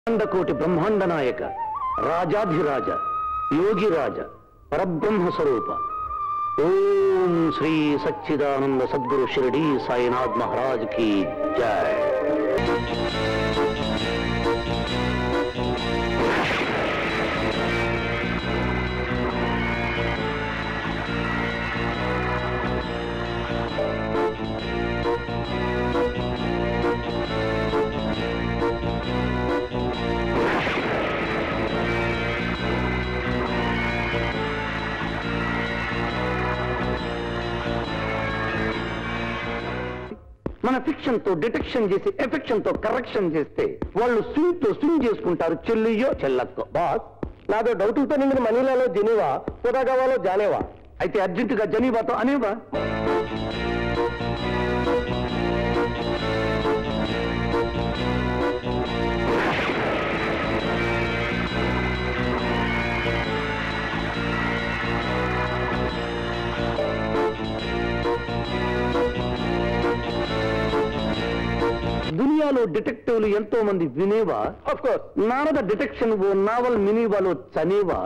కోటి బ్రహ్మాండ నాయక రాజాధిరాజ యోగిరాజ పరబ్రహ్మ స్వరూప ఓం శ్రీ సచ్చిదానంద సద్గురు షిరిడి సాయినాథ్ మహారాజ్ की जय। మన ఫిక్షన్ తో డిటెక్షన్ చేసి ఎఫెక్షన్ తో కరెక్షన్ చేస్తే వాళ్ళు స్వింగ్ తో స్వింగ్ చేసుకుంటారు చెల్లియో చెల్లక్కో। బాస్ నాదో డౌట్లతో నిండిన మనీలాలో జెనీవా పురాగావాలో జానేవా అయితే అర్జెంటుగా జెనీవాతో అనేవా। దునియాలో డిటెక్టివ్లు ఎంతో మంది వినేవా। నారద డిటెక్షన్ ఓ నావల్ మినీవాలో చనేవా।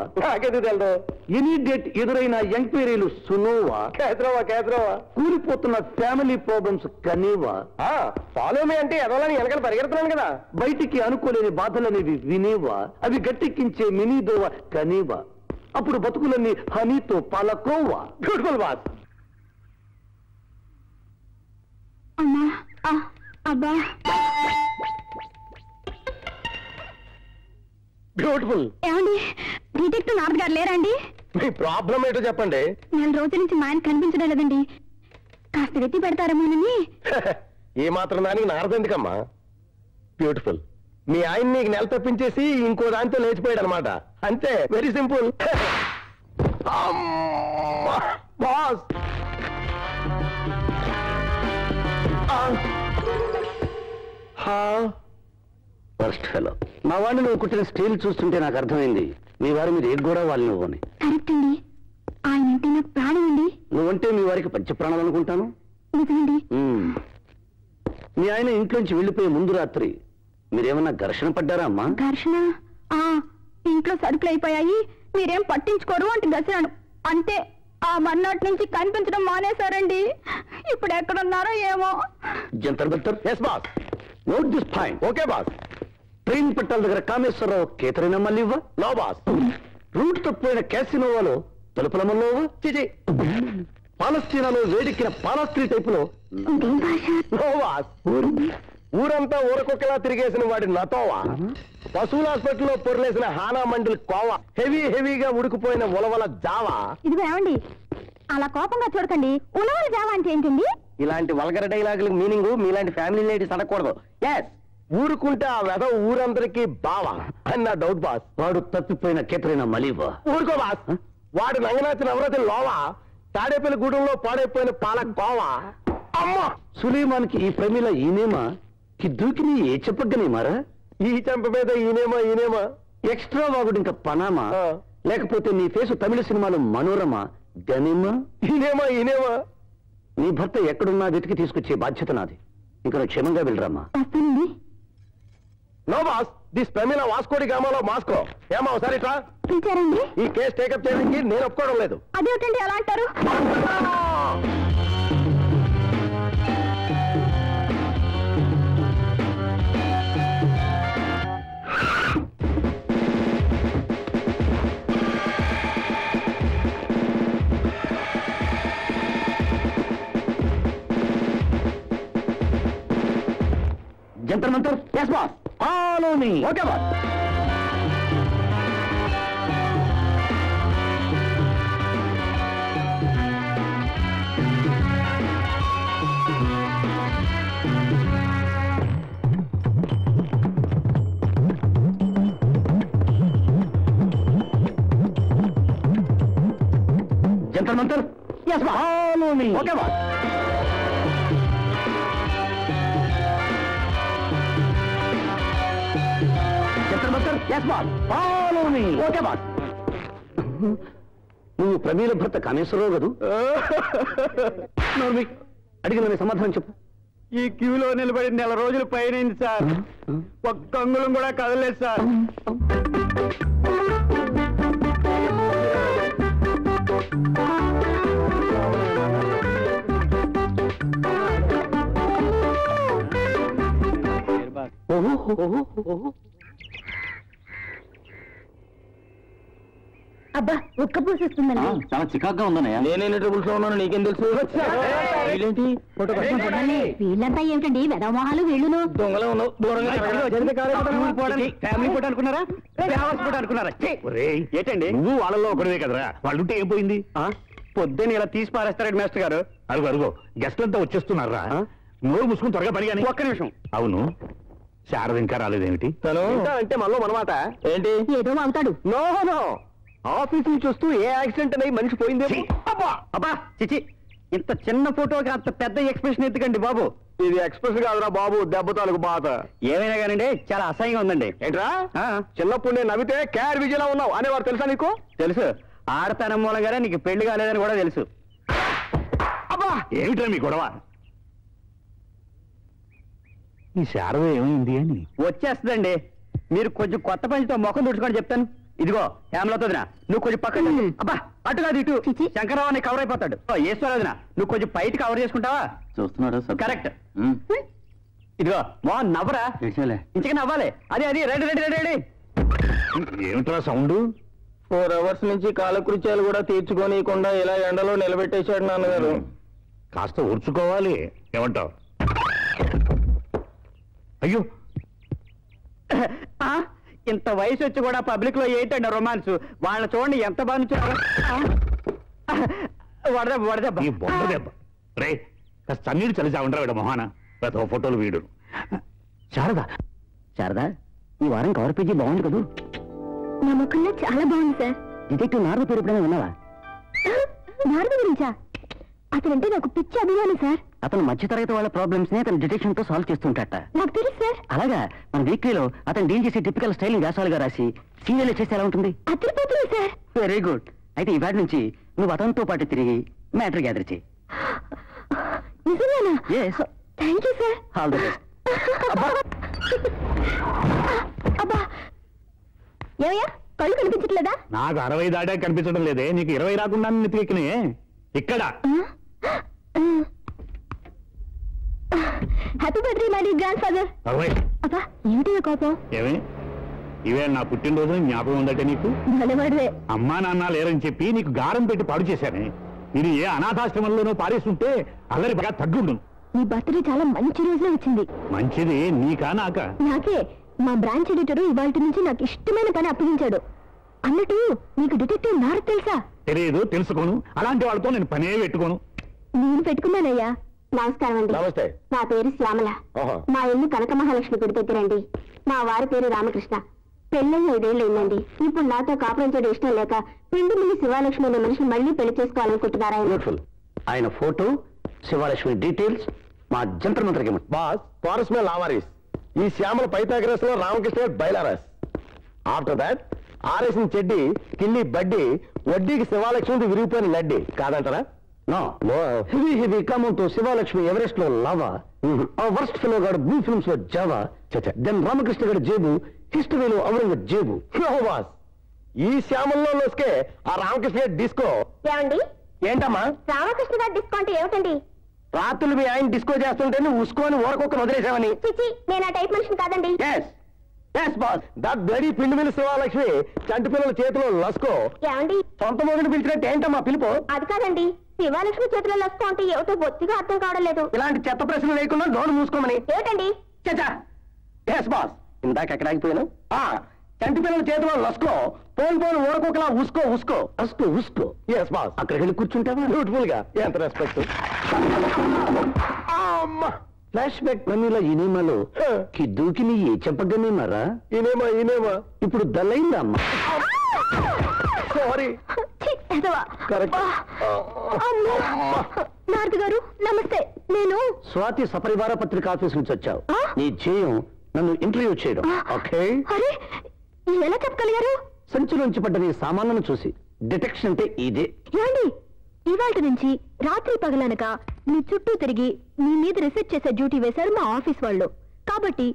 ఇమీడియట్ ఎదురైన ఎంక్వైరీలు సునోవా। కూలిపోతున్న family problems Kaneva. Follow me అంటే ఎదలని వెనకాల పరిగెడుతున్నాను కదా। బయటికి అనుకోలేని బాధలనేవి వినేవా। అవి గట్టెక్కించే మినీదోవా కనేవా। అప్పుడు బతుకులన్నీ హనీతో పలకోవా। Beautiful boss. అబ్బా బ్యూటిఫుల్। ఏమండి డిటెక్టివ్ నారద్ గారు లేరండి? మీ ప్రాబ్లం ఏంటో చెప్పండి। 4 రోజుల నుంచి మా ఆయన కనిపించడం లేదండి, కాస్త వెతి పెడతారేమోనని। ఏ మాత్రం దానికి నారద ఎందుకమ్మా? బ్యూటిఫుల్, మీ ఆయన నీకు నెల తప్పించేసి ఇంకో దాంతో లేచిపోయాడు అనమాట, అంతే, very simple. Boss first fellow, మా వాడిని నువ్వు కుట్టిన స్టీల్ చూస్తుంటే నాకు అర్థమైంది మీ వారి మీద ఏ కూడా వాళ్ళు నువ్వు అని। కరెక్ట్ అండి, ఆయన అంటే నాకు ప్రాణం అండి। నువ్వంటే మీ వారికి పంచ ప్రాణాలు అనుకుంటాను। నిజమండి। మీ ఆయన ఇంట్లోంచి వెళ్ళిపోయే ముందు రాత్రి మీరేమన్నా ఘర్షణ పడ్డారా అమ్మా? ఘర్షణ? ఇంట్లో సరుకులు అయిపోయాయి, మీరేం పట్టించుకోరు అంటే ఘర్షణ అంతే। ఆ మర్నాటి నుంచి కనిపించడం మానేశారండి, ఇప్పుడు ఎక్కడున్నారో ఏమో। జంతర్ బంతర్? Yes boss, note this point. Okay boss. Train పట్టాల దగ్గర కామేశ్వరరావు కేతరైనా మళ్ళీ ఇవ్వ? No boss. రూట్ తప్పిపోయిన క్యాసినోవాలో తలుపుల మల్లో చిచి పాలస్తీనాలో వేడెక్కిన పాలస్త్రీ టైపులో నో బాస్। ఊరంతా ఊరకొక్కలా తిరిగేసిన వాడి నతోవా, పశువుల హాస్పిటల్లో పొరలేసిన హానా మండలి కోవా, హెవీగా ఉడికిపోయిన ఉలవల జావా। ఇదిగో ఏమండి, అలా కోపంగా చూడకండి, ఉలవల జావా అంటే ఏంటండి? ఇలాంటి వల్గర డైలాగులకు మీనింగ్ మీలాంటి ఫ్యామిలీ లేడీస్ అనకూడదు। ఎస్, ఊరుకుంటే ఆ వెధ ఊరందరికీ బావా అని నా డౌట్ బాస్। వాడు తప్పిపోయిన కేతరైన మలీవా? ఊరుకో బాస్, వాడు నంగనాచి నవరతి లోవా, తాడేపల్లి గూడెంలో పాడైపోయిన పాల కోవా। అమ్మా, సులేమాన్కి ఈ ప్రమిల ఈనేమా, దూకిని ఏ చెప్పగ్గనేమారా? ఈ చెంప మీద ఈనేమా ఎక్స్ట్రా వాగుడు ఇంకా పనామా, లేకపోతే నీ ఫేసు తమిళ సినిమాలో మనోరమ గనేమా? ఈనేమా నీ భర్త ఎక్కడున్నా వెతికి తీసుకొచ్చే బాధ్యత నాది, ఇంకా నువ్వు క్షేమంగా వెళ్ళరామా? నో బాస్, దిస్ ప్రమీల వాస్కోడి గామాలో మాస్కో। ఏమా ఒకసారి ఇట్లా పిలిచారండి? ఈ కేసు టేకప్ చేయడానికి నేను ఒప్పుకోవడం లేదు। అదేమిటండి అలా అంటారు? Jantar Mantar? Yes boss, follow me. Okay boss. Jantar Mantar? Yes boss, follow me. Okay boss. నువ్వు ప్రమీల భర్త కామేశ్వరరావు కదూ? అడిగిన సమాధానం చెప్పు। ఈ క్యూలో నిలబడి 1 నెల రోజులు పైనైంది సార్. ఒక్క అంగుళం కూడా కదలేదు సార్. అబ్బా ఒక్క పూసేస్తుందండి. చాలా చికాగ్గా ఉందన్నయ్య. నేనే ట్రబుల్స్ లో ఉన్నాను, నీకేం తెలుసు? వీళ్ళేంటి ఫోటో వీళ్ళంతా ఏమిటండి వెదమోహాలు వీళ్ళును? దొంగలో ఉన్నావు, దూరంగా ఫ్యామిలీ ఫోటో అనుకున్నారా? ఫోటో అనుకున్నారా? ఏంటండి నువ్వు వాళ్ళలో ఒకరివే కదరా, వాళ్ళుంటే ఏం పోయింది? పొద్దున్న ఇలా తీసి పారేస్తారండి మాస్టర్ గారు. అరుగు అరుగు, గెస్ట్ అంతా వచ్చేస్తున్నారా? నోరు మూసుకుని త్వరగా పని కానీ. ఒక్క నిమిషం. అవును, శారద ఇంకా రాలేదేమిటి? తను అంటే మనలో మనమాట ఏంటి? ఏదో అవుతాడు. నో నో, ఆఫీస్ నుంచి వస్తూ ఏ యాక్సిడెంట్ అనేది మనిషి పోయిందే. అబ్బా చిచి, ఇంత చిన్న ఫోటోకి అంత పెద్ద ఎక్స్ప్రెషన్ ఎందుకండి బాబు? ఇది ఎక్స్ప్రెస్ కాదురా బాబు, దెబ్బతాలకు బాధ. ఏమైనా కానండి చాలా అసహ్యంగా ఉందండి. ఏంట్రా చిన్నప్పుడు నేను నవ్వితే క్యార్ విజయలా ఉన్నావు అనేవారు తెలుసా నీకు? తెలుసు, ఆడతనం మూలంగానే నీకు పెళ్లి కాలేదని కూడా తెలుసు. అబ్బా ఏమిట్రా మీ గొడవ? ఈ శారద ఏమైంది అని? వచ్చేస్తుందండి, మీరు కొంచెం కొత్త పంచితో ముఖం తుడుచుకొని చెప్తాను. ఇదిగో హేమలతోదినా, నువ్వు కొంచెం పక్కన అబ్బా అటు కాదు ఇటు. శంకరరావు కవర్ అయిపోతాడు. ఈశ్వరదినా, నువ్వు కొంచెం బయట కవర్ చేసుకుంటావా? చూస్తున్నాడు కరెక్ట్. ఇదిగో మోహన్ నవ్వరా, ఇంచగా నవ్వాలి. అది అది రెడీ రెడీ రెడీ రెడీ. ఏమిట్రా సౌండ్? 4 hours నుంచి కాలకృత్యాలు కూడా తీర్చుకోనీయకుండా ఇలా ఎండలో నిలబెట్టేశాడు నాన్నగారు. కాస్త ఊర్చుకోవాలి. ఏమంటావు? అయ్యో, ఇంత వయసు వచ్చి కూడా పబ్లిక్ లో ఏంటండి రొమాన్స్? వాళ్ళ చూడండి ఎంత బాగా నుంచారు. వడదెబ్బ వడదెబ్బ. ఈ బొండ దెబ్బ. రే కాస్త చన్నీడు చలిసా ఉండరా వీడ మొహాన. పెద్ద ఫోటోలు వీడు. శారదా శారదా, ఈ వారం కవర్ పేజీ బాగుంది కదూ? నా ముఖంలో చాలా బాగుంది సార్. డిటెక్టివ్ నారద పేరు ఎప్పుడైనా విన్నావా? నారద గురించా? అతనంటే నాకు పిచ్చి అభిమానం సార్. అతను మధ్యతరగతి వాళ్ళ ప్రాబ్లమ్స్ ని అతను డిటెక్షన్ తో సాల్వ్ చేస్తుంటాట. నాకు తెలుసు సార్. అలాగా మన వీక్లీలో అతను డీల్ చేసే టిపికల్ స్టైల్ వ్యాసాలుగా రాసి సీరియల్ చేస్తే ఎలా ఉంటుంది? అదిరిపోతుంది సార్. Very good. అయితే ఈ వాటి నుంచి నువ్వు అతనితో పాటు తిరిగి మ్యాటర్ గ్యాదర్ చేయి. నిజమేనా? Yes. Thank you sir. All the best. అబ్బా ఏమయ్యా, కళ్ళు కనిపించట్లేదా? నాకు 60 దాటా కనిపించడం లేదే, నీకు 20 రాకుండా నెత్తికెక్కినే. ఇక్కడ happy birthday my grand father. 60. అబ్బా ఏమిటి కోపం? ఏమే ఇవే నా పుట్టినరోజు జ్ఞాపకం ఉందటే నీకు? భలేవాడివే. అమ్మా నాన్న లేరని చెప్పి నీకు గారం పెట్టి పాడు చేశానే. ఇది ఏ అనాథాశ్రమంలోనూ పారేస్తుంటే అల్లరి బాగా తగ్గుండు. నీ బర్త్డే చాలా మంచి రోజున వచ్చింది. మంచిది నీకా నాకా? నాకే. మా బ్రాంచ్ ఎడిటర్ ఇవాళ నుంచి నాకు ఇష్టమైన పని అప్పగించాడు. అన్నట్టు నీకు డిటెక్టివ్ నారద తెలుసా? తెలియదు, తెలుసుకోను. అలాంటి వాళ్ళతో నేను పనే పెట్టుకోను. నేను పెట్టుకున్నానయ్యా. నమస్కారం అండి. నమస్తే. నా పేరు శ్యామల. మా ఇల్లు కనక మహాలక్ష్మి గుడి దగ్గరండి. మా వారి పేరు రామకృష్ణ. పెళ్ళని 5 ఏళ్ళు అయిందండి. ఇప్పుడు నాతో కాపురం చేయడం ఇష్టం లేక పిండి ముందు శివాలక్ష్మి అనే మనిషి మళ్ళీ పెళ్లి చేసుకోవాలనుకుంటున్నారు ఆయన. బ్యూటిఫుల్. ఆయన ఫోటో, శివలక్ష్మి డీటెయిల్స్ మా జంతర్ మంత్రకి బాస్. ఫారెస్ట్ మే లావారీస్. ఈ శ్యామల పైథాగరస్ లో రామకృష్ణ బైలారస్. ఆఫ్టర్ దాట్ ఆరేసిన చెడ్డి, కిల్లి బడ్డి, వడ్డీకి శివాలక్ష్మి విరిగిపోయిన లడ్డి. కాదంటారా? No no. హెవీ హెవీ కమౌంట్ శివాలక్ష్మి ఎవరెస్ట్ లో లవా. ఆ వర్స్ట్ ఫిలో గాడు బ్లూ ఫిల్మ్స్ లో జావా. దెన్ రామకృష్ణ గారి జేబు హిస్టరీలో ఔరంగ జేబు. బాస్ ఈ శ్యామల్లో లోస్కే ఆ రామకృష్ణ గారి డిస్కో. ఏమండి? ఏంటమ్మా రామకృష్ణ గారి డిస్కౌంట్ ఏమిటండి? రాత్రులు మీ ఆయన డిస్కో చేస్తుంటే నువ్వు ఉసుకోని ఊరకొక్క వదిలేసావని. చిచి, నేను ఆ టైప్ మనిషిని కాదండి. Yes yes boss. That bloody పిండి మిల్లి శివాలక్ష్మి చంటి పిల్లల చేతిలో లస్కో. ఏమండి? సొంత మొగుడిని పిలిచినట్టు ఏంటమ్మా పిలుపు? అది కాదండి, శివాలక్ష్మి చేతిలో లస్కో అంటే ఏమిటో బొత్తిగా అర్థం కావడం లేదు. ఇలాంటి చెత్త ప్రశ్నలు లేకుండా నోరు మూసుకోమని. ఏమిటండి? చచ్చా. Yes boss. ఇందాక ఎక్కడ ఆగిపోయాను? చంటి పిల్లల చేతిలో లస్కో, పోను పోను ఊరకొకలా ఉసుకో ఉసుకో ఉస్కో ఉస్కో. Yes boss. అక్కడికి వెళ్ళి కూర్చుంటావా? బ్యూటిఫుల్ గా. ఎంత రెస్పెక్ట్. ఫ్లాష్ బ్యాక్ పన్నీలో ఈ నియమాలు దూకిని ఏ చెంపగానే మారా. ఈనేమా ఈనేమా ఇప్పుడు దల్లైందా అమ్మా? సారీ. కరెక్ట్. నారద గారు నమస్తే. నేను స్వాతి సపరివార పత్రిక ఆఫీస్ నుంచి వచ్చావు. నీ ధ్యేయం నన్ను ఇంటర్వ్యూ చేయడం. ఓకే. అరే ఎలా చెప్పగలిగారు? సంచిలోంచి పడ్డ నీ సామాన్లను చూసి డిటెక్షన్ అంటే ఇదే. ఏమండి, ఇవాళ నుంచి రాత్రి పగలనక మీ చుట్టూ తిరిగి మీ మీద రీసెర్చ్ చేసే డ్యూటీ వేశారు మా ఆఫీస్ వాళ్ళు. కాబట్టి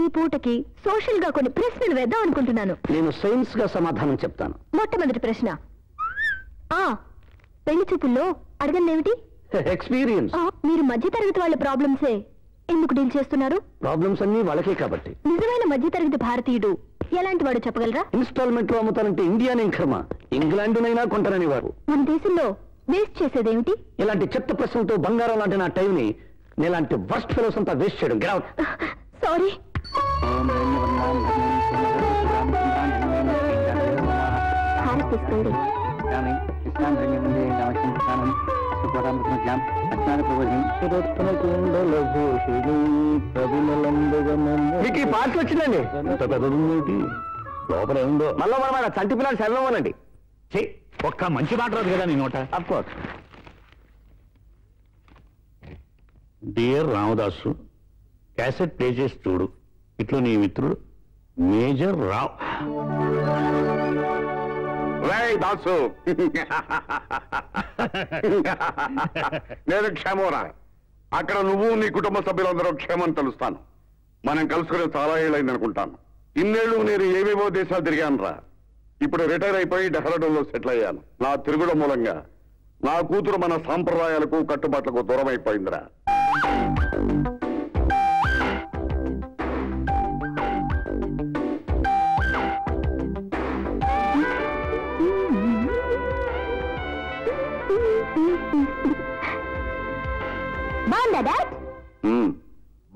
ఈ పూటకి సోషల్ గా కొన్ని ప్రశ్నలు వేద్దాం అనుకుంటున్నాను. నేను సైన్స్ గా సమాధానం చెప్తాను. మొట్టమొదటి ప్రశ్న, పెళ్లి చూపుల్లో అడగండి. ఎక్స్పీరియన్స్. మీరు మధ్యతరగతి వాళ్ళ ప్రాబ్లమ్సే ఎందుకు డీల్ చేస్తున్నారు? ప్రాబ్లమ్స్ అన్ని వాళ్ళకే కాబట్టి. నిజమైన మధ్యతరగతి భారతీయుడు ఎలాంటి వాడు చెప్పగలరా? ఇన్స్టాల్మెంట్ లో అమ్ముతానంటే ఇండియానే కర్మ, ఇంగ్లాండ్నైనా కొంటారని వారు. మన దేశంలో వేస్ట్ చేసేదేమిటి? ఇలాంటి చెత్త ప్రశ్నలతో బంగారం లాంటి నా టైం ని నేలాంటి వర్స్ట్ ఫెలోస్ అంతా వేస్ట్ చేయడం. సారీ. తీసుకోండి. మీకు ఈ పార్టీ వచ్చిందండి. లోపల ఉందో మళ్ళీ మన చంటి పిల్లలు చదవమనండి. ఒక్క మంచి మాట రాదు కదా నీ నోట. Of course. Dear Ramadasu, cassette play చేసి చూడు. ఇట్లు నీ మిత్రుడు మేజర్ రావ్. దాసు, నేను క్షేమరా. అక్కడ నువ్వు నీ కుటుంబ సభ్యులందరూ క్షేమం తెలుస్తాను. మనం కలుసుకునే చాలా ఏళ్ళైంది అనుకుంటాను. ఇన్నేళ్లు నేను ఏవేవో దేశాలు తిరిగాను రా. ఇప్పుడు రిటైర్ అయిపోయి డెహ్రాడూన్లో సెటిల్ అయ్యాను. నా తిరుగుల మూలంగా నా కూతురు మన సాంప్రదాయాలకు కట్టుబాట్లకు దూరం అయిపోయిందిరా.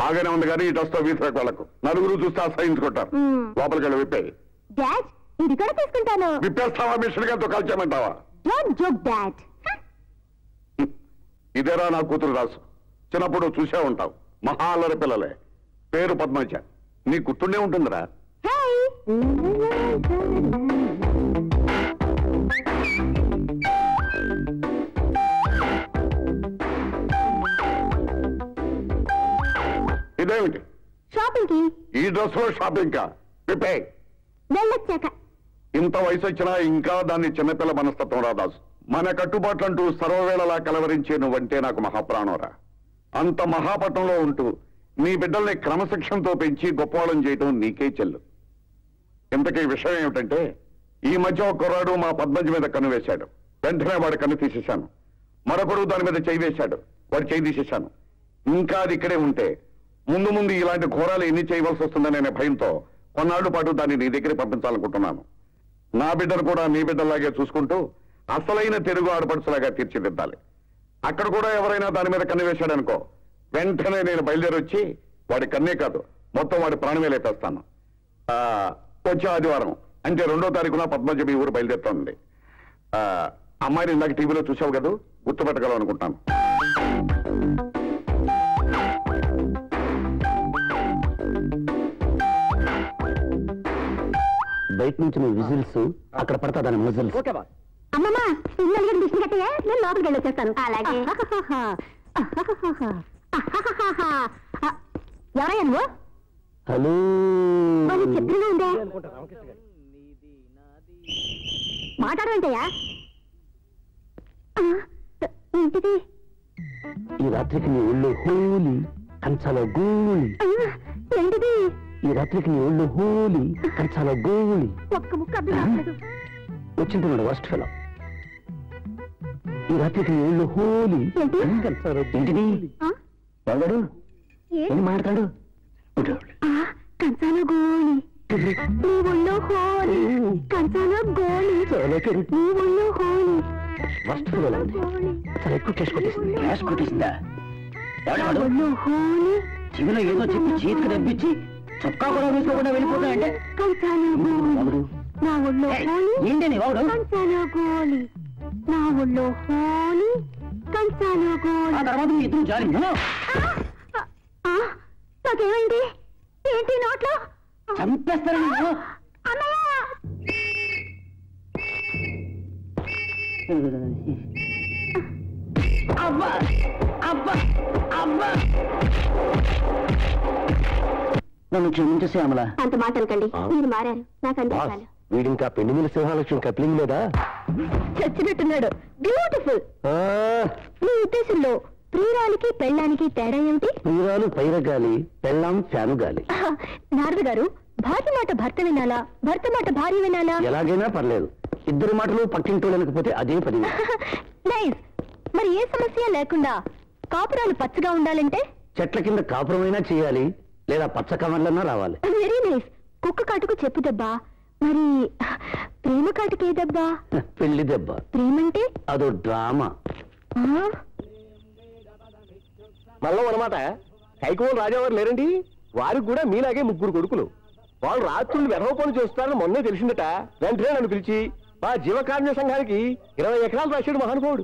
బాగానే ఉంది కానీ ఈ టస్తో వీసరకు వాళ్ళకు నలుగురు చూస్తే అసహించుకుంటారు. లోపలికి వెళ్ళి విప్పే. ఇది కూడా తీసుకుంటాను. విప్పేస్తావా? మిషన్ గారితో కాల్చేయమంటావా? ఇదేరా నా కూతురు రాసు. చిన్నప్పుడు చూసే ఉంటావు. మహా అల్లరి పిల్లలే. పేరు పద్మజ. నీ గుర్తుండే ఉంటుందిరా. ఇదేమిటి? షాపింగ్ కి. ఈ డ్రెస్ లో షాపింగ్ కా? విప్పే. వెళ్ళొచ్చాక. ఇంత వయసు వచ్చినా ఇంకా దాన్ని చిన్నపిల్ల మనస్తత్వం రాదాసు. మన కట్టుబాట్లంటూ సర్వవేళలా కలవరించే నువ్వంటే నాకు మహాప్రాణంరా. అంత మహాపట్నంలో ఉంటూ నీ బిడ్డల్ని క్రమశిక్షణతో పెంచి గొప్పవాళ్ళని చేయటం నీకే చెల్లు. ఇంతకీ విషయం ఏమిటంటే, ఈ మధ్య ఒక కుర్రాడు మా పద్మజ మీద కన్ను వేశాడు. వెంటనే వాడి కన్ను తీసేశాను. మరొకడు దాని మీద చేయి వేశాడు. వాడి చేయి తీసేశాను. ఇంకా అది ఇక్కడే ఉంటే ముందు ముందు ఇలాంటి ఘోరాలు ఎన్ని చేయవలసి వస్తుందనే భయంతో కొన్నాళ్ల పాటు దాన్ని నీ దగ్గర పంపించాలనుకుంటున్నాను. నా బిడ్డను కూడా నీ బిడ్డలాగే చూసుకుంటూ అసలైన తెలుగు ఆడపడుచులాగా తీర్చిదిద్దాలి. అక్కడ కూడా ఎవరైనా దాని మీద కన్ను వేశాడనుకో, వెంటనే నేను బయలుదేరి వచ్చి వాడి కన్నే కాదు మొత్తం వాడి ప్రాణమే లేపేస్తాను. వచ్చే ఆదివారం అంటే 2వ తారీఖున పద్మజ మీ ఊరు బయలుదేరుతోంది. అమ్మాయిని ఇందాక టీవీలో చూసావు కదా, గుర్తుపెట్టగలవు అనుకుంటాను. బయట నుంచి నువ్వు విజిల్స్, అక్కడ పడతా దాని ముజిల్స్. అమ్మమ్మా, సిగ్నల్ మిషన్ కట్టయా, నేను లోపలికి వెళ్ళి వచ్చేస్తాను. అలాగే. ఎవరయ్యా నువ్వు? హలో. చెప్తున్నా ఉందే మాట్లాడమంటయ్యా. ఏంటిది? ఈ రాత్రికి నీ ఒళ్ళు హోలీ, కంచాలో గోళి. ఏంటిది? ఈ రాత్రికి నీ ఒళ్ళు హోలీ, కంచాలో గోళి. ఒక్క ముక్క అర్థం కాలేదు. వచ్చింటున్నాడు వర్స్ట్ ఫెలో. ఈ రాత్రికి నీ ఒళ్ళు హోలీ, కంచాలో. ఏంటిది? ఎవడు ఏం మాట్లాడు? కంచాలో గోళి, నీ ఒళ్ళో హోలీ, కంచాలో గోళి, నీ ఒళ్ళో హోలీ. వర్స్ట్ ఫెలో చాలా ఎక్కువ కేసు కొట్టేసింది. గ్యాస్ కొట్టేసిందా? ఒళ్ళో హోలీ, చెవిలో ఏదో చెప్పి చేతికి తప్పించి చొక్కా కూడా వేసుకోకుండా వెళ్ళిపోతాయంటే కంచాలో గోళి, నా ఒళ్ళో హోలీ, ఏంటని వాడు? కంచాలో గోళి, నా ఒళ్ళో హోలీ, కంచాలో గోళి. ఆ తర్వాత మీ ఇద్దరు జాలి. నాకేమైంది? ఏంటి నోట్లో? చంపేస్తారా నేను? అబ్బా అబ్బా అబ్బా! నన్ను క్షమించేసే అమలా. అంత మాట అనకండి, మీరు మారారు. నాకు అంతే చాలు. వీడింకా పెండి మీద సింహాలక్ష్మి కప్లింగ్ లేదా? చచ్చినట్టున్నాడు. బ్యూటిఫుల్. నీ ఉద్దేశంలో ప్రియురాలికి పెళ్ళానికి తేడా ఏమిటి? ప్రియురాలు పైరగాలి, పెళ్ళాం ఫ్యాను గాలి. నారద గారు, భార్య మాట భర్త వినాలా, భర్త మాట భార్య వినాలా? ఎలాగైనా పర్లేదు, ఇద్దరు మాటలు పక్కింటో లేకపోతే అదే పది. నైస్. మరి ఏ సమస్య లేకుండా కాపురాలు పచ్చగా ఉండాలంటే చెట్ల కింద కాపురమైనా చేయాలి, లేదా పచ్చ కవర్లన్నా రావాలి. Very nice. కుక్క కాటుకు చెప్పు దెబ్బ, మరి ప్రేమ కాటుకు ఏ దెబ్బ? పెళ్లి దెబ్బ. ప్రేమంటే అదో డ్రామా. మళ్ళీ అనమాట. కైకోలు రాజావారు లేరండి, వారికి కూడా మీలాగే 3 కొడుకులు. వాళ్ళు రాత్రులు వెధవ పనులు చేస్తారని మొన్నే తెలిసిందట. వెంటనే నన్ను పిలిచి మా జీవకారుణ్య సంఘానికి 20 ఎకరాలు రాశాడు మహానుభావుడు.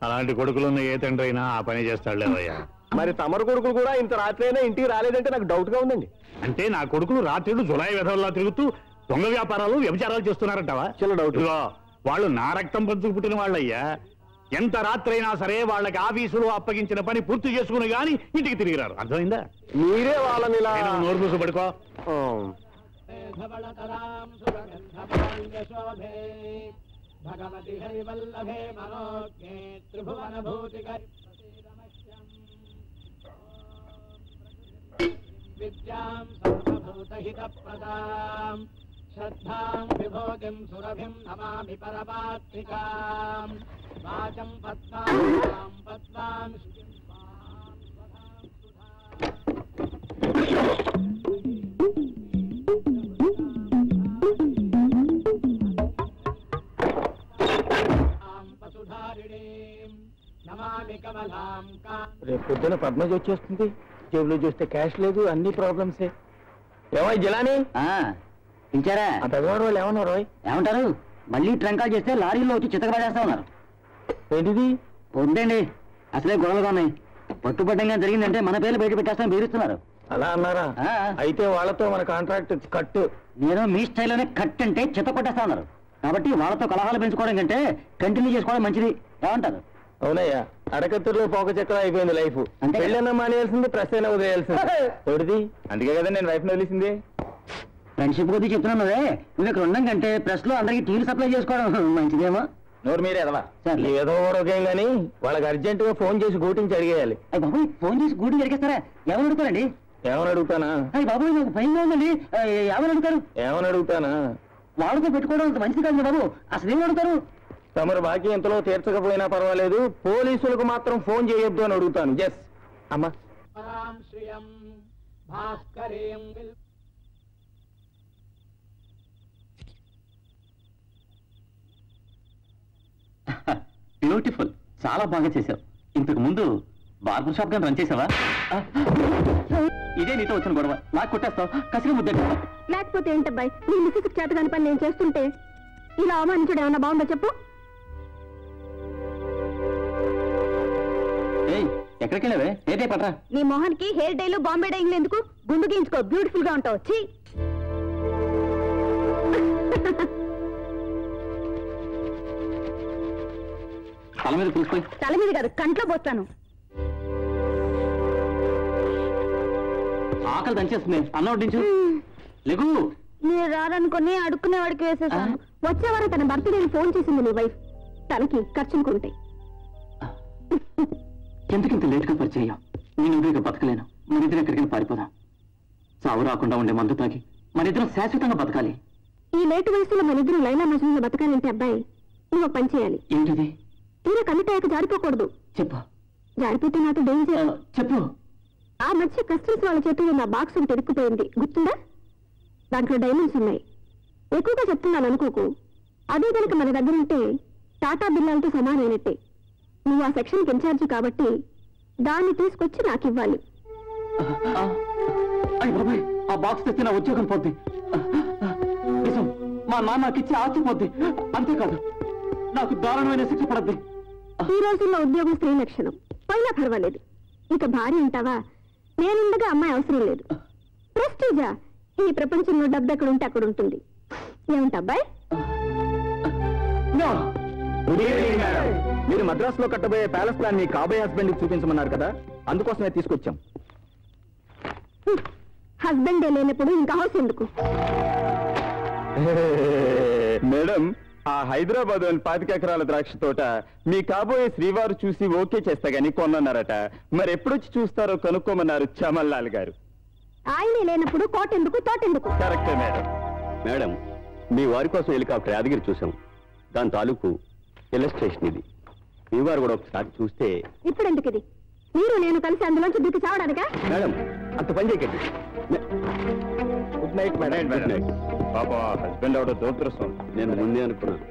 అలాంటి కొడుకులున్న ఏ తండ్రి అయినా ఆ పని చేస్తాడు లేవయ్యా. మరి తమరు కొడుకులు కూడా ఇంత రాత్రి అయినా ఇంటికి రాలేదంటే నాకు డౌట్ గా ఉందండి. అంటే నా కొడుకులు రాత్రిళ్ళు జులాయి వెధవల్లా తిరుగుతూ దొంగ వ్యాపారాలు వ్యభిచారాలు చేస్తున్నారంటావా? చిన్న డౌట్. వాళ్ళు నా రక్తం పంచుకు పుట్టిన వాళ్ళయ్యా. ఎంత రాత్రైనా సరే వాళ్ళకి ఆఫీసులో అప్పగించిన పని పూర్తి చేసుకుని గాని ఇంటికి తిరిగిరారు. అర్థమైందా? మీరే వాళ్ళని ఇలా నోరు మూసు పడుకో. భగవతి హరివల్లభే మనోజ్ఞే త్రిభువన భూతికరి విద్యాం సర్వభూతహితప్రదాం శ్రద్ధాం విభూతిం సురభిం నమామి పరమాత్మికాం వాచం పద్మాం పద్మాం రేపు పొద్దున పద్మజ వచ్చేస్తుంది. జేబులో చూస్తే క్యాష్ లేదు, అన్ని ప్రాబ్లమ్సే. ఏమో జిలాని పిలిచారా? ఆ పెద్దవాడు వాళ్ళు ఏమన్నారు? ఏమంటారు? మళ్ళీ ట్రంకాలు చేస్తే లారీలో వచ్చి చితకబడేస్తా ఉన్నారు. ఏంటిది? వద్దండి, అసలే గొడవలుగా ఉన్నాయి. పట్టుబడ్డంగా జరిగిందంటే మన పేర్లు బయట పెట్టేస్తామని బెదిరిస్తున్నారు. అలా అన్నారా? అయితే వాళ్ళతో మన కాంట్రాక్ట్ కట్టు. నేను మీ స్టైల్లోనే కట్ అంటే చిత్త కొట్టేస్తా ఉన్నారు. కాబట్టి వాళ్ళతో కలహాలు పెంచుకోవడం కంటే కంటిన్యూ చేసుకోవడం మంచిది. ఏమంటారు? అవునయ్యా, అడకత్తులో పోక చక్రం అయిపోయింది లైఫ్. అంతే. పెళ్ళైనా మానేయాల్సింది, ప్రెస్ అయినా వదిలేయాల్సింది. తోడిది అందుకే కదా నేను వైఫ్ వదిలేసింది. ఫ్రెండ్షిప్ కొద్ది చెప్తున్నానువే, నువ్వు ఇక్కడ ఉండడం కంటే ప్రెస్ లో అందరికి టీలు సప్లై చేసుకోవడం మంచిదేమో. నోరు మీరే ఎదవా. సరే. ఏదో ఓకేం గానీ వాళ్ళకి అర్జెంట్ గా ఫోన్ చేసి గూటించి అడిగేయాలి. అయ్యి బాబు, ఫోన్ చేసి గూడి జరిగేస్తారా? ఎవరు అడుగుతారండి? ఏమని అడుగుతానా? అయ్యి బాబు, నాకు భయంగా ఉందండి. ఎవరు అడుగుతారు? ఏమని అడుగుతానా? వాడుతో పెట్టుకోవడం అంత మంచిది కాదు బాబు. అసలు ఏం అడుగుతారు? తమరు బాకీ ఎంతలో తీర్చకపోయినా పర్వాలేదు, పోలీసులకు మాత్రం ఫోన్ చేయొద్దు అని అడుగుతాను. జస్ అమ్మా. బ్యూటిఫుల్, చాలా బాగా చేసావు. ఇంతకు ముందు బార్బర్ షాప్ గా రన్ చేసావా? ఇదే నీతో వచ్చిన గొడవ. నాకు కొట్టేస్తావు, కసిగా ముద్దేస్తావు. లేకపోతే ఏంటబ్బాయి, నీ మిస్సెస్ చేత కాని పని నేను చేస్తుంటే ఇలా అవమానించడం ఏమన్నా బాగుందో చెప్పు. ఎక్కడికి వెళ్ళావే? ఏదే పట్రా. నీ మొహానికి హెయిర్ డైలు బాంబే డైయింగ్ ఎందుకు? గుండు గీయించుకో, బ్యూటిఫుల్ గా ఉంటావు. ఛీ! తల మీద పూసిపోయి. తల మీద కాదు, కంట్లో పోస్తాను. ఆకలి దంచేస్తుంది, అన్నం వడ్డించు. లెగు. మీరు రారనుకుని అడుక్కునే వాడికి వేసేసాను. వచ్చేవారు తన బర్త్డేని ఫోన్ చేసింది నీ వైఫ్. తనకి ఖర్చుకుంటాయి. ఎందుకింత లేటుగా పరిచయం? నేను ఇక బతకలేను. మనిద్దరం ఎక్కడికైనా పారిపోదాం. చావు రాకుండా ఉండే మందు తాగి మనిద్దరం శాశ్వతంగా బతకాలి. ఈ లేటు వయసులో మనిద్దరం లైలా మజులో బతకాలంటే అబ్బాయి నువ్వు పని చేయాలి. ఏంటిది? తీరా కమిటాయక జారిపోకూడదు. చెప్పు. జారిపోతే నాతో డేంజర్. చెప్పు. ఆ మధ్య కస్టమ్స్ వాళ్ళ చేతుల్లో నా బాక్స్ ఒకటి ఇరుక్కుపోయింది, గుర్తుందా? దాంట్లో డైమండ్స్ ఉన్నాయి. ఎక్కువగా చెప్తున్నాను అనుకోకు. అదే కనుక మన దగ్గర ఉంటే టాటా బిర్లాలతో సమానమైనట్టే. నువ్వు ఆ సెక్షన్కి ఇన్ఛార్జి కాబట్టి దాన్ని తీసుకొచ్చి నాకు ఇవ్వాలి. ఆ బాక్స్ తెచ్చి నా ఉద్యోగం పోద్ది. నిజం, మా నాన్నకి ఇచ్చి ఆచిపోద్ది. అంతేకాదు, నాకు దారుణమైన శిక్ష పడద్ది. ఈ రోజుల్లో ఉద్యోగం స్త్రీ లక్షణం. పోయినా పర్వాలేదు. ఇక భార్య ఉంటావా? నేనుండగా అమ్మాయి అవసరం లేదు. ప్రెస్టీజా? ఈ ప్రపంచంలో డబ్బు ఎక్కడ ఉంటే అక్కడ ఉంటుంది. ఏమంటాబ్బాయి? మీరు మద్రాసులో కట్టబోయే ప్యాలెస్ ప్లాన్ మీ కాబోయే హస్బెండ్ కి చూపించమన్నారు కదా, అందుకోసమే తీసుకొచ్చాం. హస్బెండే లేనప్పుడు ఇంకా హౌస్ ఎందుకు? మేడం, ఆ హైదరాబాద్ 25 ఎకరాల ద్రాక్ష తోట మీ కాబోయే శ్రీవారు చూసి ఓకే చేస్తా గానీ కొన్నారట. మరి ఎప్పుడొచ్చి చూస్తారో కనుక్కోమన్నారు చమల్లాల్ గారు. ఆయనే లేనప్పుడు కోటెందుకు తోటెందుకు? కరెక్టే మేడం. మేడం, మీ వారి కోసం హెలికాప్టర్ యాదగిరి చూసాం. దాని తాలూకు ఇల్లస్ట్రేషన్ ఇది. మీ వారు కూడా ఒకసారి చూస్తే. ఇప్పుడు ఎందుకు ఇది? మీరు నేను కలిసి అందులోంచి దూకి చావడానికా? మేడం, అంత పని చేయకండి. Good night madam. Good night. పాపా హస్బెండ్ అవడం దురదృష్టం. నేను ముందే అనుకున్నాను.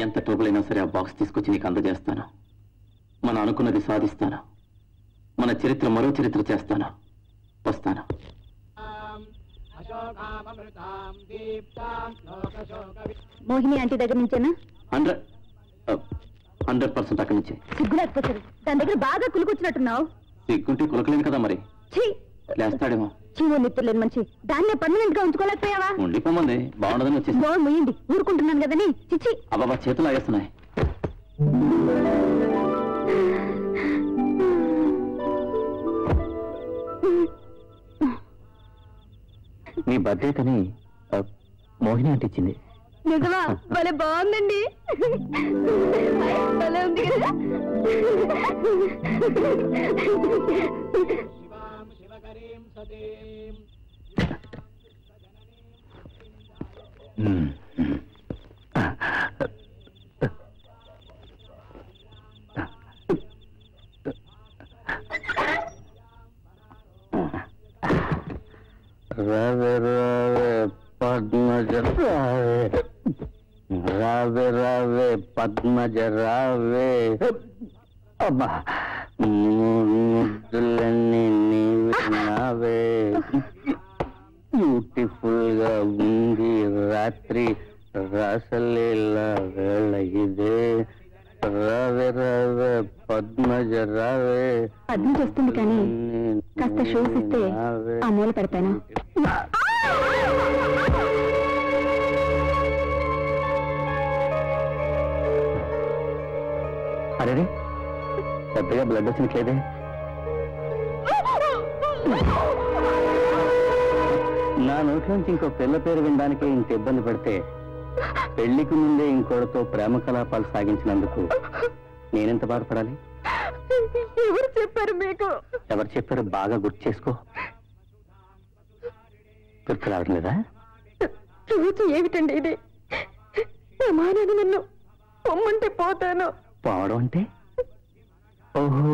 ఎంత ట్రబుల్ అయినా సరే ఆ బాక్స్ తీసుకొచ్చి నీకు అందజేస్తాను. మనం అనుకున్నది సాధిస్తాను. మన చరిత్ర మరో చరిత్ర చేస్తాను. వస్తాను. మోహిని ఆంటీ దగ్గర నుంచేనా? 100% అక్కడి నుంచి. సిగ్గులేకపోతారు. దాని దగ్గర బాగా కులుకొచ్చినట్టున్నావు. సిగ్గుంటే కులకలేను కదా మరి. లేస్తాడేమో. చీవో నిప్పులేని మంచి దాన్నే పర్మనెంట్ గా ఉంచుకోలేకపోయావా? ఉండిపోమంది. బాగుండదని వచ్చేసి. గోడ ముయ్యండి, ఊరుకుంటున్నాను కదని. చిచ్చి అబ్బాబా, చేతులు ఆగేస్తున్నాయి. మీ బర్త్డే కని మోహిని అంటే ఇచ్చింది. నిజమా? భలే బాగుందండి. భలే ఉంది కదా. శివకరీం సతీం రావే రావే పద్మజ రావే, రావే రావే పద్మజ రావే. అబ్బా, ముద్దులన్నీ నీవే నావే. బ్యూటిఫుల్ గా ఉంది రాత్రి, రాసలీలా వేళ ఇదే. రావే రావే పద్మజ రావే. పద్మజ వస్తుంది కానీ కాస్త షూస్ ఇస్తే ఆ మూల పెడతాను. అరే, పెద్దగా బ్లడ్ వచ్చినట్లేదే. నా నోట్లోంచి ఇంకో పిల్ల పేరు వినడానికే ఇంత ఇబ్బంది పడితే పెళ్లికి ముందే ఇంకోటితో ప్రేమ కలాపాలు సాగించినందుకు నేనెంత బాధపడాలి? ఎవరు చెప్పారు మీకు? ఎవరు చెప్పారు బాగా గుర్తు చేసుకో. గుర్తు రావడం లేదా? రోజు ఏమిటండి ఇది? సమానాన్ని నన్ను పొమ్మంటే పోతాను. పోవడం అంటే? ఓహో,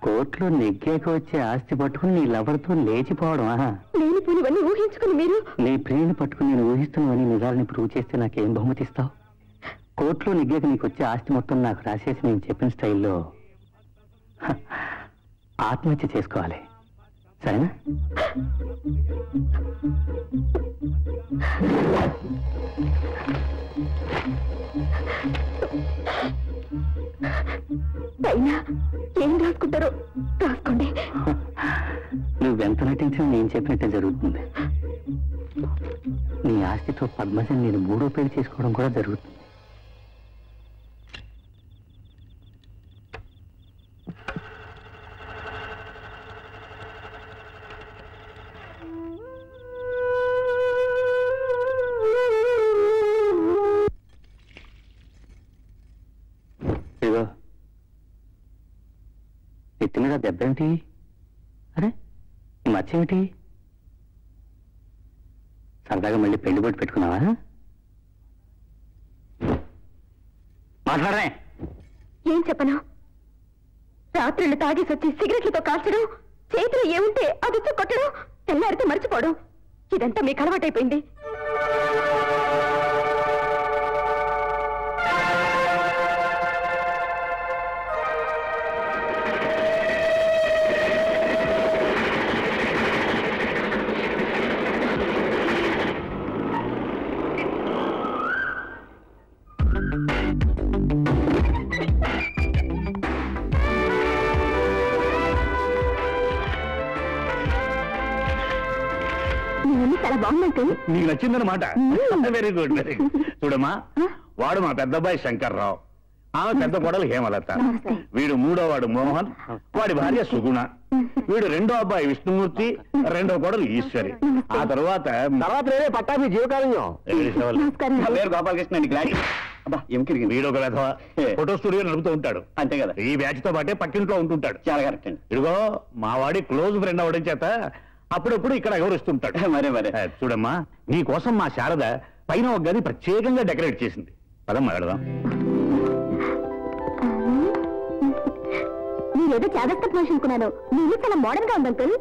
కోర్టులో నెగ్గాక వచ్చే ఆస్తి పట్టుకుని నీ లవర్తో లేచిపోవడమా? నేను పోనివన్నీ ఊహించుకుని మీరు నీ ప్రియుని పట్టుకుని నేను ఊహిస్తున్నావని నిజాలని ప్రూవ్ చేస్తే నాకేం బహుమతి ఇస్తావు? కోర్టులో నెగ్గాక నీకు వచ్చే ఆస్తి మొత్తం నాకు రాసేసి నేను చెప్పిన స్టైల్లో ఆత్మహత్య చేసుకోవాలి. సరేనా? అయినా ఏం రాసుకుంటారో రాసుకోండి. నువ్వెంత నటించినా నేను చెప్పినట్టే జరుగుతుంది. నీ ఆస్తితో పద్మజని నేను 3వ పెళ్లి చేసుకోవడం కూడా జరుగుతుంది. ఇదిగో, ఎత్తి మీద దెబ్బ ఏమిటి? అరే, ఈ మచ్చ ఏమిటి? సరదాగా మళ్ళీ పెళ్లి బొట్టు పెట్టుకున్నావా? మాట్లాడరే. ఏం చెప్పను? రాత్రులు తాగేసి వచ్చి సిగరెట్లతో కాల్చడం, చేతిలో ఏముంటే అది కొట్టడం, తెల్లారితే మర్చిపోవడం, ఇదంతా మీకు అలవాటైపోయింది. చాలా బాగున్నట్టు. నీకు నచ్చిందన్నమాట. Very good, very good. చూడమ్మా, వాడు మా పెద్దబ్బాయి శంకర్రావు, ఆమె పెద్ద కోడలు హేమలత, వీడు మూడో వాడు మోహన్, వాడి భార్య సుగుణ, వీడు రెండో అబ్బాయి విష్ణుమూర్తి, రెండో కోడలు ఈశ్వరి. ఆ తర్వాత పట్టాభి జీవకారణ్యం. పేరు గోపాలకృష్ణ అండి. గ్లాడీ అబ్బా ఏం కిరిగింది. వీడు ఒక విధవ ఫోటో స్టూడియో నడుపుతూ ఉంటాడు. అంతే కదా. ఈ బ్యాచ్ తో పాటే పక్కింట్లో ఉంటుంటాడు. చాలా కరెక్ట్ అండి. ఇదిగో మా వాడి క్లోజ్ ఫ్రెండ్ అవడం చేత అప్పుడప్పుడు ఇక్కడ ఎవరిస్తుంటాడు. మరే మరే. చూడమ్మా, నీ కోసం మా శారద పైన ఒక గది ప్రత్యేకంగా డెకరేట్ చేసింది. పదమ్మా వెళదాం. మీరేదో చాదస్త పోషించుకున్నాను. మీరు చాలా మోడర్న్ గా ఉంది అంకుల్.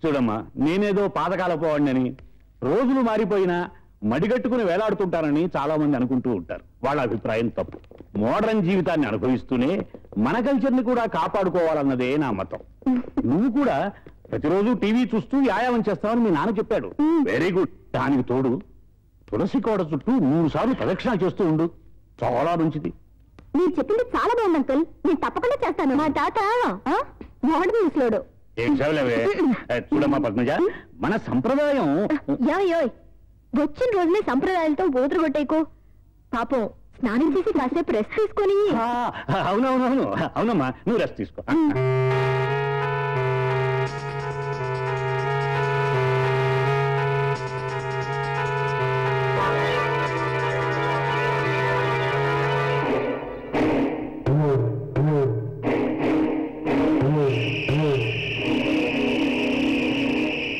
చూడమ్మా, నేనేదో పాతకాలపు వాడినని, రోజులు మారిపోయినా మడిగట్టుకుని వేలాడుతుంటానని చాలా మంది అనుకుంటూ ఉంటారు. వాళ్ళ అభిప్రాయం తప్పు. మోడర్న్ జీవితాన్ని అనుభవిస్తూనే మన కల్చర్ని కూడా కాపాడుకోవాలన్నదే నా మతం. నువ్వు కూడా ప్రతిరోజు టీవీ చూస్తూ వ్యాయామం చేస్తావని మీ నాన్న చెప్పాడు. Very good. దానికి తోడు తులసి కోడ చుట్టూ 3 సార్లు ప్రదక్షిణ చేస్తూ ఉండు. చాలా మంచిది. మీరు చెప్పింది చాలా బాగుంది అంకుల్. నేను తప్పకుండా చేస్తాను. మా తాత మోడర్న్ ముసలోడు. ఏం చదవలేవే. చూడమ్మా పద్మజ, మన సంప్రదాయం. యోయ్ వచ్చిన రోజునే సంప్రదాయాలతో బోతులు కొట్టేకో. పాపం స్నానం చేసి కాసేపు రెస్ట్ తీసుకొని. అవునవునవును, అవునమ్మా, నువ్వు రెస్ట్ తీసుకో.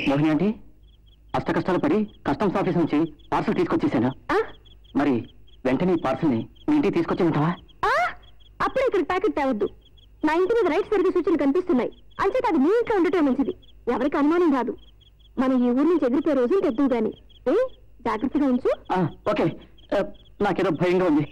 మోహిని ఆంటీ, అష్ట కష్టాలు పడి కస్టమ్స్ ఆఫీస్ నుంచి పార్సల్ తీసుకొచ్చేసాను. మరి వెంటనే ఈ పార్సల్ని మీ ఇంటికి తీసుకొచ్చేమంటావా? అప్పుడే ఇక్కడ ప్యాకెట్ తేవద్దు. నా ఇంటి మీద రైట్ సరిగ్గా సూచనలు కనిపిస్తున్నాయి. అంచేత అది మీ ఇంట్లో ఉండటం మంచిది. ఎవరికి అనుమానం రాదు. మనం ఈ ఊరి నుంచి ఎగిరిపోయే రోజులు తెద్దు గాని. జాగ్రత్తగా ఉంచు. ఓకే. నాకేదో భయంగా ఉంది.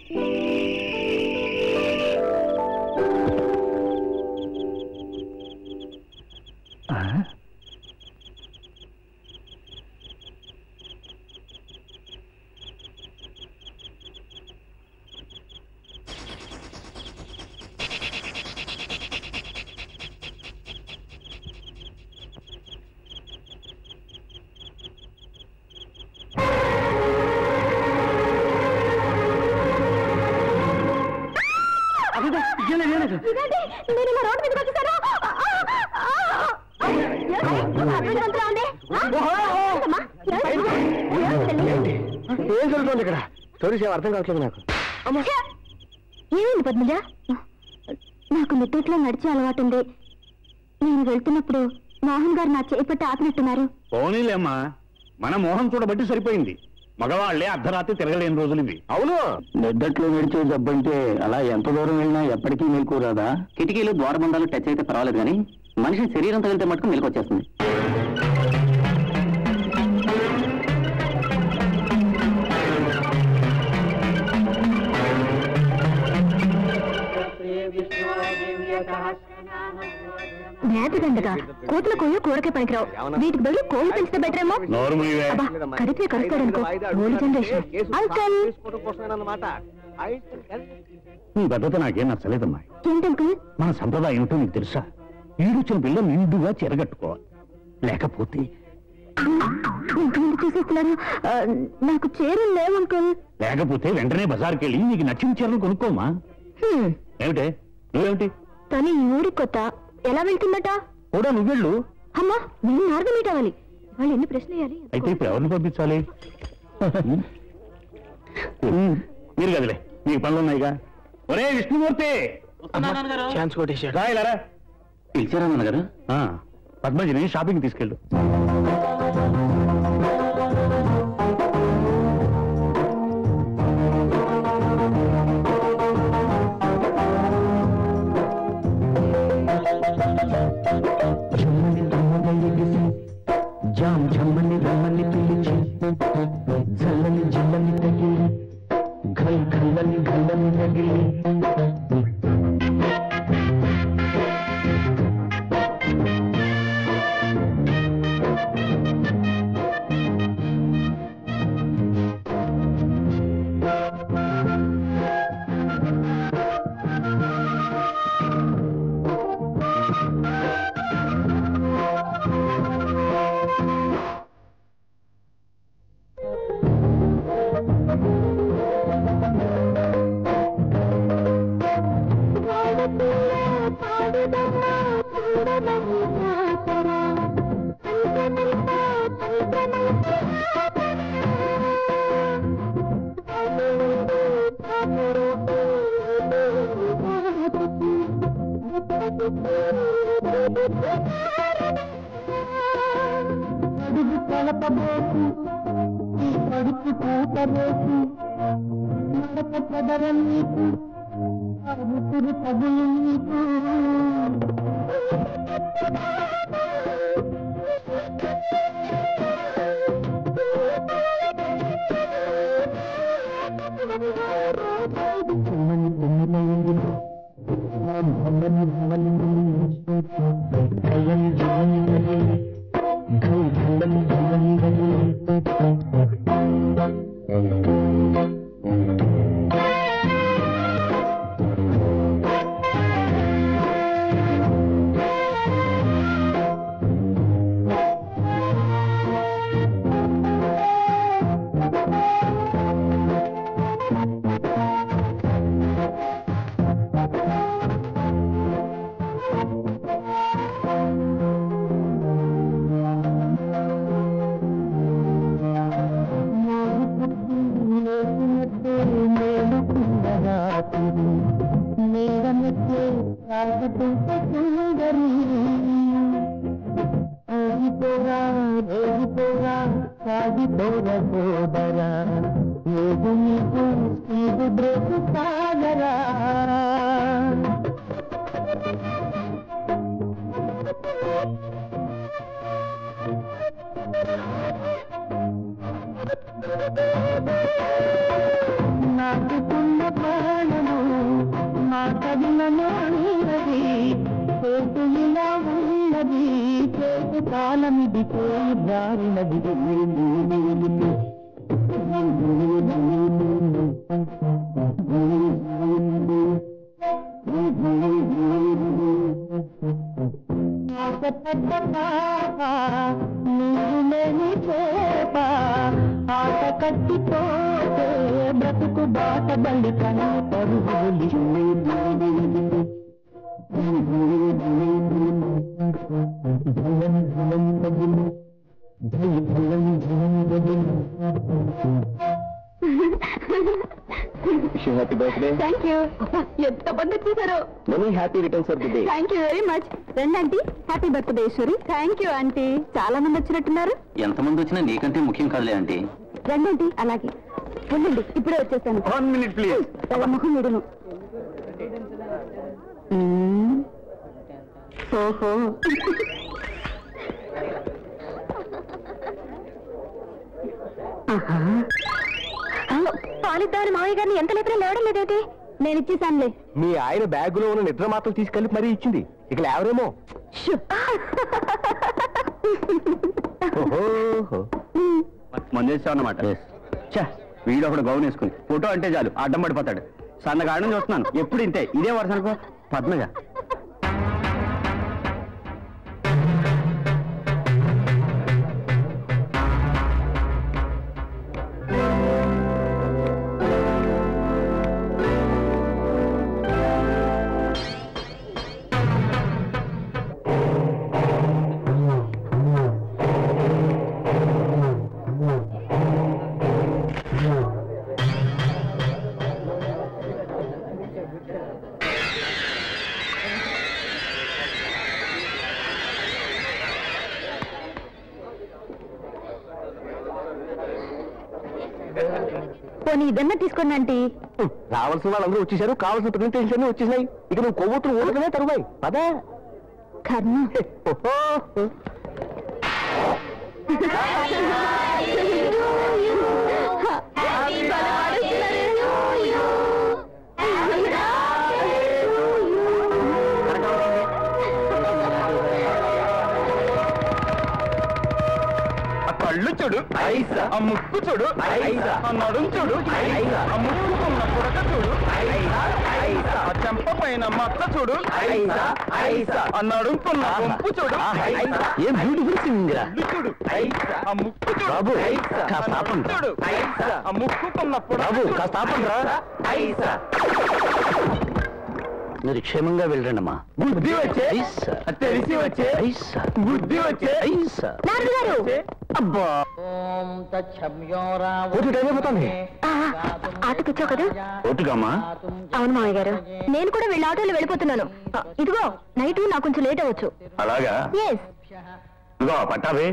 ఏం జరుగుతుంది ఇక్కడ? స్టోరీస్ ఏం అర్థం కావట్లేదు నాకు. ఏమైంది పద్మజ? నాకు నిద్దట్లో నడిచే అలవాటు ఉంది. నేను వెళ్తున్నప్పుడు మోహన్ గారు నా చేపట్టి ఆపినట్టున్నారు. పోనీలేమ్మా, మన మోహన్ చూడబట్టి సరిపోయింది. మగవాళ్లే అర్ధరాత్రి తిరగలేని రోజులు ఇవి. అవును, నిద్దట్లో నడిచే జబ్బంటే అలా ఎంత దూరం వెళ్ళినా ఎప్పటికీ మెలకు రాదా? కిటికీలు ద్వారబంధాలు టచ్ అయితే పర్వాలేదు, కానీ మనిషి శరీరం తగిలితే మటుకు మెలకు వచ్చేస్తుంది. మేతగండగా కోతుల కోళ్ళు కూరకే పనికిరావు. వీటికి బదులు కోళ్ళు పెంచితే బెటర్ ఏమో. కడిపే కలుస్తాడనుకో. Old generation. అంకల్, నీ భద్రత నాకేం నచ్చలేదమ్మా. ఏంటంకుల్? మన సంప్రదాయం ఏమిటో నీకు తెలుసా? ఈడొచ్చిన పిల్ల నిండుగా చెరగట్టుకోవాలి, లేకపోతే చూసేస్తున్నారు. నాకు చీరలు లేవు అంకుల్. లేకపోతే వెంటనే బజార్కి వెళ్ళి నీకు నచ్చిన చీరలు కొనుక్కోమా. ఏమిటే నువ్వేమిటి? కానీ ఈ ఊరి కొత్త, ఎలా వెళ్తుందట? కూడా నువ్వెళ్ళు. అమ్మా, నేను నార్గా మీట్ అవ్వాలి. వాళ్ళు ఎన్ని ప్రశ్నలు వేయాలి? అయితే ఇప్పుడు ఎవరిని పంపించాలి? మీరు కదిలే, మీకు పనులు ఉన్నాయిగా. ఒరే విష్ణుమూర్తి, ఛాన్స్ కొట్టేశాడు. రాయలారా. పిలిచారా నాన్నగారు? పద్మజిని షాపింగ్ తీసుకెళ్ళు. జామ్ జమ్మని రమ్మని పిలిచి జల్లని జిల్లని తగిలి ఘల్ ఘల్లని ఘల్లని తగిలి కలపబోకు ఈ కడుపు కూతబోకు నడక పదరం నీకు ముసురు తగులు నీకు నాకున్న ప్రాణము నా కవిలలో ఉన్నది చేతు ఇలా ఉన్నది చేతు కాలమిది పోయి దారినది పెద్ద పాప నీరు లేని చేప ఆట కట్టిపోతే బ్రతుకు బాట బలి కన్నా పరుగులి హ్యాపీ బర్త్డే. Thank you. ఎంత మంది చూసారు. Many happy returns of the day. Thank you very much. రండి aunty. Happy birthday Eshwari. Thank you aunty. చాలా మంది వచ్చినట్టున్నారు. ఎంతమంది వచ్చినా నీకంటే ముఖ్యం కాదులే ఆంటీ. రండి ఆంటీ. అలాగే ఉండండి, ఇప్పుడే వచ్చేస్తాను. 1 minute ప్లీజ్. ముఖం విడును. ఓహో, పాలిద్దామని మావయ్య గారిని ఎంత లేపినా లేవడం లేదేంటి? నేను ఇచ్చేసానులే. మీ ఆయన బ్యాగులో ఉన్న నిద్ర మాత్రం తీసుకెళ్లి మరీ ఇచ్చింది. ఇక లేవరేమో. మందేసావు అన్నమాట. వీడు ఒకడు గౌన్ వేసుకుని ఫోటో అంటే చాలు అడ్డం పడిపోతాడు. సన్నగాడని చూస్తున్నాను ఎప్పుడు ఇంతే. ఇదే వరుస అనుకో. పద్మజ పోనీ ఇదన్నా తీసుకోండి ఆంటీ. రావాల్సిన వాళ్ళందరూ వచ్చేసారు, కావాల్సిన ప్రెజెంటేషన్ వచ్చేసాయి. ఇక నువ్వు కొవ్వొత్తులు ఊరకనే తరువాయి. అదే కర్మ. కళ్ళు చూడు, ఆ ముక్కు చూడు, ఆ నడుం చూడు, ఆ ముక్కుకున్న పుడక చూడు, ఆ చెంప పైన మచ్చ చూడు, ఆ నడుంకున్న గుంపు చూడు. ఏం బ్యూటిఫుల్ సింగర్. చూడు, ఆ ముక్కు చూడు, బాబు చూడు, ఆ ముక్కుకున్న బాబు పుడక. కాస్త ఆపండిరా. మీరు క్షేమంగా వెళ్ళండమ్మా. బుద్ధి వచ్చే, తెలిసి వచ్చే, బుద్ధి వచ్చే. నారదు గారు, అబ్బా ఆటకు వచ్చావు కదా? ఓటుకమ్మా. అవును మామయ్య గారు, నేను కూడా వీళ్ళ ఆటోలో వెళ్ళిపోతున్నాను. ఇదిగో నైట్ నాకు కొంచెం లేట్ అవ్వచ్చు. అలాగా? ఇదిగో పట్టావే,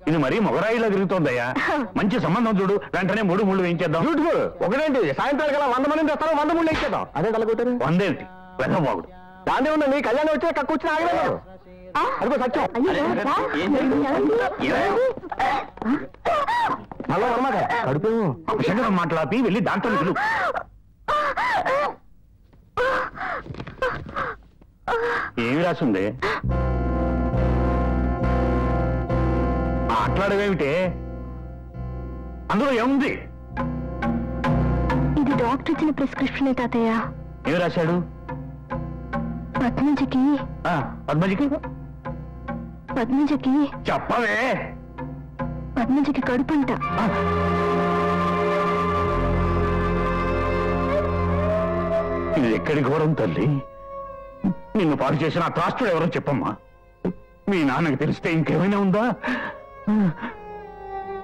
ఇది మరీ మొగరాయిలా తిరుగుతోందయ్యా. మంచి సంబంధం చూడు, వెంటనే 3 ముళ్ళు వేయించేద్దాం. ఒకటేంటి సాయంత్రాలు కదా 100 మందిని తెస్తాను, 100 ముళ్ళు వేయించేద్దాం. అదే తలకొట్టారు. 100 ఏంటి వెనబాగుడు? దాని ఉందండి, కళ్యాణం వచ్చే కక్కు వచ్చిన ఆగలేదు. అదిగో సత్యం హలో అన్నమాట కడుపు అపశకరం మాట్లాపి వెళ్ళి డాక్టర్ని పిలువు. ఏమి రాసింది? మాట్లాడవేమిటే? అందులో ఏముంది? ఇది డాక్టర్ ఇచ్చిన ప్రిస్క్రిప్షన్ తాతయ్య. ఏమి రాశాడు? పద్మజకి చెప్పవే. పద్మజకి కడుపంట. ఇది ఎక్కడి ఘోరం తల్లి? నిన్ను పాడు చేసిన ఆ త్రాష్టుడు ఎవరో చెప్పమ్మా. మీ నాన్నకి తెలిస్తే ఇంకేమైనా ఉందా?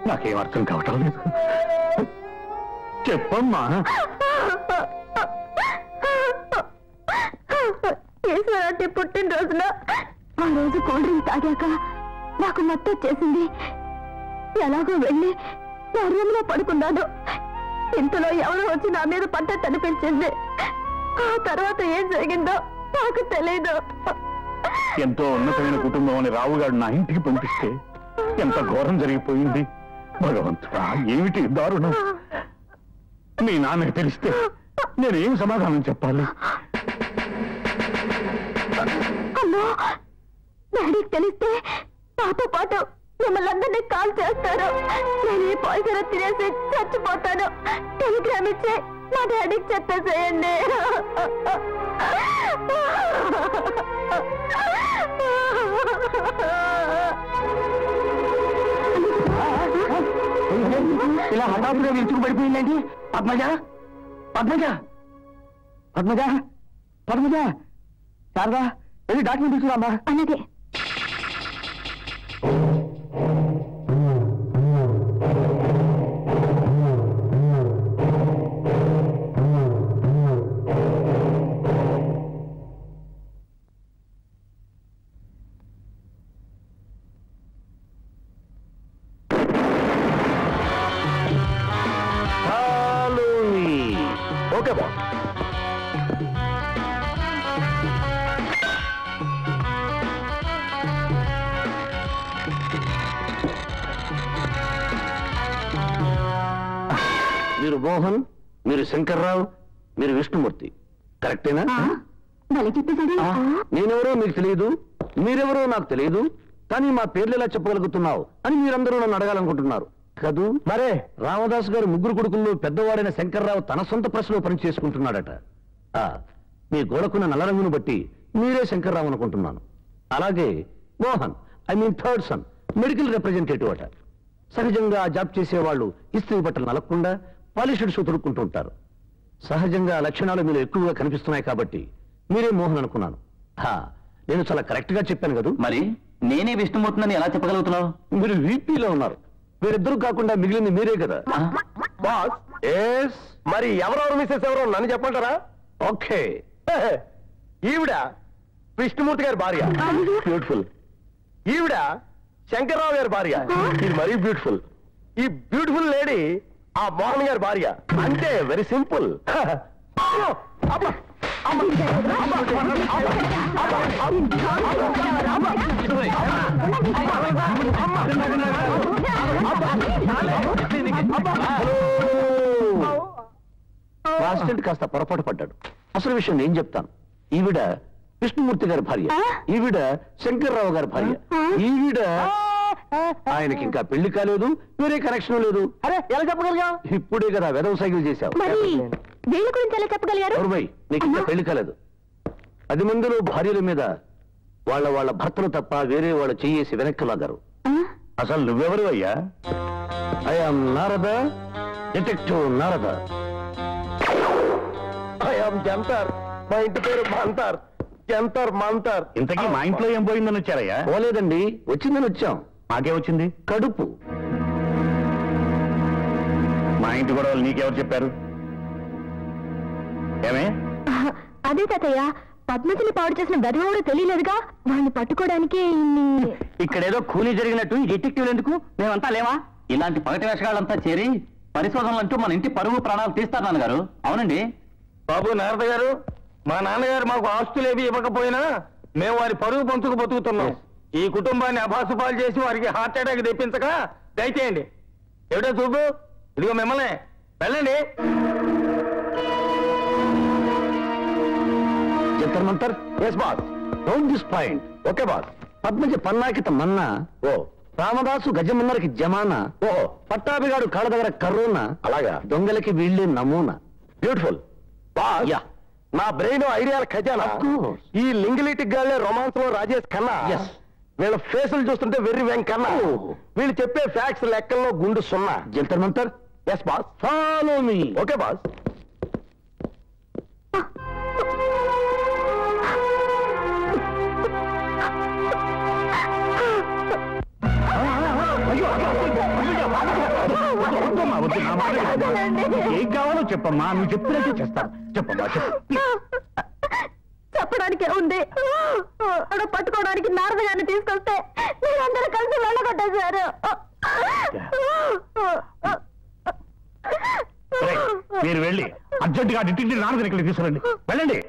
నాకేం అర్థం కావటం లేదు. చెప్పమ్మా. ఈశ్వరాంటి పుట్టినరోజున ఆ రోజు కూల్ డ్రింక్ తాగాక నాకు మత్తు వచ్చేసింది. ఎలాగో వెళ్ళి నా రూమ్ లో పడుకున్నాను. ఇంతలో ఎవరో వచ్చి నా మీద పడ్డట్టు అనిపించింది. ఆ తర్వాత ఏం జరిగిందో నాకు తెలీదు. ఎంతో ఉన్నతమైన కుటుంబం అని రావుగాడు నా ఇంటికి పంపిస్తే ఎంత ఘోరం జరిగిపోయింది. భగవంతుడా, ఏమిటి దారుణం? మీ నాన్నకి తెలిస్తే నేనేం సమాధానం చెప్పాలి? అమ్మో, డాడీకి తెలిస్తే నాతో పాటు మిమ్మల్ని అందరినీ కాల్ చేస్తారు. నేను ఈ పాయిజన్ తినేసి చచ్చిపోతాను. టెలిగ్రామ్ ఇచ్చి మా డాడీకి చెప్పేసేయండి. ఇలా హఠాత్తుగా విరుచుకు పడిపోయిందండి. పద్మజ పద్మజ పద్మజ పద్మజ శారదా వెళ్ళి డాక్యుమెంట్ తీసుకురామ్మా. అలాగే. Okay boss. మీరు మోహన్, మీరు శంకర్రావు, మీరు విష్ణుమూర్తి, కరెక్టేనా? భలే చెప్పేశాడు. నేనెవరో మీకు తెలియదు, మీరెవరో నాకు తెలియదు, కానీ మా పేర్లు ఎలా చెప్పగలుగుతున్నావు అని మీరందరూ నన్ను అడగాలనుకుంటున్నారు కదూ? మరే రామదాస్ గారు 3 కొడుకుల్లో పెద్దవాడైన శంకర్రావు తన సొంత ప్రశ్నలో పని చేసుకుంటున్నాడట. మీ గోడకున్న నల్ల రంగును బట్టి మీరే శంకర్రావు అనుకుంటున్నాను. అలాగే Mohan, I mean third son, medical representative అట. సహజంగా ఆ జాబ్ చేసేవాళ్ళు ఇస్త్రీ బట్టలు నలగకుండా పాలిష్డ్ షూ తొడుక్కుంటూ ఉంటారు. సహజంగా లక్షణాలు మీరు ఎక్కువగా కనిపిస్తున్నాయి కాబట్టి మీరే మోహన్ అనుకున్నాను. నేను చాలా కరెక్ట్ గా చెప్పాను కదా. మరి నేనే విష్ణుమూర్తిని ఎలా చెప్పగలుగుతున్నావు? మీరు వీపీలో ఉన్నారు, వీరిద్దరూ కాకుండా మిగిలింది మీరే కదా. Boss, yes. మరి ఎవరెవరు మిస్సెస్ ఎవరో నన్ను చెప్పంటారా? ఓకే, ఈవిడ విష్ణుమూర్తి గారి భార్య, బ్యూటిఫుల్. ఈవిడ శంకర్రావు గారి భార్య, ఇది మరీ బ్యూటిఫుల్. ఈ బ్యూటిఫుల్ లేడీ ఆ మోహన్ గారి భార్య. అంటే వెరీ సింపుల్. అసిస్టెంట్ కాస్త పొరపాటు పడ్డాడు. అసలు విషయం నేను చెప్తాను. ఈవిడ విష్ణుమూర్తి గారి భార్య, ఈవిడ శంకర్రావు గారి భార్య. ఈవిడ ఆయనకి ఇంకా పెళ్లి కాలేదు, వేరే కనెక్షన్ లేదు. అరే ఎలా చెప్పగలిగా? ఇప్పుడే కదా వెదవ సైకిల్ చేశావు. వీళ్ళ గురించి ఎలా చెప్పగలిగారు? నీకు ఇంకా పెళ్లి కాలేదు. 10 మందిలో భార్యల మీద వాళ్ళ భర్తలు తప్ప వేరే వాళ్ళు చెయ్యేసి వెనక్కి లాగారు. అసలు నువ్వెవరు అయ్యా? I am Narada, detective Narada. I am Jantar, మా ఇంటి పేరు మంతర్, జంతర్ మంతర్. ఇంతకీ మా ఇంట్లో ఏం పోయిందని వచ్చారయ్యా? పోలేదండి, వచ్చిందని వచ్చాం. మాకే వచ్చింది? కడుపు. ఇంటి గొడవలు నీకెవరు చెప్పారు? ఏమే? అదే తాతయ్య, పద్మతిని పాడు చేసిన గదివాడు తెలియలేదుగా, వాళ్ళని పట్టుకోవడానికి ఇక్కడేదో కూలీ జరిగినట్టు ఈ డిటెక్టివ్లు ఎందుకు? మేమంతా లేవా? ఇలాంటి పగటి వేషగాళ్ళంతా చేరి పరిశోధనలంటూ మన ఇంటి పరువు ప్రాణాలు తీస్తారు నాన్నగారు. అవునండి బాబు నారద గారు, మా నాన్నగారు మాకు ఆస్తులేవి ఇవ్వకపోయినా మేము వారి పరువు పంచుకు బతుకుతున్నాం. ఈ కుటుంబాన్ని అభాసుపాలు చేసి వారికి హార్ట్ అటాక్ తెప్పించక దయచేయండి. ఎవడో చూపు, ఇదిగో మిమ్మల్ని, వెళ్ళండి. జంతర్ Mantar. Yes boss. Don't disappoint. Okay boss. Padmaja పన్నాకి తమన్నా. ఓ. రామదాసు గజమున్నరికి జమానా. ఓహో. పట్టాభిగాడు కాళ్ళ దగ్గర కర్రోనా. అలాగా. దొంగలకి వీళ్ళే నమూనా. Beautiful boss. యా. నా బ్రెయిన్ ఐడియాల ఖజానా. ఈ లింగిలిటిక్ గాళ్ళే రొమాన్స్ లో రాజేష్ ఖన్నా. ఎస్. వీళ్ళ ఫేసులు చూస్తుంటే వెర్రి వెంకన్నా. వీళ్ళు చెప్పే ఫ్యాక్ట్స్ లెక్కల్లో గుండు సున్నా. Jantar Mantar. Yes boss. Follow me. Okay boss. ఏం కావాలో చెప్పమ్మా, నువ్వు చెప్పినట్టు చేస్తాను. చెప్పమ్మా, చెప్పు. చెప్పడానికే ఉంది. పట్టుకోవడానికి నారద గారిని తీసుకొస్తే మీరందరూ కలిసి వెళ్ళగొట్టేశారు. మీరు వెళ్ళి అర్జెంటుగా డిటెక్టివ్ నాన్న దగ్గరికి తీసుకురండి. వెళ్ళండి.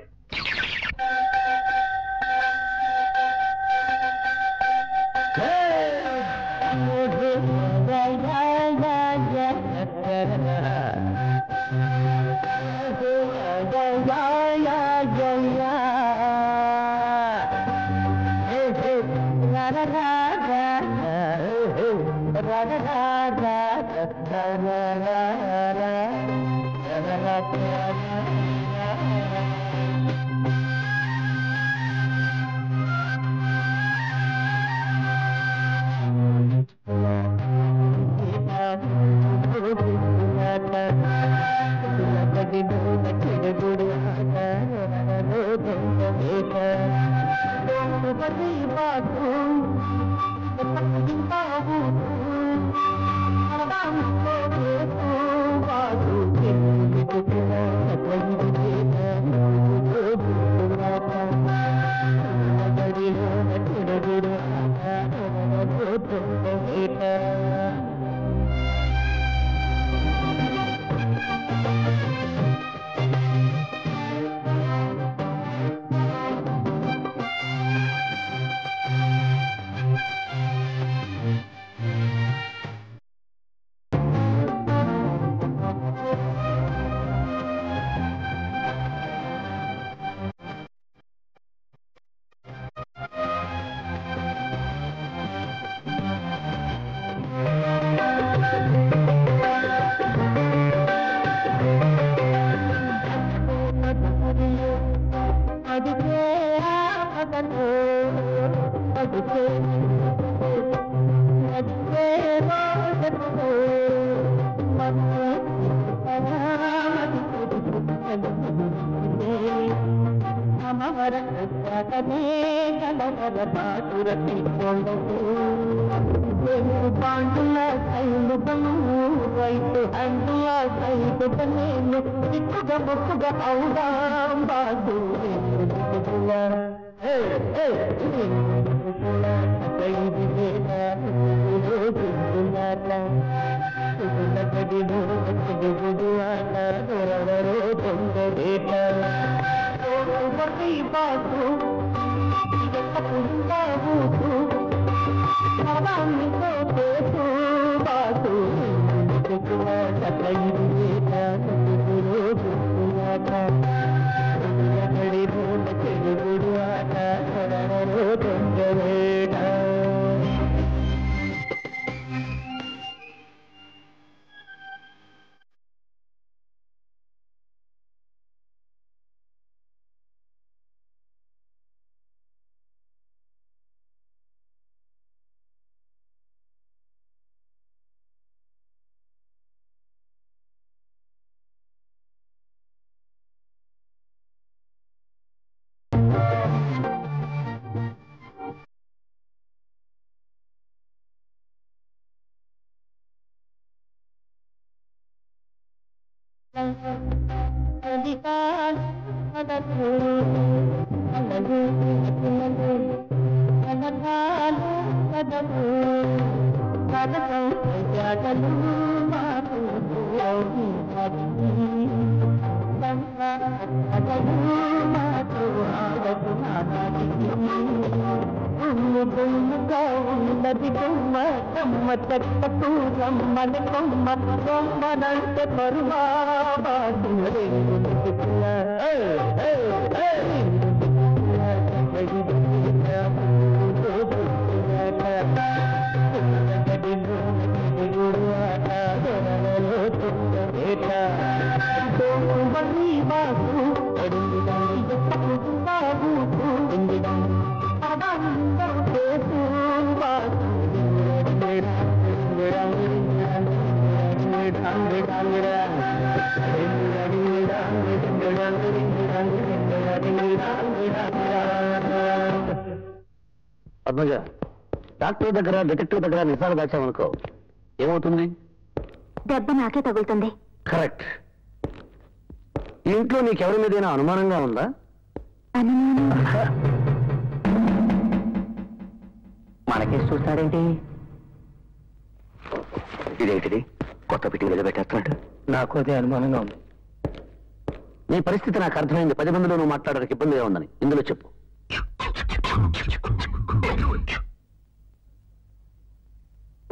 పద్మజ, డాక్టర్ దగ్గర డిటెక్టివ్ దగ్గర నిజాలు దాచామనుకో ఏమవుతుంది? దెబ్బ నాకే తగులుతుంది. కరెక్ట్. ఇంట్లో నీకెవరి మీదైనా అనుమానంగా ఉందా? మనకేసి చూస్తాడేంటి? ఇదేంటిది? కొత్త పిటింగ్ మీద పెట్టేస్తున్నాడు. నాకు అదే అనుమానంగా ఉంది. నీ పరిస్థితి నాకు అర్థమైంది. 10 మందిలో నువ్వు మాట్లాడడానికి ఇబ్బందిగా ఉందని. ఇందులో చెప్పు.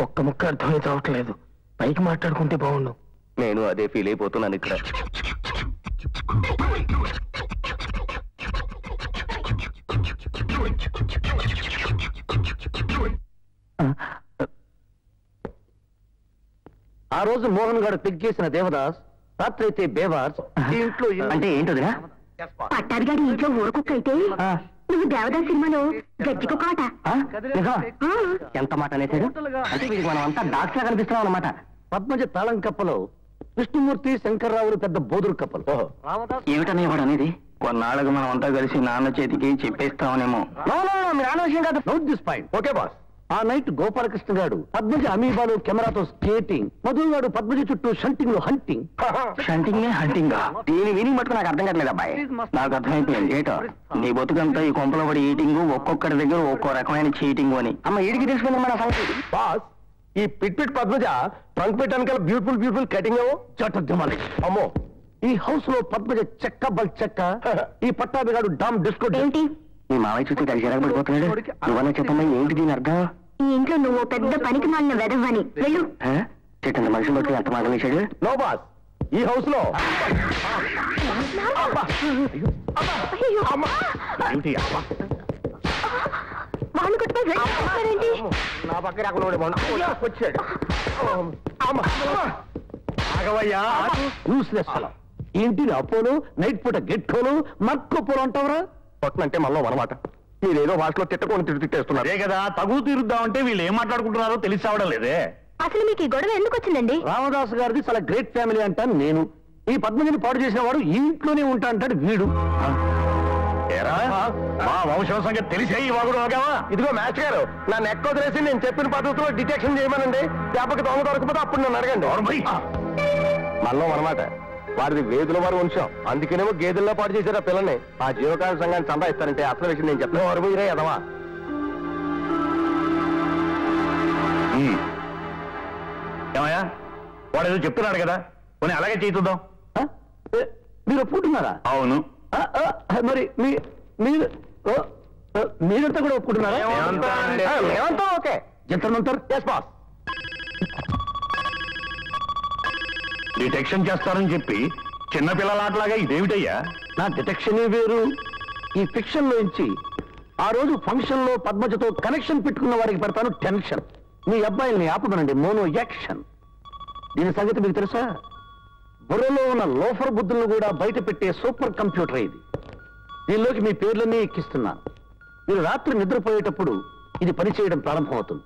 ఒక్క ముక్క అర్థమైతే అవట్లేదు. పైకి మాట్లాడుకుంటే బాగుండు. నేను అదే ఫీల్ అయిపోతున్నాను ఇక్కడ. ఆ రోజు మోహన్ గారు పిక్ చేసిన దేవదాస్, రాత్రి అయితే బేవార్స్. ఇంట్లో అంటే ఏంటదిరా? పట్టారిగాడి ఇంట్లో ఊరుకుక్క అయితే నువ్వు దేవదాస్ సినిమాలో గజ్జి కుక్క ఎంత మాట అనేసాడు? అంటే వీడికి మనం అంతా డాక్టర్ కనిపిస్తున్నాం అన్నమాట. పద్మజ తాళం కప్పలో విష్ణుమూర్తి, శంకర్రావులు పెద్ద బోదురు కప్పలు. ఏమిటనే వాడు అనేది? కొన్నాళ్ళకు మనం అంతా కలిసి నాన్న చేతికి చెప్పేస్తామనేమో. మీ నాన్న విషయం కాదు. Note this point. Okay boss. ఆ నైట్ గోపాలకృష్ణ గారు పద్మజ అమీబాలు కెమెరాతో స్కేటింగ్, మధు గారు పద్మజ చుట్టూ షంటింగ్ లో హంటింగ్. షంటింగ్ హంటింగ్ దీని విని మటుకు నాకు అర్థం కావట్లేదు అబ్బాయి. నాకు అర్థమైపోయింది. ఏటో నీ బతుకంతా ఈ కొంపలో పడి ఈటింగ్, ఒక్కొక్కరి దగ్గర ఒక్కో రకమైన చీటింగ్ అని. అమ్మ ఈడికి తెలుసుకుంది మన సంగతి. బాస్, ఈ పిట్ పద్మజ ట్రంక్ పెట్టానికల్ బ్యూటిఫుల్ కటింగ్ ఏవో చట్టద్యమాలి. అమ్మో, ఈ హౌస్ లో పద్మజ చెక్క బల్ చెక్క, ఈ పట్టాభిగాడు డామ్ డిస్కో. ఏంటి నీ మావయ్య చూస్తే దానికి జరగబడిపోతున్నాడు? నువ్వన్నా చెప్పమ్మా, ఏంటి దీని అర్థం? ఈ ఇంట్లో నువ్వు పెద్ద పనికి మాలిన వెదవ్వని. వెళ్ళు. చెట్టంత మనిషి బట్టి ఎంత మాగలేశాడు? నో బాస్, ఈ హౌస్ లో నా పక్కన వచ్చాడు. ఏంటి అపోలో నైట్ పూట గెట్టోలు మర్కోపోలు అంటావరా? పొట్టనంటే మళ్ళీ అనమాట. మీరేదో భాషలో తిట్టకొని తిట్టేస్తున్నారు. అదే కదా, తగు తీరుద్దామంటే వీళ్ళు ఏం మాట్లాడుకుంటున్నారో తెలిసి అవడం లేదే. అసలు మీకు ఈ గొడవ ఎందుకు వచ్చిందండి? రామదాస్ గారిది చాలా గ్రేట్ ఫ్యామిలీ అంటాను నేను. ఈ పద్మజని పాడు చేసిన వాడు ఈ ఇంట్లోనే ఉంటా అంటాడు వీడు. మా వంశం సంగతి తెలిసే ఈ వాగుడు వాగావా? ఇదిగో మ్యాచ్ గారు, నన్ను ఎక్కువ వదిలేసి నేను చెప్పిన పద్ధతిలో డిటెక్షన్ చేయమనండి. దెబ్బకి దొంగ దొరకపోతే అప్పుడు నన్ను అడగండి. మళ్ళీ అనమాట, వారిది వేదుల వారు వంశం. అందుకేనేమో గేదెల్లో పాటు చేశారు ఆ పిల్లని. ఆ జీవకాల సంఘాన్ని సంపాదిస్తారంటే అసలు విషయం నేను చెప్పిన వారు మీరే ఎదవా. ఏమయ్యా, వాడు ఏదో చెప్తున్నాడు కదా, కొన్ని అలాగే చేద్దాం. మీరు ఒప్పుకుంటున్నారా? అవును. మరి మీరంతా కూడా ఒప్పుకుంటున్నారా? మేమంతా ఓకే. జంతర్ బాస్. డిటెక్షన్ చేస్తారని చెప్పి చిన్నపిల్లలాట్లాగా ఇదేమిటయ్యా? నా డిటెక్షనే వేరు. ఈ ఫిక్షన్ లోంచి ఆ రోజు ఫంక్షన్ లో పద్మజతో కనెక్షన్ పెట్టుకున్న వారికి పెడతాను టెన్షన్. మీ అబ్బాయిల్ని ఆపమనండి, మోనో యాక్షన్. దీని సంగతి మీకు తెలుసా? బుర్రలో ఉన్న లోఫర్ బుద్ధులను కూడా బయట పెట్టే సూపర్ కంప్యూటర్ ఇది. దీనిలోకి మీ పేర్లన్నీ ఎక్కిస్తున్నాను. మీరు రాత్రి నిద్రపోయేటప్పుడు ఇది పనిచేయడం ప్రారంభమవుతుంది.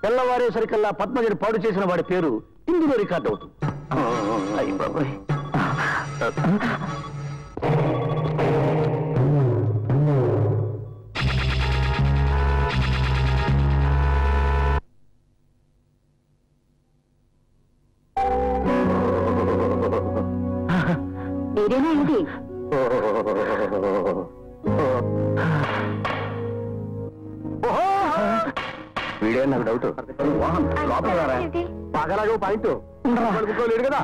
తెల్లవారేసరికల్లా పద్మజని పాడు చేసిన వాడి పేరు ఇందులో రికార్డ్ అవుతుంది. ఏదైనా ఇది వీడే నాకు డౌట్. పగలాగో పాయింట్ లేడు కదా.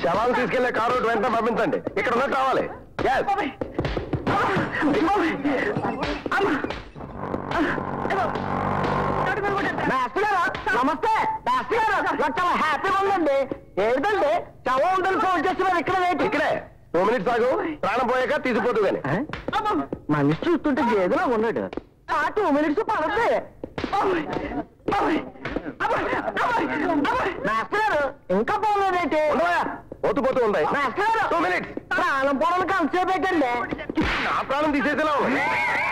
శవాలు తీసుకెళ్లే కారు వెంటనే పంపించండి. ఇక్కడ ఉన్నట్టు రావాలి. నమస్తే చాలా హ్యాపీగా ఉందండి. ఏంటండి శవం ఉందని ఫోన్ చేస్తున్నారు. ఇక్కడే 2 minutes ఆగు. ప్రాణం పోయాక తీసిపోతూ గాని. మనిషి చూస్తుంటే గేదెలా ఉన్నాడు. 2 minutes పడద్ది. ఇంకా పోలేదేంటి? పోతూ ఉన్నాయి. 2 minutes. ప్రాణం పోవడానికి అంతే పెట్టండి. నా ప్రాణం తీసేసేలా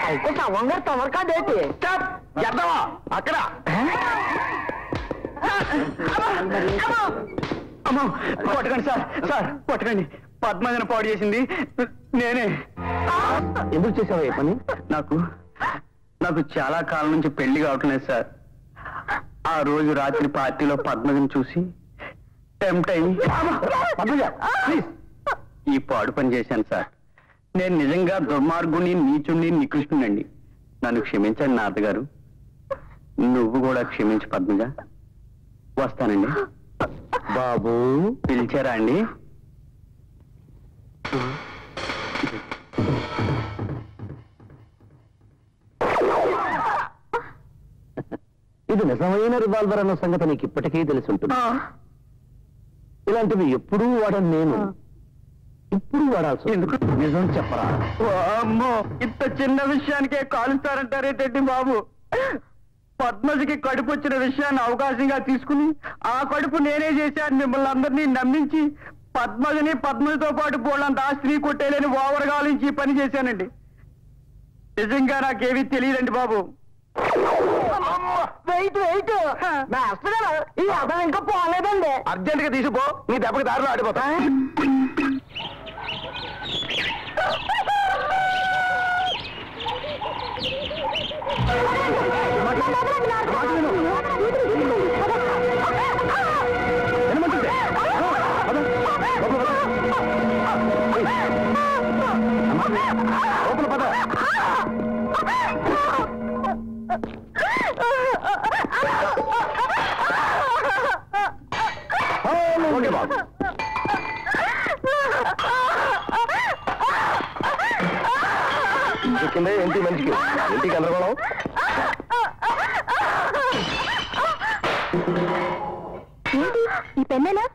అయితే శవం గారు తమరు కాదేంటి? ఎద్దవా అక్కడ కొట్టకండి సార్ కొట్టకండి. పద్మజను పాడు చేసింది నేనే. ఎందుకు చేసావు ఏ పని? నాకు చాలా కాలం నుంచి పెళ్లి కావట్లేదు సార్. ఆ రోజు రాత్రి పార్టీలో పద్మజను చూసి టెంప్ట్ అయ్యి ఈ పాడు పని చేశాను సార్. నేను నిజంగా దుర్మార్గుని, నీచుణ్ణి, నికృష్ణునండి. నన్ను క్షమించండి నాన్నగారు. నువ్వు కూడా క్షమించు పద్మజ. వస్తానండి. బాబు పిలిచారా అండి? ఇది నిజమైన రివాల్వర్ అన్న సంగతి నీకు ఇప్పటికీ తెలిసి ఉంటుంది. ఇలాంటివి ఎప్పుడూ వాడను నేను. ఇప్పుడు వాడాల్సి. ఎందుకు? నిజం చెప్పరా? అమ్మో, ఇంత చిన్న విషయానికే కాలుస్తారంటారేంటండి బాబు? పద్మజకి కడుపు వచ్చిన విషయాన్ని అవకాశంగా తీసుకుని ఆ కడుపు నేనే చేశాను మిమ్మల్ని అందరినీ నమ్మించి పద్మజతో పాటు పోలంత ఆస్తిని కొట్టేలేని ఓవర్గా ఆలోచించి ఈ పని చేశానండి. నిజంగా నాకేమీ తెలియదండి బాబు. ఈ అర్థం ఇంకా పోలేదండి. అర్జెంట్ గా తీసిపో. నీ దెబ్బకి దారిలో ఆడిపోతా. ఓకే బాబు. చెక్కిందే ఏంటి మంచికి? ఇంటికి అందరగోళం. ఈ పెన్నేనా?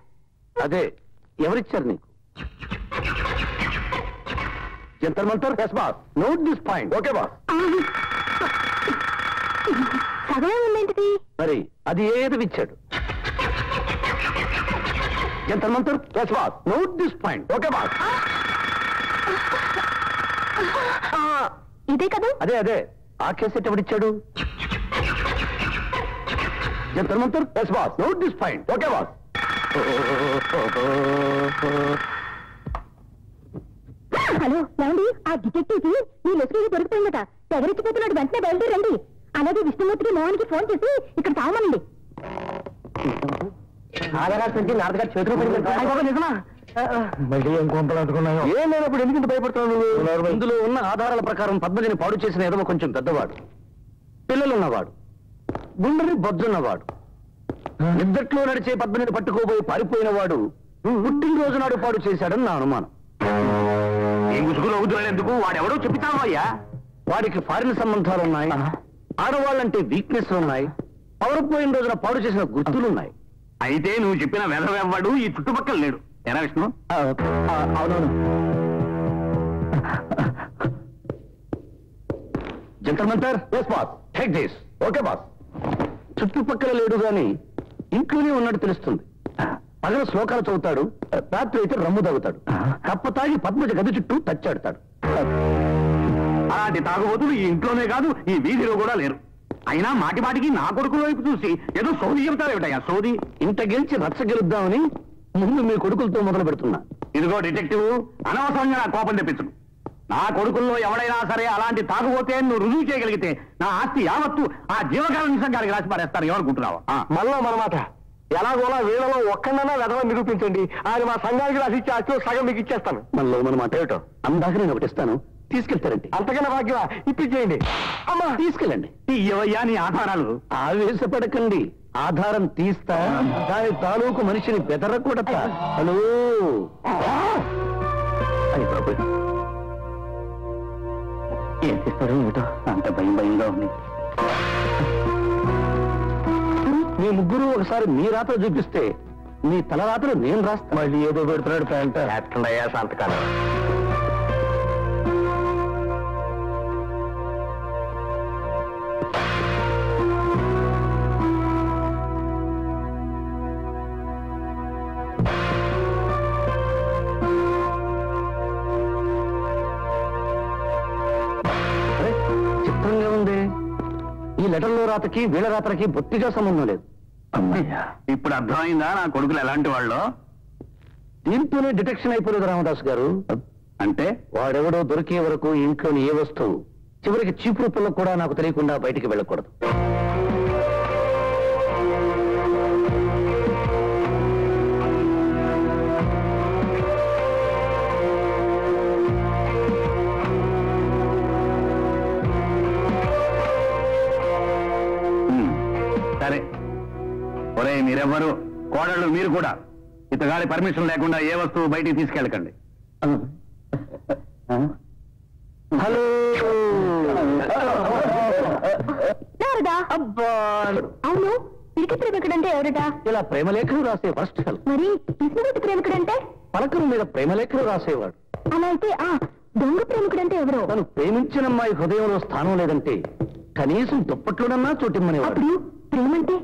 అదే. ఎవరిచ్చారు నీకు? జంతర్ Mantar. Yes boss. Note this point. Okay boss. సగమే ఉందేంటిది? మరి అది ఏది ఇచ్చాడు? జంతర్ Mantar. Yes boss. Note this point. Okay boss. ఇదే కదా? అదే. ఆ కేసెట్ ఎవడిచ్చాడు? జంతర్ Mantar. Yes boss. Note this point. Okay boss. Hello ఏమండి, ఆ డిటెక్టివ్ కి మీ లెస్కి దొరికిపోయిందట. ఎగరెచ్చిపోతున్నాడు. వెంటనే బయలుదేరండి. అలాగే విష్ణుమూర్తికి మోహన్కి ఫోన్ చేసి ఇక్కడ తాగమనండి. ఆధారాలు పెట్టి నాటగా చేతిలో పడి నిజమా మళ్ళీ ఏం కొంపలు అంటుకున్నాయో ఏం లేనప్పుడు ఎందుకంటే భయపడుతున్నావు? ఇందులో ఉన్న ఆధారాల ప్రకారం పద్మజని పాడు చేసిన ఎదవ కొంచెం పెద్దవాడు, పిల్లలున్నవాడు, గుండెని బొజ్జున్నవాడు, నిద్దట్లో నడిచే పద్మజని పట్టుకోబోయి పారిపోయిన వాడు పుట్టినరోజు నాడు పాడు చేశాడని నా అనుమానం. ఈ ముసుగులో ఎందుకు? వాడెవడో చెప్తావయ్యా. వాడికి ఫారిన్ సంబంధాలున్నాయి, ఆడవాళ్ళంటే వీక్నెస్ ఉన్నాయి, పవరపోయిన రోజున పాడు చేసిన గుర్తులున్నాయి. అయితే నువ్వు చెప్పిన వెధవెవ్వడు ఈ చుట్టుపక్కల లేడు. ఎలా విష్ణు? అవునవును. Gentleman sir, yes boss, take this. Okay boss. చుట్టుపక్కల లేడు గాని ఇంట్లోనే ఉన్నట్టు తెలుస్తుంది. పగల శ్లోకాలు చదువుతాడు, రాత్రి అయితే రమ్ము తాగుతాడు, కప్ప తాగి పద్మజ గది చుట్టూ తచ్చాడుతాడు. అలాంటి తాగుబోతులు ఈ ఇంట్లోనే కాదు ఈ వీధిలో కూడా లేరు. అయినా మాటి మాటికి నా కొడుకుల వైపు చూసి ఏదో సోది చెబుతారేమిటయ్యా సోది? ఇంత గెలిచి రచ్చ గెలుద్దామని ముందు మీ కొడుకులతో మొదలు పెడుతున్నా. ఇదిగో డిటెక్టివ్, అనవసరంగా నా కోపం తెప్పించు. నా కొడుకుల్లో ఎవడైనా సరే అలాంటి తాగుబోతే నువ్వు రుజువు చేయగలిగితే నా ఆస్తి యావత్తు ఆ జీవకాల నిజంగానికి రాసి పారేస్తారు. ఎవరుకుంటున్నావా? మళ్ళా మనమాట ఎలాగోలా వీళ్ళలో ఒక్కడన్నా వెధవ నిరూపించండి, ఆయన మా సంఘానికి రాసి ఇచ్చే ఆస్తిలో సగం మీకు ఇచ్చేస్తాను. మనలో మన మాట ఏమిటో అందాక నేను ఒకటి ఇస్తాను, తీసుకెళ్తారండి. అంతకన్నా భాగ్యమా? ఇప్పించేయండి. అమ్మా తీసుకెళ్ళండి. ఇవయ్యా నీ ఆధారాలు. ఆవేశపడకండి, ఆధారం తీస్తా, దాని తాలూకు మనిషిని బెదరకూడతా. హలో అని బాబు, ఏం చేస్తారో ఏమిటో అంత భయంగా ఉంది. మీ ముగ్గురు ఒకసారి మీ రాత్ర చూపిస్తే మీ తల రాత్రి నేను రాస్తా. మళ్ళీ ఏదో పెడుతున్నాడు ప్యాంట. ఎట్లయ్యా సంతకాలం? చిత్రంగా ఉంది. ఈ లెటర్లో రాతకి వీళ్ళ రాత్రకి బొత్తిగా సంబంధం లేదు. అమ్మయ్యా, ఇప్పుడు అర్థమైందా నా కొడుకులు ఎలాంటి వాళ్ళు? దీంతోనే డిటెక్షన్ అయిపోలేదు రామదాస్ గారు. అంటే వాడెవడో దొరికే వరకు ఇంట్లోని ఏ వస్తువు చివరికి చీపురు పుల్ల కూడా నాకు తెలియకుండా బయటికి వెళ్ళకూడదు. సరే, ఒరే మీరెవ్వరు కోడళ్ళు మీరు కూడా ఇతగాడి పర్మిషన్ లేకుండా ఏ వస్తువు బయటికి తీసుకెళ్ళకండి. హలో అబ్బా, అవును పిరికి ప్రేమికుడంటే ఎవరట? ఇలా ప్రేమలేఖలు రాసే ఫస్ట్ హెల్ప్. మరి పిసినగొట్టు ప్రేమికుడంటే? పలకల మీద ప్రేమలేఖలు రాసేవాడు. అలా అయితే దొంగ ప్రేమికుడంటే ఎవరు? తను ప్రేమించిన అమ్మాయి హృదయంలో స్థానం లేదంటే కనీసం దుప్పట్లోనన్నా చోటిమ్మనేవాడు. అప్పుడు ప్రేమంటే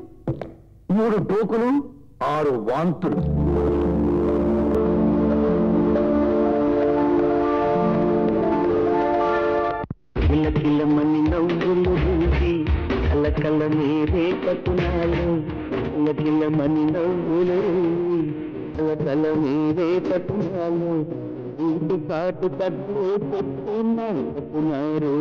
3 డోకులు 6 వాంతులు. కిలకిలమని నవ్వులు ఊసి కలకల మీరే పట్టునాలు. కిలకిలమని నవ్వులు కలకల మీరే పట్టునాలు. ఇంటి కాటు కట్టు పట్టున్నారు.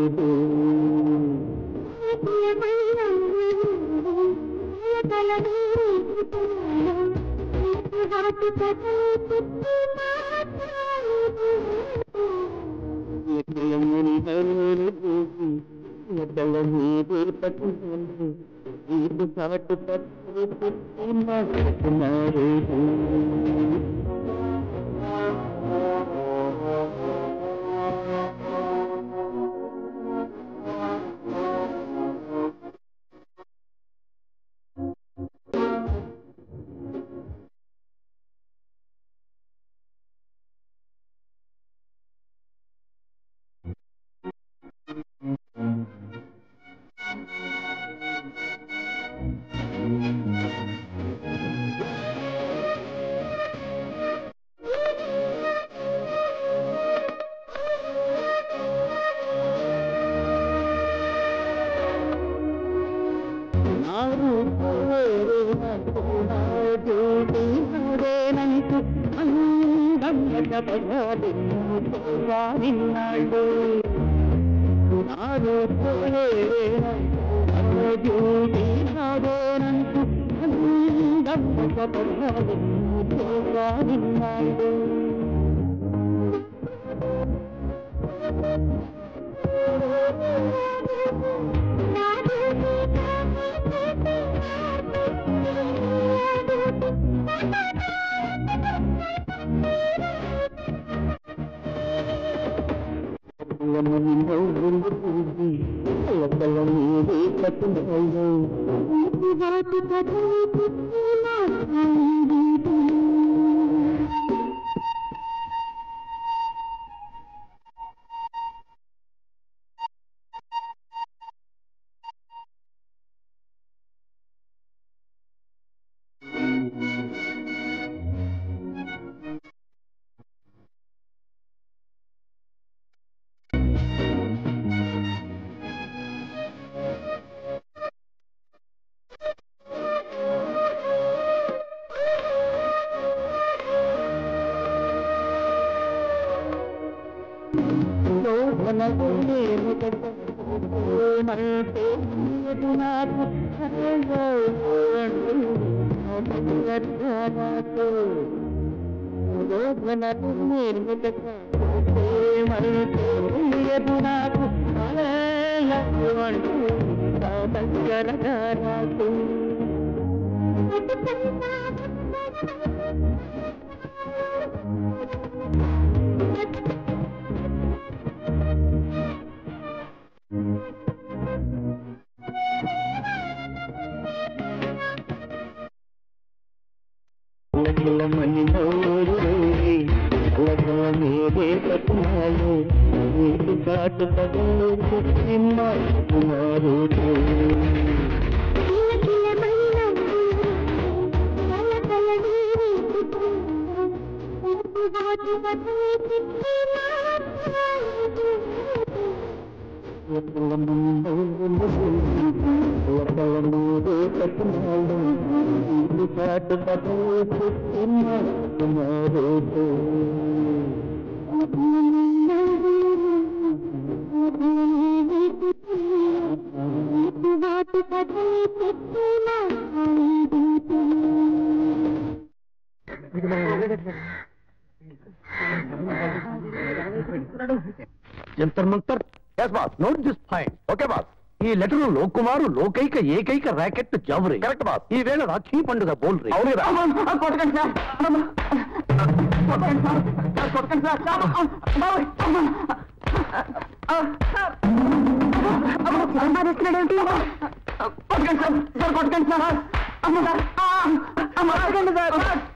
జంతర్ మంతర్. yes boss, note this point. okay boss. ఈ లెటర్ లోకుమారు లోకైక ఏకైక ర్యాకెట్ జవరి. Correct boss. ఈ వేళ రాఖీ పండుగ బోల్రీ. అవును కదా.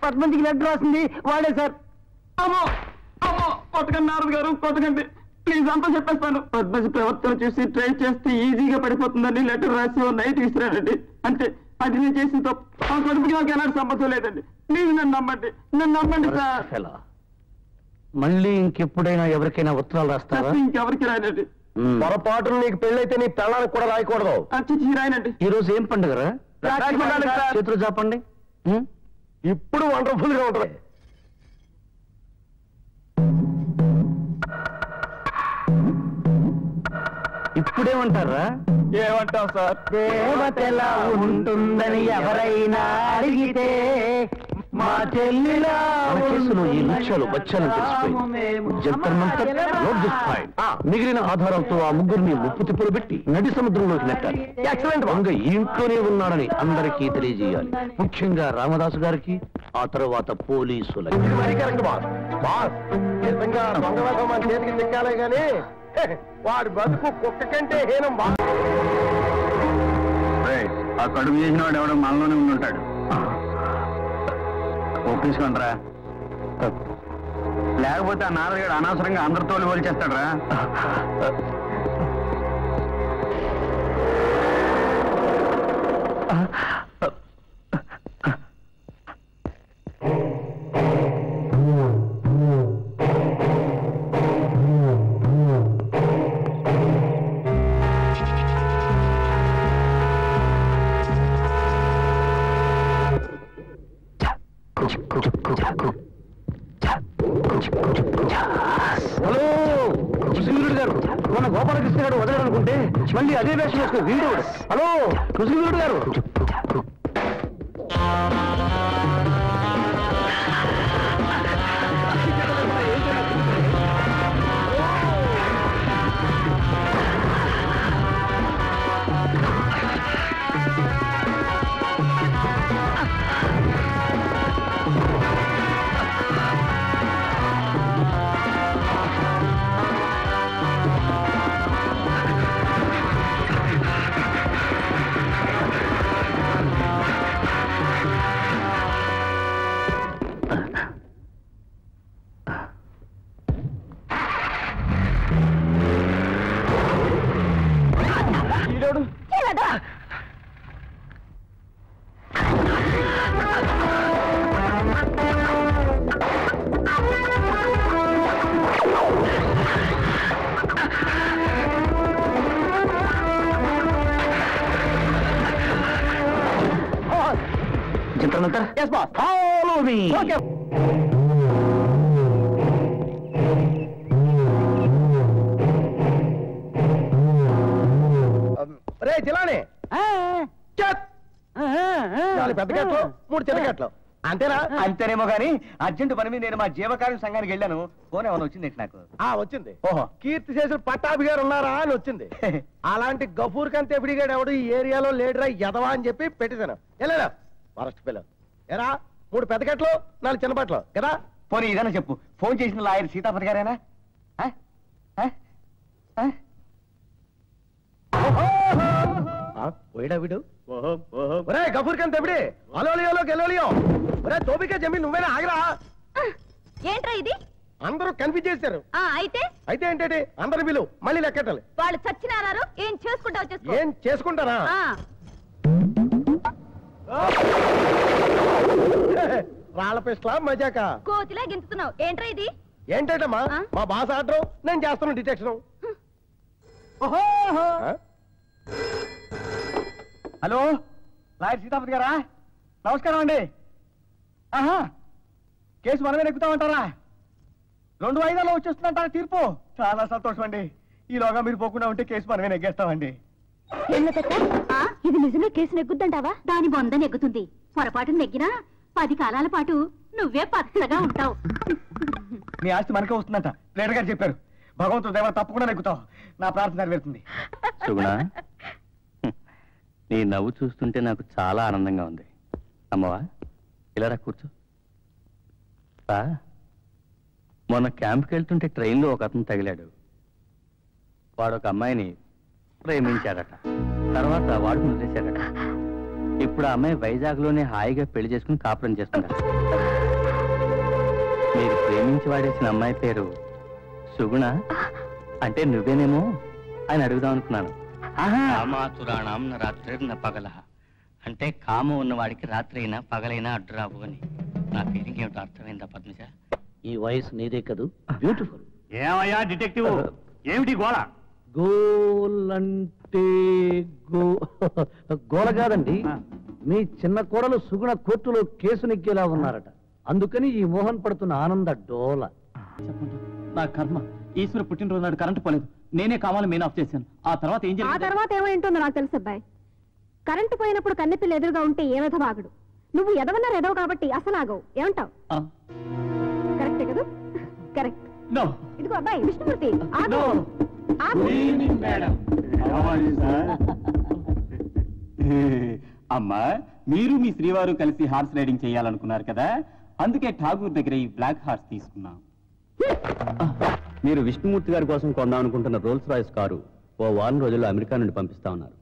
పద్మంతికి లెటర్ రాసింది వాడే సార్. అమ్మో అమ్మో కొట్టకండి నారద గారు, కొట్టకండి ప్లీజ్. అంతా చెప్పేస్తాను. పద్మజ ప్రవర్తన చూసి ట్రై చేస్తే ఈజీగా పడిపోతుందని లెటర్ రాసి నైట్ ఇస్తున్నానండి. అంటే అది నేను చేసిన తప్పు. ఆ కడుపుకి నాకు ఎలాంటి సంబంధం లేదండి. ప్లీజ్ నన్ను నమ్మండి, నన్ను నమ్మండి సార్. మళ్ళీ ఇంకెప్పుడైనా ఎవరికైనా ఉత్తరాలు రాస్తారా? ఇంకెవరికి రాయనండి. పొరపాటును నీకు పెళ్ళైతే నీ పెళ్ళానికి కూడా రాయకూడదు. రాయనండి. ఈ రోజు ఏం పండుగరా? చేతులు చెప్పండి. ఇప్పుడు వండర్ఫుల్ గా ఉంటుంది. ఇప్పుడేమంటారా? ఏమంటావు సార్? దేవతలా ఉంటుందని ఎవరైనా అడిగితే మా చెల్లిలా కేసులో ఈ లక్ష్యాలు బచ్చాలని తెలిసిపోయింది. Jantar Mantar, note this point. మిగిలిన ఆధారాలతో ఆ ముగ్గురిని ముప్పు తిప్పులు పెట్టి నడి సముద్రంలోకి నెట్టాలి. ఎక్సలెంట్. వంగ ఈ ఇంట్లోనే ఉన్నాడని అందరికీ తెలియజేయాలి. ముఖ్యంగా రామదాసు గారికి, ఆ తర్వాత పోలీసులకి. చేతికి చిక్కాలే గాని వాడి బతుకు కుక్క కంటే హీనం. ఆ కడుపు చేసిన వాడు ఎవడో మనలోనే ఉండుంటాడు. ఒప్పించుకుంటారా? లేకపోతే ఆ నారదగాడు అనవసరంగా అందరితో పోల్చేస్తాడరా? హలో కృష్ణవీరుడు గారు, మన గోపాలకృష్ణ గారు వదలనుకుంటే మళ్ళీ అదే వేషం వేసుకుని వీడు. హలో కృష్ణవీరుడు గారు. ఈడోడు జంటనంతా yes boss follow me okay రే జిలాని పెద్ద గట్లు 3 చిన్న గట్లు అంతేనా? అంతేనేమో గానీ అర్జెంట్ పని మీద నేను మా జీవకార్య సంఘానికి వెళ్ళాను. ఫోన్ ఏమైనా వచ్చింది నాకు? వచ్చింది. ఓహో, కీర్తి చేసిన పట్టాభి గారు ఉన్నారా అని వచ్చింది. అలాంటి గఫూర్ కంత ఎపిడిగాడు ఎవడు ఈ ఏరియాలో లేడురా ఎదవా అని చెప్పి పెట్టేశాను. వెళ్ళా వరస్ట్ పిల్లలు ఎరా 3 పెద్ద గట్లు 4 చిన్న బట్టలు కదా. పోనీ ఇదన్నా చెప్పు, ఫోన్ చేసిన లాయర్ సీతాపతి గారేనా? పోయిడా వీడు? ఒరే గఫూర్ కంత ఎపిడి అలోలియోలో గెలోలియో. ఒరే తోబికే జమీన్ నువ్వేనా? ఆగరా. ఏంట్రా ఇది? అందరూ కన్ఫ్యూజ్ చేశారు. అయితే అయితే ఏంటంటే అందరి బిలు మళ్ళీ లెక్కటాలి. వాళ్ళు చచ్చినారు. ఏం చేసుకుంటావు చేసుకో. ఏం చేసుకుంటారా? రాళ్ళ పిస్టలా మజాక? కోతిలా గింతుతున్నావు. ఏంట్రా ఇది? ఏంటమ్మా మా బాస్ ఆర్డర్, నేను చేస్తున్నా డిటెక్షన్. హలో, లాయర్ సీతాపతి గారా? నమస్కారం అండి. కేసు మనమే నెక్కుతామంటారా? 2 వాయిదాల్లో వచ్చేస్తుందంటారా తీర్పు? చాలా సంతోషం అండి. ఈలోగా మీరు పోకుండా ఉంటే కేసు మనమే నెగ్గేస్తామండి. ఇది నిజమే కేసు నెగ్గుద్దంటావా? దాని బొంద నెగ్గుతుంది. పొరపాటు నెగ్గినా 10 కాలాల పాటు నువ్వే పచ్చగా ఉంటావు. మీ ఆస్తి మనకే వస్తుందంట లీడర్ గారు చెప్పారు. భగవంతుడు దేవ తప్పకుండా నెగ్గుతావు. నా ప్రార్థన నెరవేరుతుంది. సుగుణ, నీ నవ్వు చూస్తుంటే నాకు చాలా ఆనందంగా ఉంది. అమ్మవా, ఇలా రా, కూర్చో. మొన్న క్యాంప్కి వెళ్తుంటే ట్రైన్లో ఒక అతను తగిలాడు. వాడు ఒక అమ్మాయిని ప్రేమించాడట. తర్వాత వాడు వదిలేశాడట. ఇప్పుడు ఆ అమ్మాయి వైజాగ్లోనే హాయిగా పెళ్లి చేసుకుని కాపురం చేస్తున్నాడు. మీరు ప్రేమించి వాడేసిన అమ్మాయి పేరు సుగుణ అంటే నువ్వేనేమో అని అడుగుదాం అనుకున్నాను. కామాతురాణం రాత్రి పగల అంటే కామ ఉన్నవాడికి రాత్రి అయినా పగలైనా అడ్డురావు అని. నా ఫీలింగ్ ఏమిటో అర్థమైందా పద్మజ? ఈ వయసు నీదే కదూ, బ్యూటిఫుల్. ఏమయ్యా డిటెక్టివ్, ఏమిటి గోళ? గోలంటే గోల కాదండి, మీ చిన్న కోడలు సుగుణ కోర్టులో కేసు నెగ్గేలా ఉన్నారట. అందుకని ఈ మోహన్ పడుతున్న ఆనంద డోల. నా కర్మ, ఈశ్వర పుట్టినరోజు నాడు కరెంటు పోలేదు. నేనే కావాలని మెయిన్ ఆఫ్ చేశాను. ఆ తర్వాత ఏం జరిగింది? ఆ తర్వాత ఏమైంటుందో నాకు తెలుసు అబ్బాయి. కరెంటు పోయినప్పుడు కన్నెపిల్ల ఎదురుగా ఉంటే ఏ విధవాగుడు. నువ్వు ఎదవన్నారు ఎదవ కాబట్టి అసలు ఆగవు. ఏమంటావు? కరెక్టే కదా? కరెక్ట్. ఇదిగో అబ్బాయి విష్ణుమూర్తి, ఆగు. అమ్మా, మీరు మీ శ్రీవారు కలిసి హార్స్ రైడింగ్ చేయాలనుకున్నారు కదా, అందుకే ఠాగూర్ దగ్గర ఈ బ్లాక్ హార్స్ తీసుకున్నాం. మీరు విష్ణుమూర్తి గారి కోసం కొందాం అనుకుంటున్న రోల్స్ రాయ్స్ కారు ఓ వారం రోజుల్లో అమెరికా నుండి పంపిస్తా ఉన్నారు.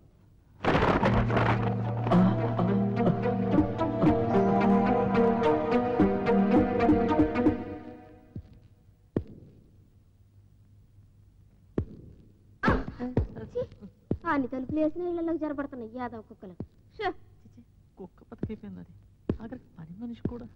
అన్ని తలుపులు వేసిన ఇళ్లలోకి జరపడుతున్నాయి యాదవ కుక్కలు. కుక్క బతికైపోయింది. అది ఆఖరికి పని మనిషి కూడా.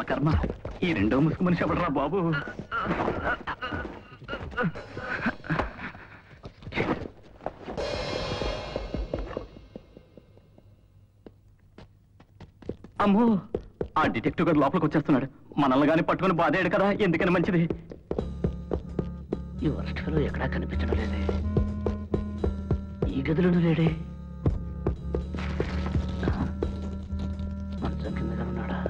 కర్మ, ఈ రెండో ముసుగు మనిషి ఎవడరా బాబు? అమ్మో, ఆ డిటెక్టివ్ గారు లోపలికి వచ్చేస్తున్నాడు. మనల్ని గాని పట్టుకుని బాధేడు కదా, ఎందుకని మంచిది. ఈ వర్షంలో ఎక్కడా కనిపించడం లేదే. ఈ గదిలోనూ లేడే. మంచం కిందగా ఉన్నాడా?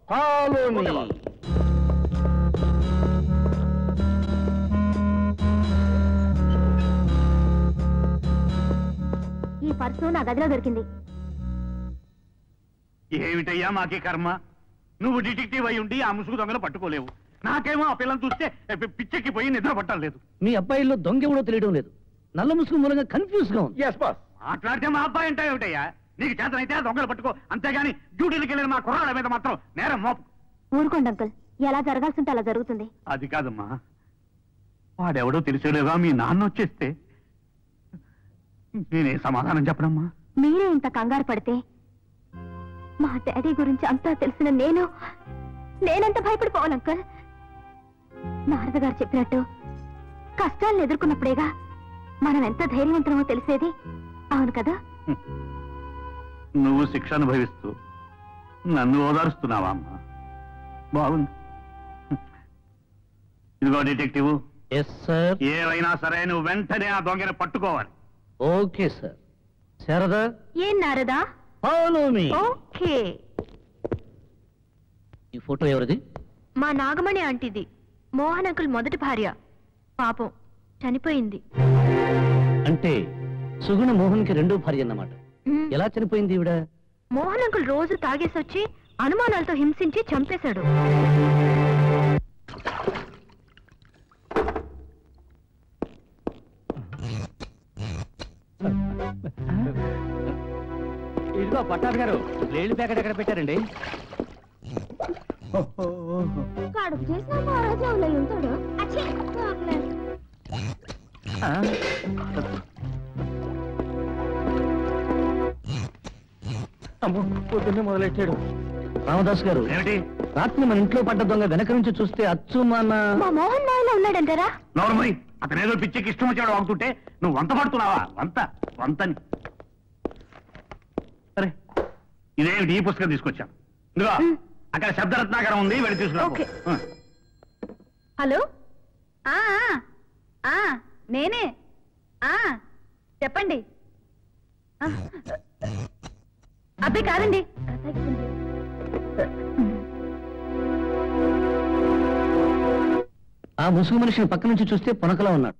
Follow me. ఈ పర్సు నా గదిలో దొరికింది. ఏమిటయ్యా మాకే కర్మ? నువ్వు డిటెక్టివ్ అయి ఉండి ఆ ముసుగు దొంగలు పట్టుకోలేవు. నాకేమో ఆ పిల్లలు చూస్తే పిచ్చెక్కి పోయి నిద్ర పట్టలేదు. మీ అబ్బాయిలో దొంగ ఎవడో తెలియడం లేదు. నల్ల ముసుగు మూలంగా కన్ఫ్యూజ్ గా ఉంది. మాట్లాడితే మా అబ్బాయి అంటే ఏమిటయ్యా? నీకు చేతనైతే ఆ దొంగలు పట్టుకో, అంతేగాని డ్యూటీలకు వెళ్ళిన మా కుర్రాళ్ళ మీద మాత్రం నేరం మోపు. ఊరుకోండి అంకుల్, ఎలా జరగాల్సింటే అలా జరుగుతుంది. అది కాదమ్మా, వాడెవడో తెలిసేలేగా మీ నాన్న వచ్చేస్తే నేనే సమాధానం చెప్పనమ్మా. మీరే ఇంత కంగారు పడితే మా డాడీ గురించి అంతా తెలిసిన నేనెంత భయపడిపోవాలి అంకుల్? నారద గారు చెప్పినట్టు కష్టాలను ఎదుర్కొన్నప్పుడేగా మనం ఎంత ధైర్యవంతమో తెలిసేది. అవును కదా? నువ్వు శిక్ష అనుభవిస్తూ నన్ను ఓదారుస్తున్నావా అమ్మా? బాగుంది. ఇదిగో డిటెక్టివ్, ఎస్ సార్. ఏవైనా సరే నువ్వు వెంటనే ఆ దొంగని పట్టుకోవాలి. Okay sir. శారదా, ఏం నారదా? Follow me. ఓకే. ఈ ఫోటో ఎవరిది? మా నాగమణి ఆంటీది. మోహన్ అంకుల్ మొదటి భార్య. పాపం చనిపోయింది. అంటే సుగుణ మోహన్ కి రెండో భార్య అన్నమాట. ఎలా చనిపోయింది ఈవిడ? మోహన్ అంకుల్ రోజు తాగేసొచ్చి అనుమానాలతో హింసించి చంపేశాడు. ఇదిగో పట్టాభి గారు, లేళ్ళు ప్యాకెట్ ఎక్కడ పెట్టారండి? కడుపు చేసిన మహారాజా ఉంటాడు. పొద్దున్నే మొదలెట్టాడు. రామదాస్ గారు, ఏమిటి? రాత్రి మన ఇంట్లో పడ్డ దొంగ వెనక నుంచి చూస్తే అచ్చు మా మోహన్ నాయన ఉన్నాడంటారా? నోర్మై, అతనేదో పిచ్చికి ఇష్టం వచ్చాడు వాగుతుంటే నువ్వు వంత పడుతున్నావా? వంతని. సరే, ఇదేమిటి? ఈ పుస్తకం తీసుకొచ్చాను. ఇదిగో అక్కడ శబ్దరత్నాకరం ఉంది, వెళ్ళి తీసుకురా. హలో, నేనే. చెప్పండి. అబ్బే కాదండి. ఆ ముసుగు మనిషిని పక్క నుంచి చూస్తే పొనకలా ఉన్నాడు.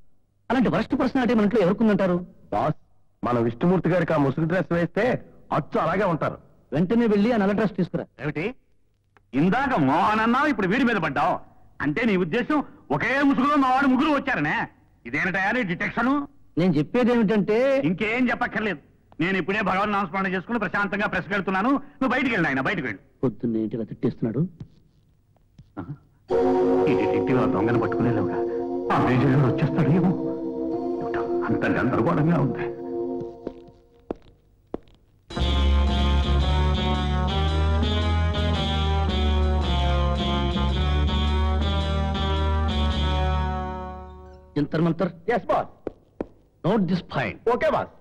అలాంటి వరస్ట్ పర్సనాలిటీ మన ఇంట్లో ఎవరుకుందంటారు? బాస్, మన విష్ణుమూర్తి గారికి ఆ ముసుగు డ్రెస్ వేస్తే అచ్చు అలాగే ఉంటారు. వెంటనే వెళ్ళి ఆ నల్ల డ్రెస్ తీసుకురా. ఏమిటి? ఇందాక మోహన్ అన్నావు, ఇప్పుడు వీడి మీద పడ్డావు. అంటే నీ ఉద్దేశం ఒకే ముసుగులో మా వాడు ముగ్గురు వచ్చారనే? ఇదేమిటయా నీ డిటెక్షన్? నేను చెప్పేది ఏమిటంటే, ఇంకేం చెప్పక్కర్లేదు. నేను ఇప్పుడే భగవాన్ నామస్మరణ చేసుకుని ప్రశాంతంగా ప్రెస్ పెడుతున్నాను. నువ్వు బయటికి వెళ్ళి ఆయన, బయటకు వెళ్ళు. పొద్దున్నే ఇంటిగా తిట్టేస్తున్నాడు. ఈ డిటెక్టివ్ ఆ దొంగను పట్టుకునేలాగా ఆ మేజర్ గారు వచ్చేస్తాడు ఏమో. అంత గందరగోళంగా ఉంది. జంతర్ Mantar. Yes boss. Note this point. Okay boss.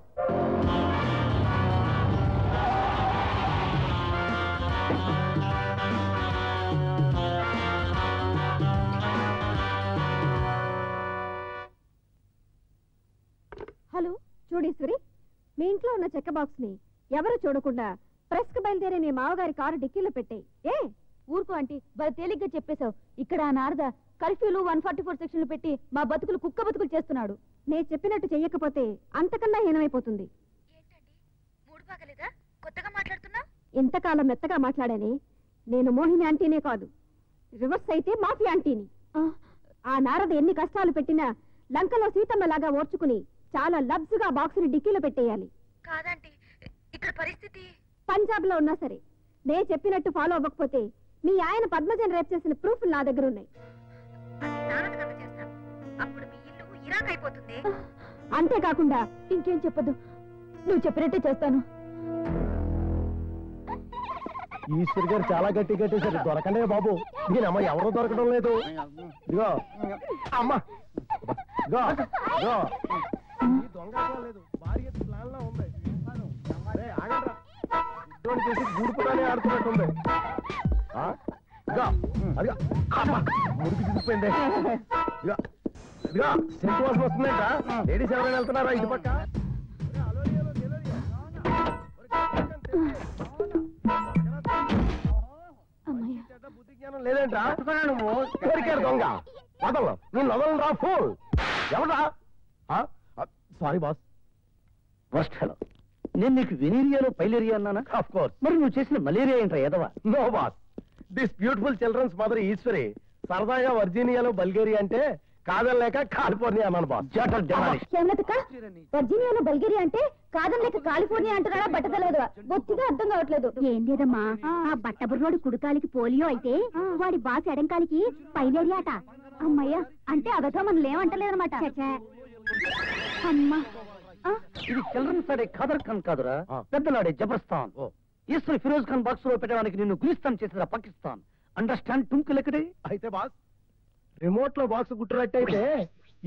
Hello చూడేశ్వరి, మీ ఇంట్లో ఉన్న చెక్క బాక్స్ ని ఎవరు చూడకుండా ప్రెస్ కు బయలుదేరే నీ మావగారి కారు డిక్కీలో పెట్టాయి. ఊరుకో ఆంటీ, బాగా తేలిగ్గా చెప్పేశావు. ఇక్కడ ఆ నారద కర్ఫ్యూలు 144 సెక్షన్లు పెట్టి మా బతుకులు కుక్క బతుకులు చేస్తున్నాడు. నేను చెప్పినట్టు చెయ్యకపోతే అంతకన్నా హీనమైపోతుంది. ఎంతకాలం మెత్తగా మాట్లాడానే. నేను మోహిని ఆంటీనే కాదు, రివర్స్ అయితే మాఫీ ఆంటీని. ఆ నారద ఎన్ని కష్టాలు పెట్టినా లంకలో సీతమ్మలాగా ఓర్చుకుని చాలా లబ్స్ గా బాక్స్ ని డిక్కీలో పెట్టేయాలి. కాదంటే ఇక్కడ పరిస్థితి పంజాబ్ లో ఉన్నా సరే నేను చెప్పినట్టు ఫాలో అవ్వకపోతే మీ ఆయన పద్మజన్ రేప్ చేసిన ప్రూఫ్లు నా దగ్గర ఉన్నాయి. అంతేకాకుండా ఇంకేం చెప్పదు, నువ్వు చెప్పినట్టే చేస్తాను. ఈశ్వర్ గారు చాలా గట్టి కట్టేశారు. దొరకండే బాబు. దీనమ్మ ఎవరో దొరకడం లేదు. ఇదిగో అమ్మా, దొంగ లేదు, భార్య ప్లాన్ లో ఉంది. ఆగండి. చేసి గూడుపుటానే ఆడుతున్నట్టుంది. మురికి తీసుకుపోయింది. ఇదిగా సెంటు వాసన వస్తుందంట. లేడీస్ ఎవరైనా వెళ్తున్నారా ఇటు పక్క? బుద్ధి జ్ఞానం లేదంట. కోరికారు దొంగ వదలు. నేను వదలను రా ఫోన్. ఎవరా? Sorry boss. ఫస్ట్ హలో, నేను నీకు వెనీరియాలో పైలేరియా అన్నానా? Of course. మరి నువ్వు చేసిన మలేరియా ఏంట్రా ఎదవా? No boss, this beautiful children's mother Eswari సరదాగా వర్జీనియాలో బల్గేరియా అంటే కాదనలేక కాలిఫోర్నియా అన్నాను బాస్. వర్జీనియాలో బల్గేరియా అంటే కాదనలేక కాలిఫోర్నియా అంటున్నాడా? బట్ట తెలవదువా? బొత్తిగా అర్థం కావట్లేదు. ఏం లేదమ్మా, ఆ బట్టబుర్రోడు కుడికాలికి పోలియో అయితే వాడి బాస్ ఎడంకాలికి పైలేరియా అట. అమ్మయ్య, అంటే అదతో మనల్ని ఏమంటలేదన్నమాట. అమ్మా, ఇది చిల్డ్రన్స్ ఆడే ఖదర్ ఖాన్ కాదురా, పెద్దలాడే జబర్స్థాన్. ఈశ్వరి ఫిరోజ్ ఖాన్ బాక్స్ లో పెట్టడానికి నిన్ను గులిస్తాన్ చేసిన పాకిస్తాన్. అండర్స్టాండ్ టుంకు లెక్కడే. అయితే బాస్, రిమోట్ లో బాక్స్ గుట్టురట్టయితే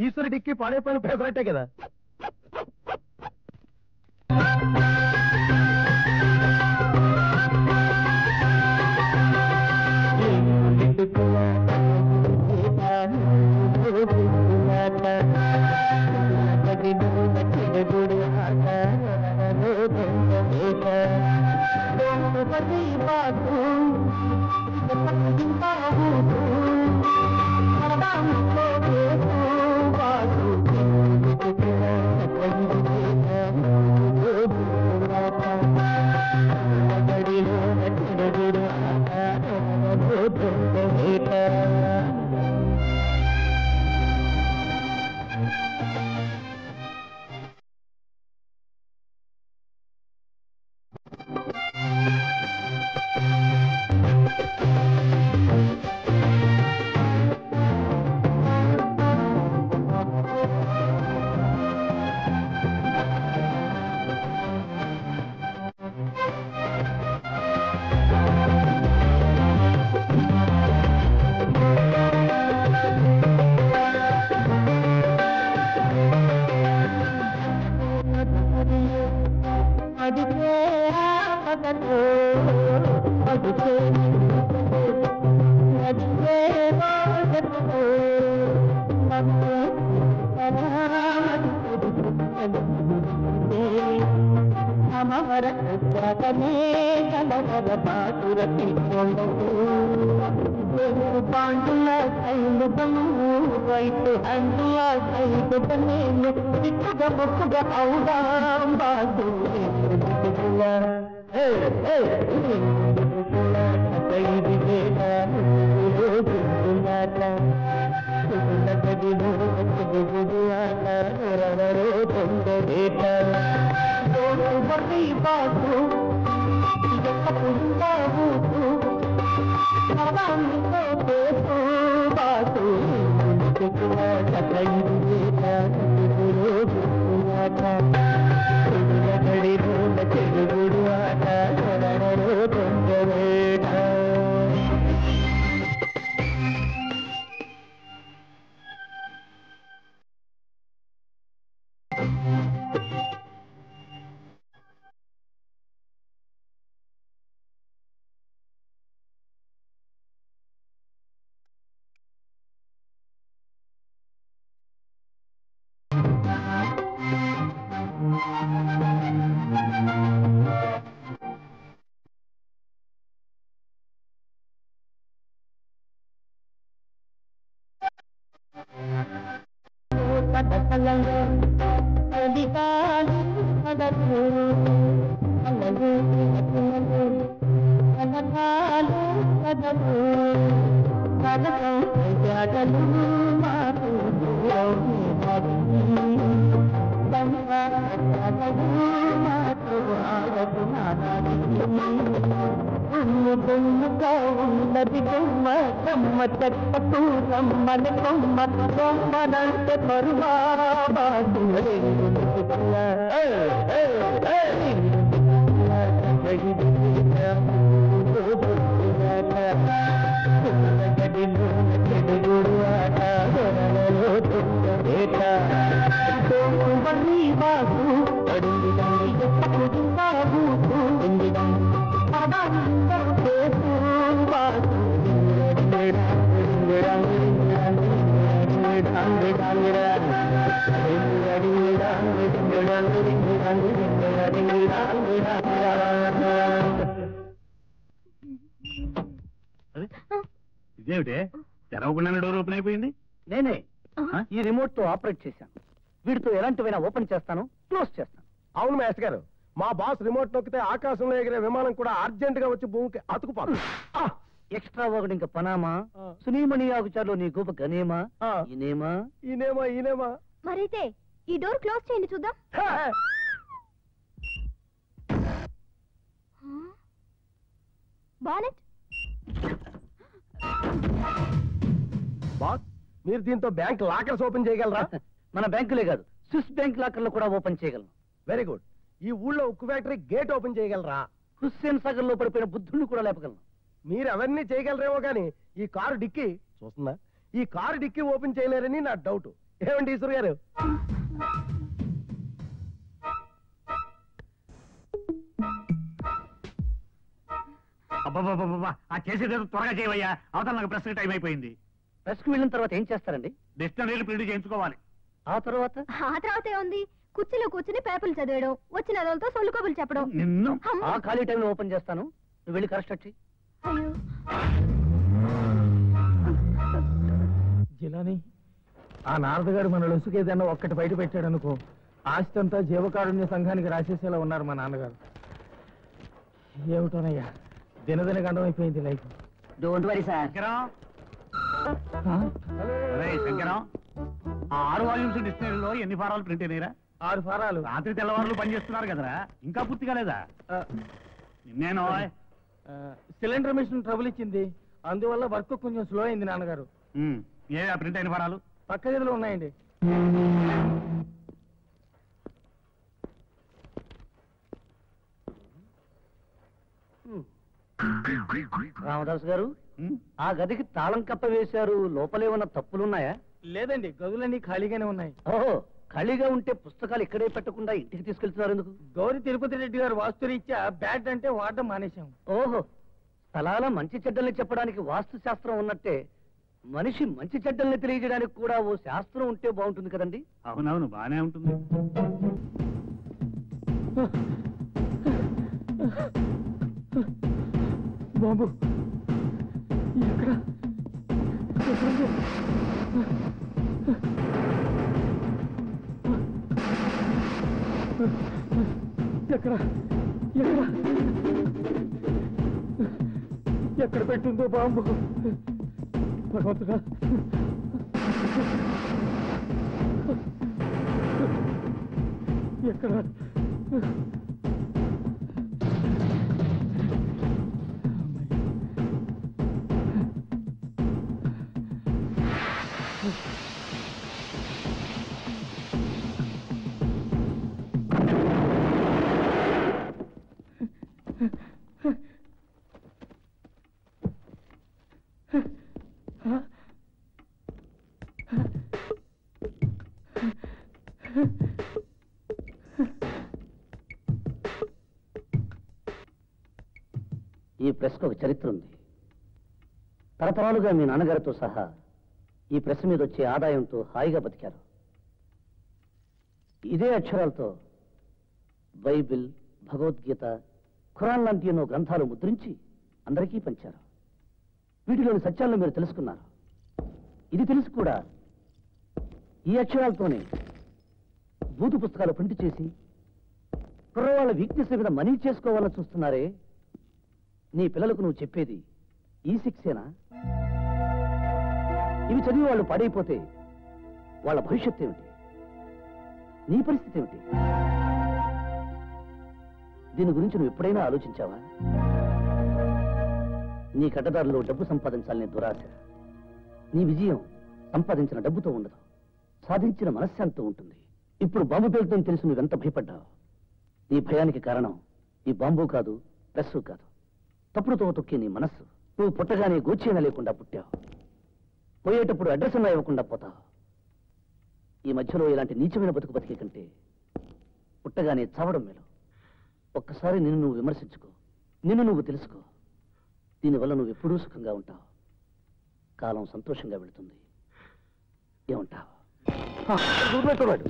ఈశ్వరి డిక్కి పాడే పని పేపరట్టే కదా. ఇదేమిటే తెరవకుండానే డోర్ ఓపెన్ అయిపోయింది? నేనే ఈ రిమోట్ తో ఆపరేట్ చేశాను. వీటితో ఎలాంటివైనా ఓపెన్ చేస్తాను, క్లోజ్ చేస్తాను. అవును మేస్టర్ గారు, మా బాస్ రిమోట్ నొక్కితే ఆకాశంలో ఎగిరే విమానం కూడా అర్జెంట్ గా వచ్చి భూమికి అతుకుపోదు. ఎక్స్ట్రా ఒకటి ఇంకా పనామా, సునీమణి ఆకుచారులో నీ గోప గనేమా, ఈనేమా ఈనేమా ఈనేమా. మరైతే ఈ డోర్ క్లోజ్ చేయండి చూద్దాం. బానెట్. బాస్, మీరు దీంతో బ్యాంక్ లాకర్స్ ఓపెన్ చేయగలరా? మన బ్యాంకులే కాదు, స్విస్ బ్యాంక్ లాకర్లు కూడా ఓపెన్ చేయగలను. Very good. ఈ ఊళ్ళో ఉక్కు ఫ్యాక్టరీ గేట్ ఓపెన్ చేయగలరా? హుస్సేన్ సాగర్ లో పడిపోయిన బుద్ధుడిని కూడా లేపగలను. మీరు అవన్నీ చేయగలరేమో కానీ ఈ కారు డిక్కి చూస్తుందా, ఈ కారు డిక్కి ఓపెన్ చేయలేరని నా డౌట్. ఏమండి ఈశ్వర్ గారు? అబ్బాబాబా, ఆ చేసేదేదో త్వరగా చేయవయ్యా, అవతల నాకు ప్రెస్ టైం అయిపోయింది. ప్రెస్ కు వెళ్ళిన తర్వాత ఏం చేస్తారండి? డిక్షనరీలు ప్రింట్ చేయించుకోవాలి. ఆ తర్వాత ఏముంది, కుర్చీలో కూర్చుని పేపర్లు చదివేయడం, వచ్చిన రోజులతో సొల్లు కబుర్లు చెప్పడం. నిన్ను ఆ ఖాళీ టైంలో ఓపెన్ చేస్తాను, నువ్వు వెళ్ళి కరెక్ట్ చెయ్యి. అయ్యో, జిలాని, ఆ నారద గారు మన లొసుకేదన్నా ఒక్కటి బయట పెట్టాడు అనుకో, ఆస్తి అంతా జీవకారుణ్య సంఘానికి రాసేసేలా ఉన్నారు మా నాన్నగారు. ఏమిటోనయ్యా, దినదిన గండం అయిపోయింది life. Don't worry sir. Shankaram, ఆ 6 వాల్యూమ్స్ డిక్షనరీలో ఎన్ని ఫారాలు ప్రింట్ అయినాయిరా? 6 ఫారాలు. రాత్రి తెల్లవారులు పనిచేస్తున్నారు కదరా, ఇంకా పూర్తి కాలేదా? నిన్నేనో సిలిండర్ మిషన్ ట్రబుల్ ఇచ్చింది, అందువల్ల వర్క్ కొంచెం స్లో అయింది నాన్నగారు. ఏ ప్రింట్ అయిన ఫారాలు? పక్క గదిలో ఉన్నాయండి. రామదాస్ గారు, ఆ గదికి తాళం కప్ప వేశారు, లోపలేమన్నా తప్పులున్నాయా? లేదండి, గదులన్నీ ఖాళీగానే ఉన్నాయి. ఓహో, ఖాళీగా ఉంటే పుస్తకాలు ఇక్కడే పెట్టకుండా ఇంటికి తీసుకెళ్తున్నారు ఎందుకు? గౌరీ తిరుపతి రెడ్డి గారు వాస్తురీత్యా బ్యాట్ అంటే వాడడం మానేశాం. ఓహో, స్థలాల మంచి చెడ్డల్ని చెప్పడానికి వాస్తు శాస్త్రం ఉన్నట్టే మనిషి మంచి చెడ్డల్ని తెలియజేయడానికి కూడా ఓ శాస్త్రం ఉంటే బాగుంటుంది కదండి? అవునవును, బానే ఉంటుంది. బాబు, ఎక్కడ ఎక్కడ ఎక్కడ ఎక్కడ పెట్టిందో బాంబు? భగవంతుడా, ఎక్కడ? ఈ ప్రెస్కు ఒక చరిత్ర ఉంది. తరతరాలుగా మీ నాన్నగారితో సహా ఈ ప్రెస్ మీద వచ్చే ఆదాయంతో హాయిగా బతికారు. ఇదే అక్షరాలతో బైబిల్, భగవద్గీత, ఖురాన్ లాంటి ఎన్నో గ్రంథాలు ముద్రించి అందరికీ పంచారు. వీటిలోని సత్యాలను మీరు తెలుసుకున్నారు. ఇది తెలిసి కూడా ఈ అక్షరాలతోనే బూతు పుస్తకాలు ప్రింట్ చేసి కుర్రవాళ్ళ వీక్నెస్ మీద మనీ చేసుకోవాలని చూస్తున్నారే, నీ పిల్లలకు నువ్వు చెప్పేది ఈ శిక్షేనా? ఇవి చదివి వాళ్ళు పాడైపోతే వాళ్ళ భవిష్యత్తు ఏమిటి? నీ పరిస్థితి ఏమిటి? దీని గురించి నువ్వు ఎప్పుడైనా ఆలోచించావా? నీ కట్టదారులో డబ్బు సంపాదించాలనే దురాశ. నీ విజయం సంపాదించిన డబ్బుతో ఉండదు, సాధించిన మనశ్శాంతితో ఉంటుంది. ఇప్పుడు బాంబు పేలుతుందని తెలిసి నువ్వెంత భయపడ్డావు? నీ భయానికి కారణం ఈ బాంబు కాదు, ప్రెస్సు కాదు, తప్పుడుతో తొక్కే నీ మనస్సు. నువ్వు పుట్టగానే గోచైనా లేకుండా పుట్టావు, పోయేటప్పుడు అడ్రస్ అన్నా ఇవ్వకుండా పోతావు. ఈ మధ్యలో ఇలాంటి నీచమైన బతుకు బతికే కంటే పుట్టగానే చావడం మేలు. ఒక్కసారి నిన్ను నువ్వు విమర్శించుకో, నిన్ను నువ్వు తెలుసుకో. దీనివల్ల నువ్వు ఎప్పుడూ సుఖంగా ఉంటావు, కాలం సంతోషంగా వెళుతుంది. ఏమంటావు? చూపెట్టున్నాడు.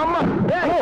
అమ్మ హలో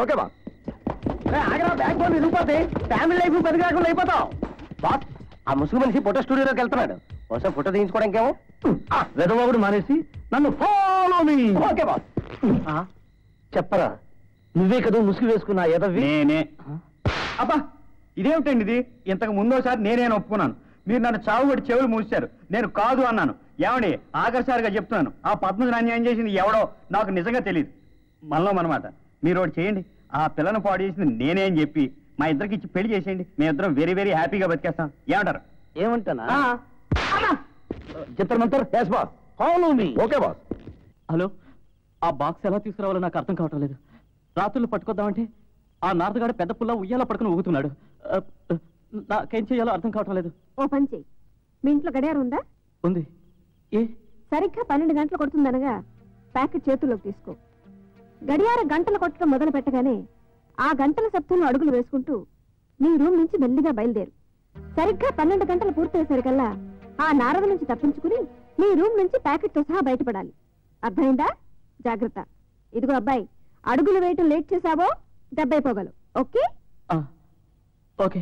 ఓకే బా ఆగరా బ్యాక్ బోన్ విరిగిపోతే ఫ్యామిలీ లైఫ్ పెద్ద కాకుండా అయిపోతావు బాస్. ఆ ముసుగు మనిషి ఫోటో స్టూడియోలోకి వెళ్తున్నాడు. ఒకసారి ఫోటో తీయించుకోవడానికేమో వెదవాగుడు మానేసి నన్ను ఫాలో మీ. Okay boss. చెప్పరా నువ్వే కదా ముసుగు వేసుకున్నా ఎదవి? నేనే. అబ్బా ఇదేమిటండి ఇది? ఇంతకు ముందోసారి నేనే ఒప్పుకున్నాను. మీరు నన్ను చావుగొట్టి చెవులు మూసారు. నేను కాదు అన్నాను. ఏమండి ఆఖరిసారిగా చెప్తున్నాను, ఆ పద్మజని అన్యాయం చేసింది ఎవడో నాకు నిజంగా తెలియదు. మనమాట మీరు ఒకటి చేయండి, ఆ పిల్లను పాడు చేసింది నేనే అని చెప్పి మా ఇద్దరికి ఇచ్చి పెళ్లి చేసేయండి. మేమిద్దరం వెరీ వెరీ హ్యాపీగా బతికేస్తాం. ఏమంటారు? ఏమంటానా? చిత్రమంతర్ yes boss. Follow me. Okay boss. Hello, ఆ బాక్స్ ఎలా తీసుకురావాలో నాకు అర్థం కావటం లేదు. రాత్రులు పట్టుకొద్దామంటే ఆ నారదగాడు పెద్ద పుల్ల ఉయ్యాల పట్టుకుని ఊగుతున్నాడు. నాకేం చేయాలో అర్థం కావటం లేదు. ఓ పని చెయ్యి, మీ ఇంట్లో గడియారం ఉందా? ఉంది. ఏ సరిగ్గా 12 గంటలు కొడుతుందనగా ప్యాకెట్ చేతుల్లోకి తీసుకో. గడియారం గంటలు కొట్టడం మొదలు పెట్టగానే ఆ గంటల శబ్దంలో అడుగులు వేసుకుంటూ నీ రూమ్ నుంచి మెల్లిగా బయలుదేరు. సరిగ్గా 12 గంటలు పూర్తయ్యేసరికల్లా ఆ నారద నుంచి తప్పించుకుని నీ రూమ్ నుంచి ప్యాకెట్తో సహా బయటపడాలి. అర్థమైందా? జాగ్రత్త. ఇదిగో అబ్బాయి, అడుగులు వేయటం లేట్ చేశావో దెబ్బైపోగలవు. ఓకే? ఓకే.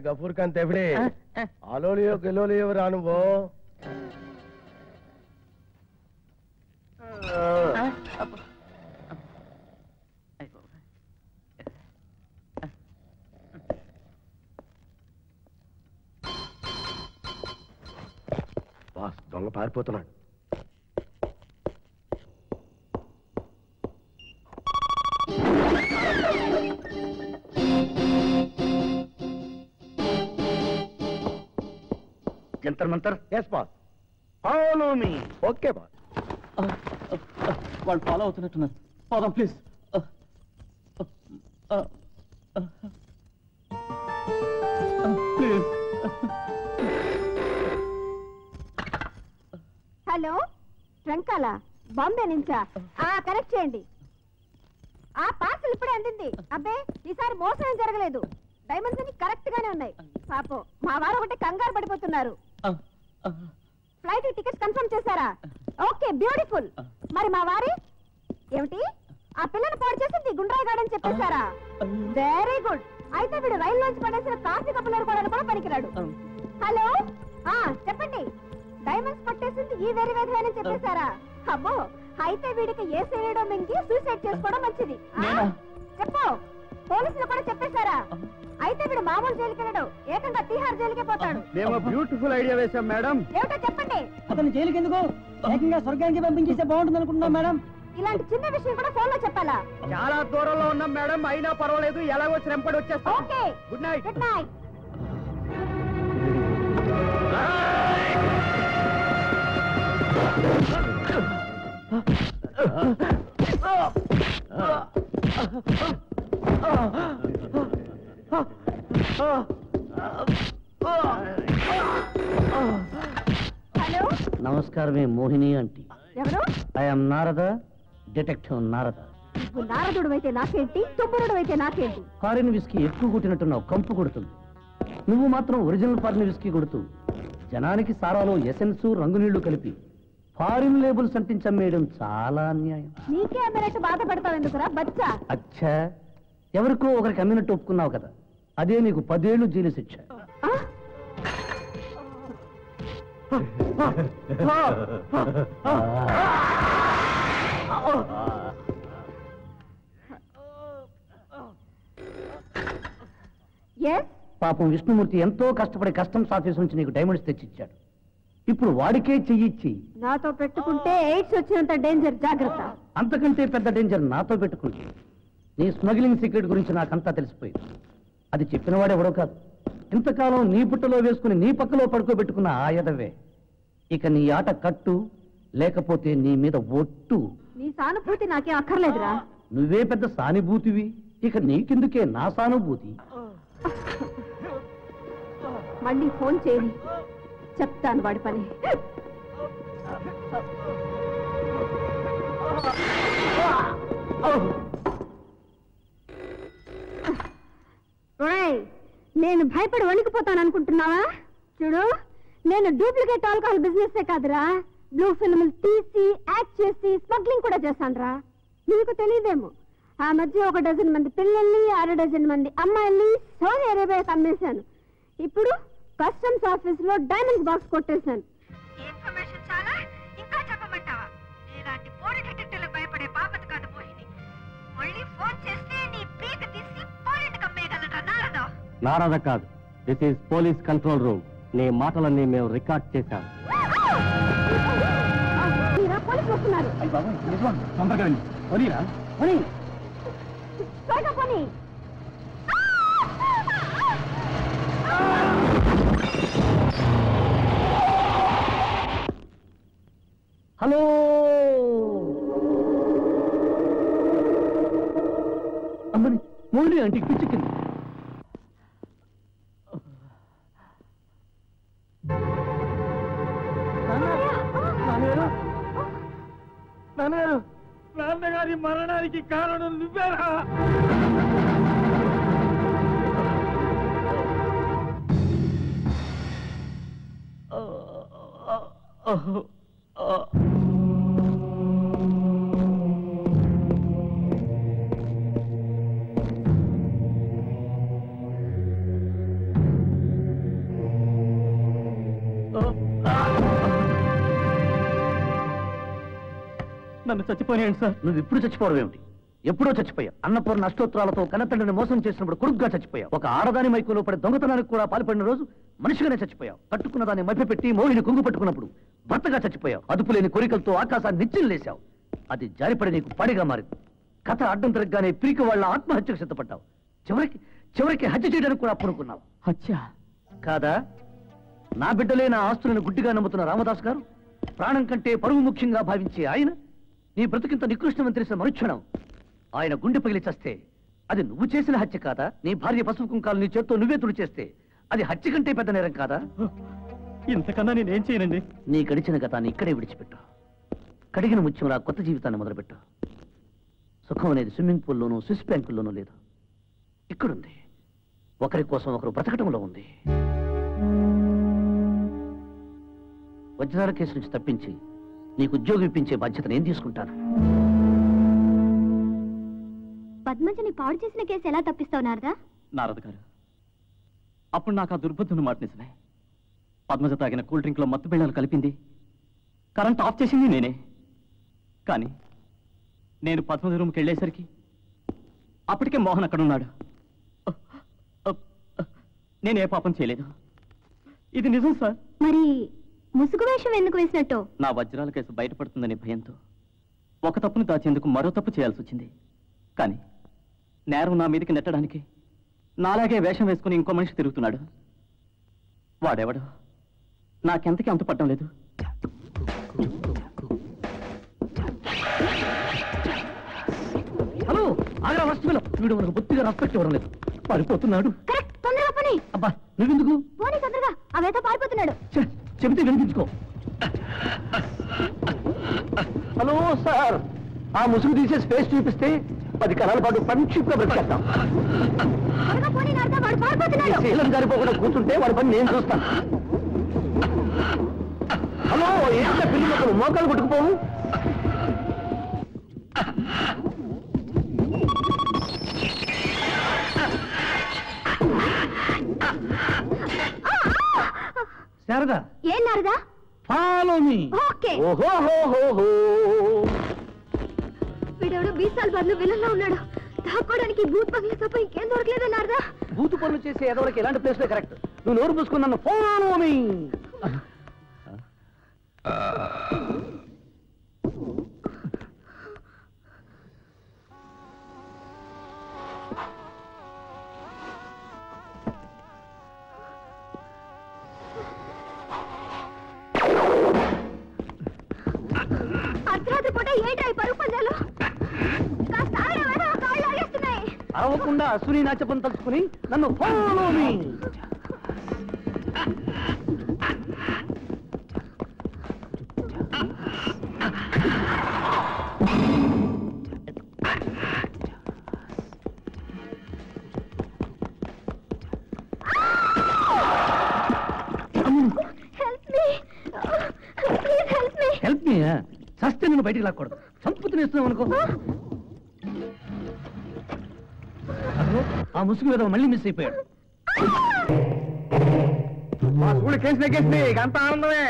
గఫూర్ ఖాన్ తెవిడే అలోలియో గెలోలియో రా నువ్వు. బాస్ దొంగ పారిపోతున్నాడు. జంతర్ Mantar. Yes boss. Follow me. Okay boss. వాళ్ళు ఫాలో అవుతున్నట్టున్నారు. పోదాం ప్లీజ్. ప్లీజ్. హలో, ట్రంకాలా? బాంబే నుంచా? కనెక్ట్ చేయండి. ఆ పార్సల్ ఇప్పుడే అందింది. అబ్బే, ఈసారి మోసం ఏం జరగలేదు. డైమండ్స్ అన్ని కరెక్ట్ గానే ఉన్నాయి. పాపం మా వారు ఒకటి కంగారు పడిపోతున్నారు. ఫ్లైట్ టికెట్స్ కన్ఫర్మ్ చేశారా? Okay, beautiful. మరి మా వారి ఏమిటి? ఆ పిల్లని పాడు చేసింది గుండ్రాయి గాడని చెప్పేశారా? Very good. అయితే వీడు రైల్లోంచి పడేసిన కాఫీ కప్పులు కూడా పనికిరాడు. హలో, చెప్పండి. డైమండ్స్ పట్టేసింది ఈ వెరీ వెధవేనని చెప్పేశారా? అబ్బో, అయితే వీడికి ఏ చేయడం మింగి సూసైడ్ చేసుకోవడం మంచిది. చెప్పు, పోలీసులు కూడా చెప్పేశారా? అయితే వీడు మామూలు జైలుకి వెళ్ళడు, ఏకంగా తీహార్ జైలుకే పోతాడు. మేము బ్యూటిఫుల్ ఐడియా వేశాం మేడం. ఏమిటో చెప్పండి. అతను జైలుకి ఎందుకు ఏకంగా స్వర్గానికి పంపించేస్తే బాగుంటుంది అనుకుంటున్నాం మేడం. ఇలాంటి చిన్న విషయం కూడా ఫోన్ లో చెప్పాలా? చాలా దూరంలో ఉన్నాం మేడం, అయినా పర్వాలేదు, ఎలాగో శ్రమపడి వచ్చేస్తాం. Okay, good night. Good night. Hello, నమస్కారమే మోహిని ఆంటీ. ఎవరు? I'm Narada, detective Narada. నువ్వు నారదుడు అయితే నాకేంటి, తుమ్మురుడు అయితే నాకేంటి? ఫారిన్ విస్కీ ఎక్కువ కొట్టినట్టున్నావు, కంపు కొడుతుంది. నువ్వు మాత్రం ఒరిజినల్ ఫారిన్ విస్కీ కొడుతూ జనానికి సారాలో ఎసెన్స్ రంగునీళ్లు కలిపి ఫారిన్ లేబుల్స్ అంటించమ్మేయడం చాలా అన్యాయం. నీకే అమ్మినట్టు బాధపడతావు ఎందుకురా బచ్చా? అచ్చా, ఎవరికో ఒకరికి అమ్మినట్టు ఒప్పుకున్నావు కదా, అదే నీకు 10 ఏళ్ళు జైలు శిక్ష. పాపం విష్ణుమూర్తి ఎంతో కష్టపడి కస్టమ్స్ ఆఫీస్ నుంచి నీకు డైమండ్స్ తెచ్చిచ్చాడు. ఇప్పుడు వాడికే చెయ్యిచ్చి నాతో పెట్టుకుంటే ఎయిడ్స్ వచ్చినంత డేంజర్, జాగ్రత్త. అంతకంటే పెద్ద డేంజర్ నాతో పెట్టుకుంటే. నీ స్మగ్లింగ్ సీక్రెట్ గురించి నాకంతా తెలిసిపోయింది. అది చెప్పినవాడు ఎవడో కాదు, ఇంతకాలం నీ పుట్టలో వేసుకుని నీ పక్కలో పడుకోబెట్టుకున్న ఆయదవే. ఇక నీ ఆట కట్టు, లేకపోతే నీ మీద ఒట్టు. నీ సానుభూతి నాకేం అక్కర్లేదురా. నువ్వే పెద్ద సానుభూతివి, ఇక నీకెందుకే నా సానుభూతి. మళ్ళీ ఫోన్ చేయి, చెప్తాను వాడి పని. నేను భయపడి వణికిపోతాను అనుకుంటున్నావా? చూడు, నేను డూప్లికేట్ ఆల్కహాల్ బిజినెస్ కాదురా, బ్లూ ఫిల్మ్ తీసి యాక్ట్ చేసి స్మగ్లింగ్ కూడా చేశానురా. నీకు తెలియదేమో, ఆ మధ్య 1 డజన్ మంది పిల్లల్ని 6 డజన్ మంది అమ్మాయిల్ని సౌదీ అరేబియాకి అమ్మేశాను. ఇప్పుడు కస్టమ్స్ ఆఫీస్ లో డైమండ్ బాక్స్ కొట్టేశాను. ఇన్ఫర్మేషన్ చాలా, ఇంకా చెప్పమంటావా? ఇలాంటి పోటీ డిటెక్టివ్లకు భయపడే బాపత కాదు మోహిని. మళ్ళీ ఫోన్ చేస్తే నీ పీక తీసి పోలీసుకి అమ్మేయగలరా నారద? నారద కాదు, this is police control room. నీ మాటలన్నీ మేము రికార్డ్ చేశాం. పోలీసులు వస్తున్నారు. తొందరగా త్వరగా పోనీ. హలో, అమ్మని మోహిని ఆంటీకి పిచ్చిక్కింది. నాన్నగారి మరణానికి కారణం నువ్వేరా? నన్ను చచ్చిపోయాను సార్. నువ్వు ఇప్పుడు చచ్చిపోవడం ఏమిటి? ఎప్పుడో చచ్చిపోయావు. అన్నపూర్ణ అష్టోత్తరాలతో కన్నతండ్రిని మోసం చేసినప్పుడు కొడుకుగా చచ్చిపోయావు. ఒక ఆడదాని మైకులో పడి దొంగతనానికి కూడా పాల్పడిన రోజు మనిషిగానే చచ్చిపోయావు. కట్టుకున్న దాన్ని మభ్యపెట్టి మోహిని కుంగు పట్టుకున్నప్పుడు భర్తగా చచ్చిపోయావు. అదుపులేని కోరికలతో ఆకాశాన్ని నిచ్చిలేశావు. అది జారిపడి నీకు పడిగా మారింది. కథ అడ్డం తిరగగానే పిరికి వాళ్ళ ఆత్మహత్యకు సిద్ధపడ్డావు. చివరికి హత్య చేయడానికి కూడా పూనుకున్నావు. హత్య కాదా? నా బిడ్డలే నా ఆస్తులను గుడ్డిగా నమ్ముతున్న రామదాస్ గారు, ప్రాణం కంటే పరువు ముఖ్యంగా భావించే ఆయన, నీ బ్రతికింత నికృష్టమని తెలిసిన మరుక్షణం ఆయన గుండె పగిలి చస్తే అది నువ్వు చేసిన హత్య కాదా? నీ భార్య పసుపు కుంకాలు నీ చేత్తో నువ్వే తుడిచేస్తే అది హత్య కంటే పెద్ద నేరం కాదా? ఇంతకన్నా నేనేం చేయనండి. నీ గడిచిన గతాన్ని ఇక్కడే విడిచిపెట్టు. కడిగిన ముత్యంలా కొత్త జీవితాన్ని మొదలుపెట్టు. సుఖం అనేది స్విమ్మింగ్ పూల్లోనూ స్విస్ బ్యాంకుల్లోనూ లేదు, ఇక్కడుంది. ఒకరి కోసం ఒకరు బ్రతకటంలో ఉంది. వజ్రాల కేసు నుంచి తప్పించి నీకు ఉద్యోగం ఇప్పించే బాధ్యత నేను తీసుకుంటాను. పద్మజని పాడు చేసిన కేసు ఎలా తప్పిస్తావు నారదా? నారద గారు, అప్పుడు నాకు ఆ దుర్బుద్ధుని మాట నిజమే. పద్మజ తాగిన కూల్ డ్రింక్లో మత్తు బిళ్ళలు కలిపింది, కరెంట్ ఆఫ్ చేసింది నేనే. కానీ నేను పద్మజ రూమ్కి వెళ్ళేసరికి అప్పటికే మోహన్ అక్కడ ఉన్నాడు. నేనే పాపం చేయలేదు. ఇది నిజం సార్. మరి ముసుగు వేషం ఎందుకు వేసినట్టు? నా వజ్రాల కేసు బయటపడుతుందనే భయంతో ఒక తప్పును దాచేందుకు మరో తప్పు చేయాల్సి వచ్చింది. కానీ నేరం నా మీదకి నెట్టడానికి నాలాగే వేషం వేసుకుని ఇంకో మనిషి తిరుగుతున్నాడు. వాడెవడో నాకెంతకీ అంత పట్టడం లేదు. హలో, ఆగ్రా ఫస్ట్ వీడు మనకు బొత్తిగా రెస్పెక్ట్ ఇవ్వడం లేదు. పారిపోతున్నాడు. తొందరగా పని. అబ్బా నువ్వెందుకు? పోనీ తొందరగా, అవేతో పారిపోతున్నాడు. చెబితే వినిపించుకో. హలో సార్, ఆ ముసుగు తీసేసి ఫేస్ చూపిస్తే 10 కాలాల పాటు ఫ్రెండ్షిప్ గా బ్రతికేద్దాం. పోనీ నారదా, వాడు పారిపోతున్నాడు. శీలం సరిపోకుండా కూర్చుంటే వాడి పని నేను చూస్తాను. హలో, ఏంటో పిల్లలు మోకాలు కొట్టుకుపోవు. శారదా, ఏం నారదా? Follow me. ఓకే. ఓహో, వీడెవడో బీసాల్ బార్లో విలన్లా ఉన్నాడు. దాక్కోడానికి బూత్ బంగ్లా తప్ప ఇంకేం దొరకలేదా నారదా? బూతు పనులు చేసే ఎదవరికి ఎలాంటి ప్లేస్ కరెక్ట్. నువ్వు నోరు పూసుకుని నన్ను ఫాలో మీ. అర్ధరాత్రి పూట ఏంటి పరుగు పందాలు? కాస్త ఆగరా, కాళ్ళు ఆగేస్తున్నాయి. అరవకుండా అశ్విని నాచపం తలుచుకుని నన్ను ఫాలో మీ. Help me. సస్తే నేను బయటికి లాక్కూడదు. సంపుతుని ఇస్తున్నాం అనుకో. ఆ ముసుగు మీద మళ్ళీ మిస్ అయిపోయాడు. మా స్కూల్ కేసు నెగ్గేసింది. అంత ఆనందమే.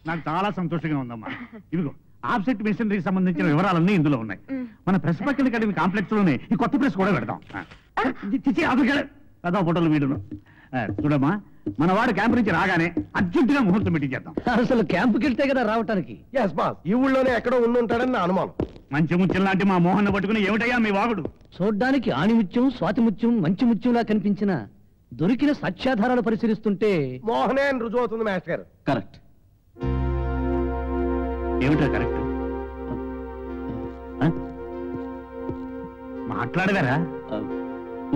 నాకు చాలా సంతోషంగా ఉందమ్మా. ఇదిగో ఆఫ్సెట్ మిషనరీకి సంబంధించిన వివరాలన్నీ ఇందులో ఉన్నాయి. మన ప్రెస్ పక్కన కలిగిన కాంప్లెక్స్ లోనే ఈ కొత్త ప్రెస్ కూడా పెడతాం. అదో ఫోటోలు వీడును. చూడమ్మా, మన వాడు క్యాంప్ నుంచి రాగానే అర్జెంటుగా ముహూర్తం పెట్టించేద్దాం. అసలు క్యాంపుకి వెళ్తే కదా రావటానికి. ఎస్ బాస్, ఈ ఊళ్ళోనే ఎక్కడో ఉండుంటాడని నా అనుమానం. మంచి ముత్యం లాంటి మా మోహన్ పట్టుకుని ఏమిటయ్యా మీ వాగుడు? చూడ్డానికి ఆణిముత్యం, స్వాతిముత్యం, మంచి ముత్యంలా కనిపించిన దొరికిన సాక్ష్యాధారాలు పరిశీలిస్తుంటే మోహనే అని రుజువు అవుతుంది మాస్టర్ గారు. కరెక్ట్. ఏమిటా కరెక్ట్? మాట్లాడగారా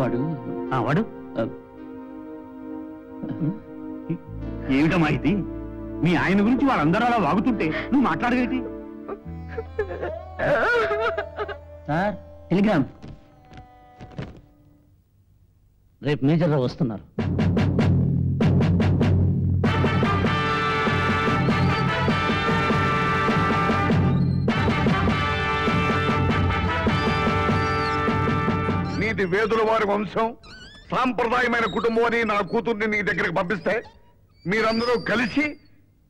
వాడు వాడు ఏమిటమ్మా ఇది? మీ ఆయన గురించి వాళ్ళందరూ అలా వాగుతుంటే నువ్వు మాట్లాడగేటి? Sir, telegram. రేపు మేజర్ రావు వస్తున్నారు. నీది వేదుల వారి వంశం, సాంప్రదాయమైన కుటుంబం అని నా కూతుర్ని నీ దగ్గరికి పంపిస్తే మీరందరూ కలిసి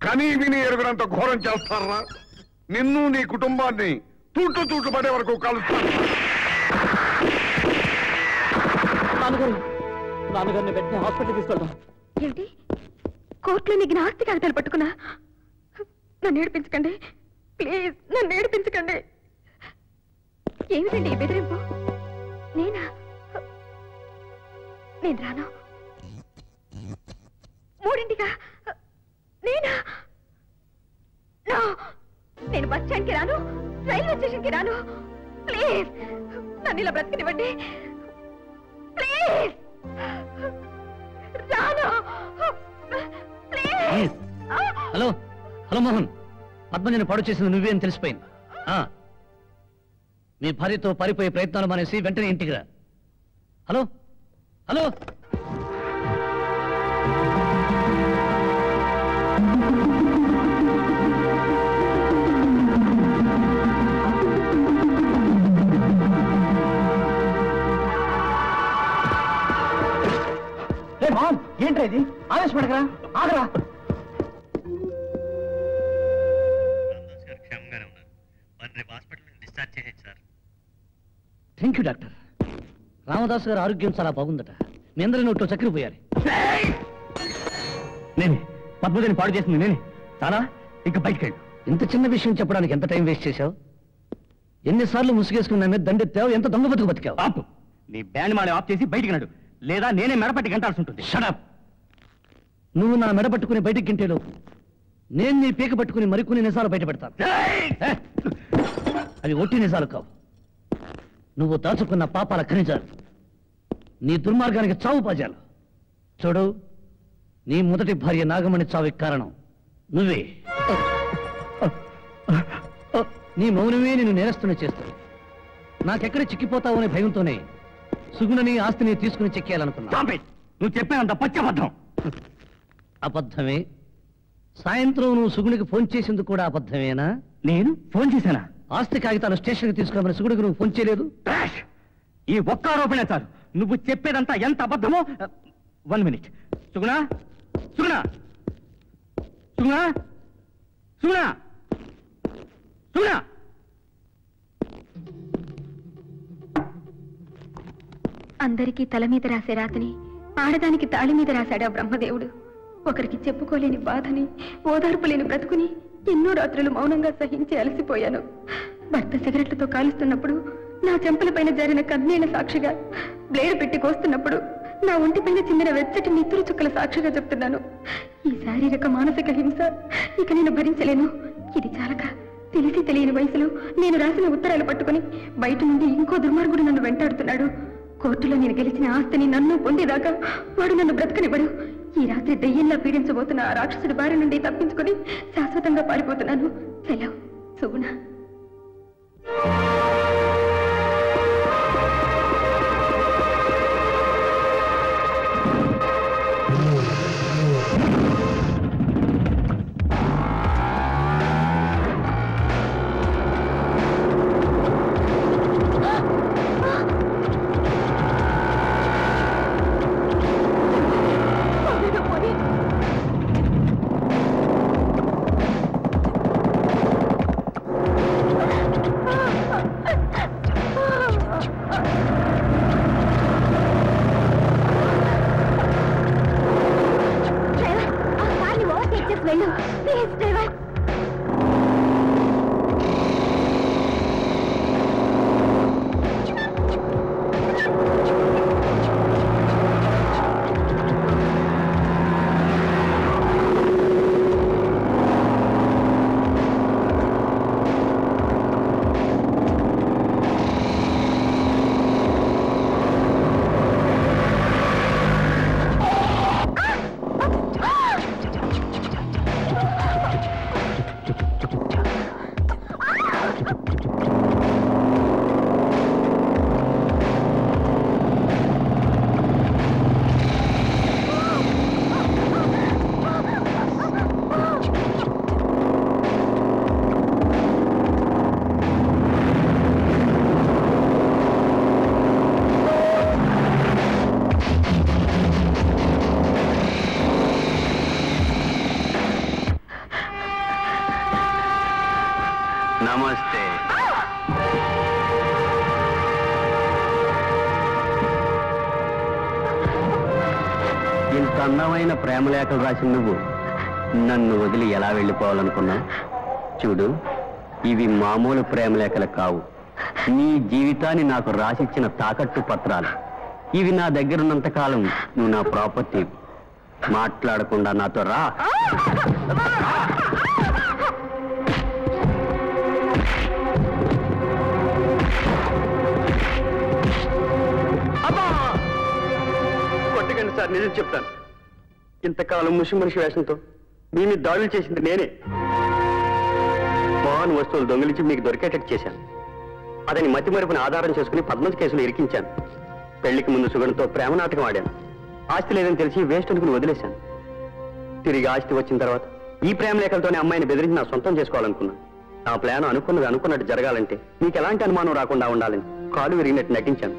కనీ విని ఎరుగునంత ఘోరం చేస్తారా? నిన్ను నీ కుటుంబాన్ని తూట్లు పడే వరకు కలుస్తారు. నాన్నగారిని వెంటనే హాస్పిటల్ తీసుకెళ్తాం. ఏమిటి? కోర్టులో నీకు ఆస్తి కాగితాలు పట్టుకున్నా? నన్ను ఏడిపించకండి ప్లీజ్, నన్ను ఏడిపించకండి. ఏమిటండి ఈ బెదిరింపు? నేనా? నేను రాను. 3ంటికా? నేనా? నేను బస్ స్టాండ్కి రాను, రైల్వే స్టేషన్కి రాను. ప్లీజ్ నన్ను ఇలా బ్రతికినివ్వండి. ప్లీజ్ రాను. ప్లీజ్. హలో హలో మోహన్, పద్మజని పాడు చేసింది నువ్వే అని తెలిసిపోయింది. మీ భార్యతో పారిపోయే ప్రయత్నాలు మానేసి వెంటనే ఇంటికి రా. Hello hello. ఏంట్రా ఇది? ఆవేశపడకరా, ఆగరా. Thank you doctor. రామదాస్ గారి ఆరోగ్యం చాలా బాగుందట. మీ అందరి నోట్లో చక్కెర పోయాలి. నేనే పద్మజని పాడు చేసింది నేనే. చాలా ఇంకా బయటికి వెళ్ళు. ఇంత చిన్న విషయం చెప్పడానికి ఎంత టైం వేస్ట్ చేశావు? ఎన్నిసార్లు ముసుగేసుకుని నా మీద దండెత్తావు? ఎంత దొంగ బతుకు బతికావు? ఆపు. నీ బ్యాండ్ మాడే ఆఫ్ చేసి బయటికి నడు, లేదా నేనే మెడపట్టి గంటాల్సి ఉంటుంది. షడప్. నువ్వు నా మెడ పట్టుకుని బయటికి గింటేలో నేను నీ పీక పట్టుకుని మరికొన్ని నిజాలు బయట పెడతాను. అవి ఒట్టి నిజాలు కావు. నువ్వు దాచుకున్న పాపాల ఖనిజాలు, నీ దుర్మార్గానికి చావు పాజాలు. చూడు, నీ మొదటి భార్య నాగమణి చావుకి కారణం నువ్వే. నీ మౌనమే నిన్ను నేరస్తుని చేస్తావు. నాకెక్కడ చిక్కిపోతావు అనే భయంతోనే సుగుణని ఆస్తిని తీసుకుని చెక్కేయాలనుకున్నా. నువ్వు చెప్పానంత పచ్చబద్ధం. అబద్ధమే. సాయంత్రం నువ్వు సుగుణికి ఫోన్ చేసింది కూడా అబద్ధమేనా? నేను ఫోన్ చేశానా? ఆస్తి కాగితాలు స్టేషన్కి తీసుకురామని సుగుడికి నువ్వు ఫోన్ చేయలేదు. ఈ ఒక్క ఆరోపణ చాలు. నువ్వు చెప్పేదంతా ఎంత అబద్ధమో. 1 మినిట్. సుగుణ, సుగుణ, సుగుణ, సుగుణ, సుగుణ. అందరికీ తల మీద రాసే రాతని ఆడదానికి తాళి మీద రాశాడా బ్రహ్మదేవుడు. ఒకరికి చెప్పుకోలేని బాధని, ఓదార్పు లేని బ్రతుకుని ఎన్నో రాత్రులు మౌనంగా సహించి అలసిపోయాను. భర్త సిగరెట్లతో కాలుస్తున్నప్పుడు నా చెంపలపైన జారిన కన్నీళ్ల సాక్షిగా, బ్లేడ్ పెట్టి కోస్తున్నప్పుడు నా ఒంటిపైన చిందిన వెచ్చటి నిత్తురు చుక్కల సాక్షిగా చెప్తున్నాను. ఈ శారీరక మానసిక హింస ఇక నేను భరించలేను. ఇది చాలక తెలిసి తెలియని వయసులో నేను రాసిన ఉత్తరాలు పట్టుకుని బయట నుండి ఇంకో దుర్మార్గుడు నన్ను వెంటాడుతున్నాడు. కోర్టులో నేను గెలిచిన ఆస్తిని నన్ను పొందేదాకా వాడు నన్ను బ్రతకనివ్వడు. ఈ రాత్రి దెయ్యంలా పీడించబోతున్న ఆ రాక్షసుడి బారి నుండి తప్పించుకుని శాశ్వతంగా పారిపోతున్నాను. సెలవు, సుగుణ. నమస్తే. ఇంత అందమైన ప్రేమలేఖలు రాసి నువ్వు నన్ను వదిలి ఎలా వెళ్ళిపోవాలనుకున్నావు? చూడు, ఇవి మామూలు ప్రేమలేఖలు కావు. నీ జీవితాన్ని నాకు రాసిచ్చిన తాకట్టు పత్రాలు. ఇవి నా దగ్గర ఉన్నంతకాలం నువ్వు నా ప్రాపర్టీ. మాట్లాడకుండా నాతో రా. కొట్టకండి సార్, నిజం చెప్తాను. ఇంతకాలం ముషి మనిషి వేషంతో మీ మీద దాడులు చేసింది నేనే. మహాన్ వస్తువులు దొంగిలించి మీకు దొరికేటట్టు చేశాను. అదని మతి మరుపుని ఆధారం చేసుకుని పద్మజ కేసులు ఇరికించాను. పెళ్లికి ముందు సుగణతో ప్రేమ నాటకం ఆడాను. ఆస్తి లేదని తెలిసి వేస్ట్ అనుకుని వదిలేశాను. తిరిగి ఆస్తి వచ్చిన తర్వాత ఈ ప్రేమ లేఖలతోనే అమ్మాయిని బెదిరించి నా సొంతం చేసుకోవాలనుకున్నాను. నా ప్లాన్ అనుకున్నది అనుకున్నట్టు జరగాలంటే మీకు ఎలాంటి అనుమానం రాకుండా ఉండాలని కాలు విరిగినట్టు నటించాను.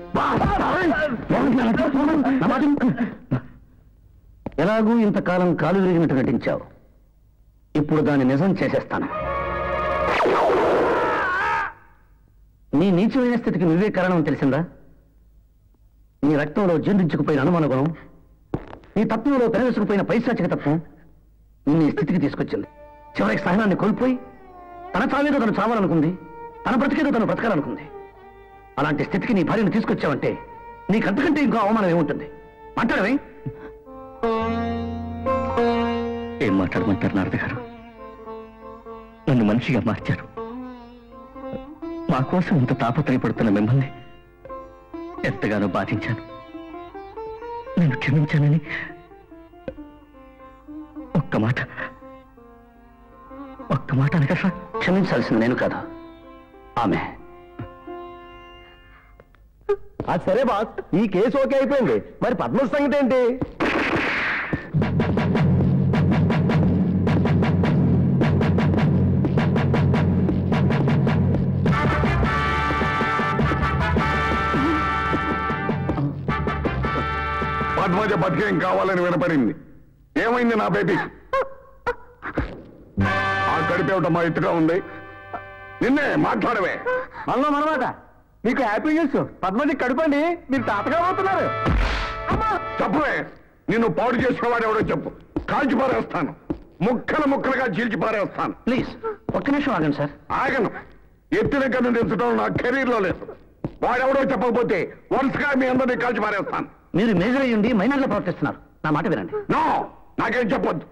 ఎలాగూ ఇంతకాలం కాలు విరిగినట్టు నటించావు. ఇప్పుడు దాన్ని నిజం చేసేస్తాను. నీ నీచమైన స్థితికి నువ్వే కారణం తెలిసిందా? నీ రక్తంలో జీర్ణించుకుపోయిన అనుమాన గుణం, నీ తత్వంలో పెనవేసుకుపోయిన పైశాచిక తత్వం నిన్ను ఈ స్థితికి తీసుకొచ్చింది. చివరికి సహనాన్ని కోల్పోయి తన చావేదో తను చావాలనుకుంది, తన బ్రతికేదో తను బ్రతకాలనుకుంది. అలాంటి స్థితికి నీ భార్యను తీసుకొచ్చావంటే నీకంతకంటే ఇంకో అవమానం ఏముంటుంది? మాట్లాడవే. ఏం మాట్లాడమంటారు నారద గారు? నన్ను మనిషిగా మార్చారు. మా కోసం ఇంత తాపత్రయపడుతున్న మిమ్మల్ని ఎంతగానో బాధించాను. నేను క్షమించానని ఒక్క మాట అనగా సార్. క్షమించాల్సింది నేను కాదు, ఆమె. అది సరే బాస్, ఈ కేసు ఓకే అయిపోయింది. మరి పద్మ సంగతి ఏంటి? పద్మజ బతికేం కావాలని వినపడింది. ఏమైంది నా బేబీ? ఆ కడిపేవటం మా ఎత్తుగా ఉంది. నిన్నే మాట్లాడవే. అన్నా మనమాట మీకు హ్యాపీ న్యూస్. పద్మజి కడుపండి, మీరు తాతగా పోతున్నారు. చెప్పవే, నిన్ను పాడు చేసేవాడు ఎవడో చెప్పు. కాల్చి పారేస్తాను, ముక్కలుగా చీల్చి పారేస్తాను. ప్లీజ్ ఒక్క నిమిషం ఆగండి సార్. ఆగను. ఎత్తిన కన్ను తెచ్చడం నా కెరీర్ లో లేదు. వాడెవడో చెప్పకపోతే వరుసగా మీ అందరినీ కాల్చి పారేస్తాను. మీరు మేజర్ అయ్యుండి మైనర్లో ప్రవర్తిస్తున్నారు. నా మాట వినండి. నో, నాకేం చెప్పొద్దు.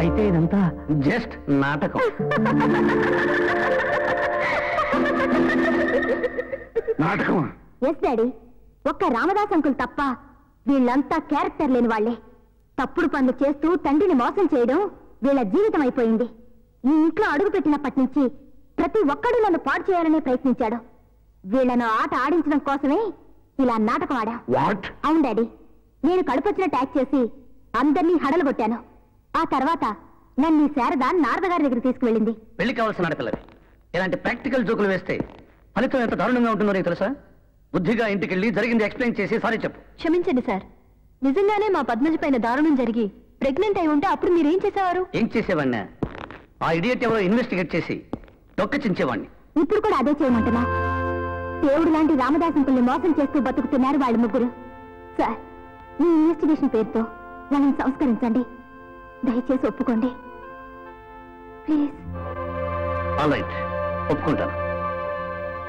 అయితే ఇదంతా జస్ట్ నాటకం. నాటకమా? Yes daddy. ఒక్క రామదాస్ అంకుల్ తప్ప వీళ్ళంతా క్యారెక్టర్ లేని వాళ్లే. తప్పుడు పనులు చేస్తూ తండ్రిని మోసం చేయడం వీళ్ళ జీవితం అయిపోయింది. ఈ ఇంట్లో అడుగు పెట్టినప్పటి నుంచి ప్రతి ఒక్కడూ నన్ను పాడు చేయాలనే ప్రయత్నించాడు. వీళ్లను ఆట ఆడించడం కోసమే ఇలా నాటకం ఆడా. అవును డాడీ. నేను కడుపొచ్చిన ట్యాక్ చేసి అందరినీ హడలుగొట్టాను. ఆ తర్వాత నన్ను శారద నారద గారి దగ్గర తీసుకువెళ్ళింది. పెళ్లి కావాల్సిన ఆడపిల్లవి ఇలాంటి ప్రాక్టికల్ జోకులు వేస్తే ఫలితం ఎంత దారుణంగా ఉంటుందో నీకు తెలుసా? బుద్ధిగా ఇంటికెళ్ళి జరిగింది ఎక్స్ప్లెయిన్ చేసి సారీ చెప్పు. క్షమించండి సార్, నిజంగానే మా పద్మజ పైన దారుణం జరిగి ప్రెగ్నెంట్ అయి ఉంటే అప్పుడు మీరేం చేసేవారు? ఏం చేసేవాడినా? ఆ ఇడియట్ ఎవరో ఇన్వెస్టిగేట్ చేసి డొక్కచించేవాడిని. ఇప్పుడు కూడా అదే చేయమంటున్నా. దేవుడు లాంటి రామదాస్ అంకుల్ని మోసం చేస్తూ బతుకుతున్నారు వాళ్ళు ముగ్గురు. సార్, మీ ఇన్వెస్టిగేషన్ పేరుతో వాళ్ళని సంస్కరించండి. దయచేసి ఒప్పుకోండి ప్లీజ్. ఆల్ రైట్, ఒప్పుకుంటాను.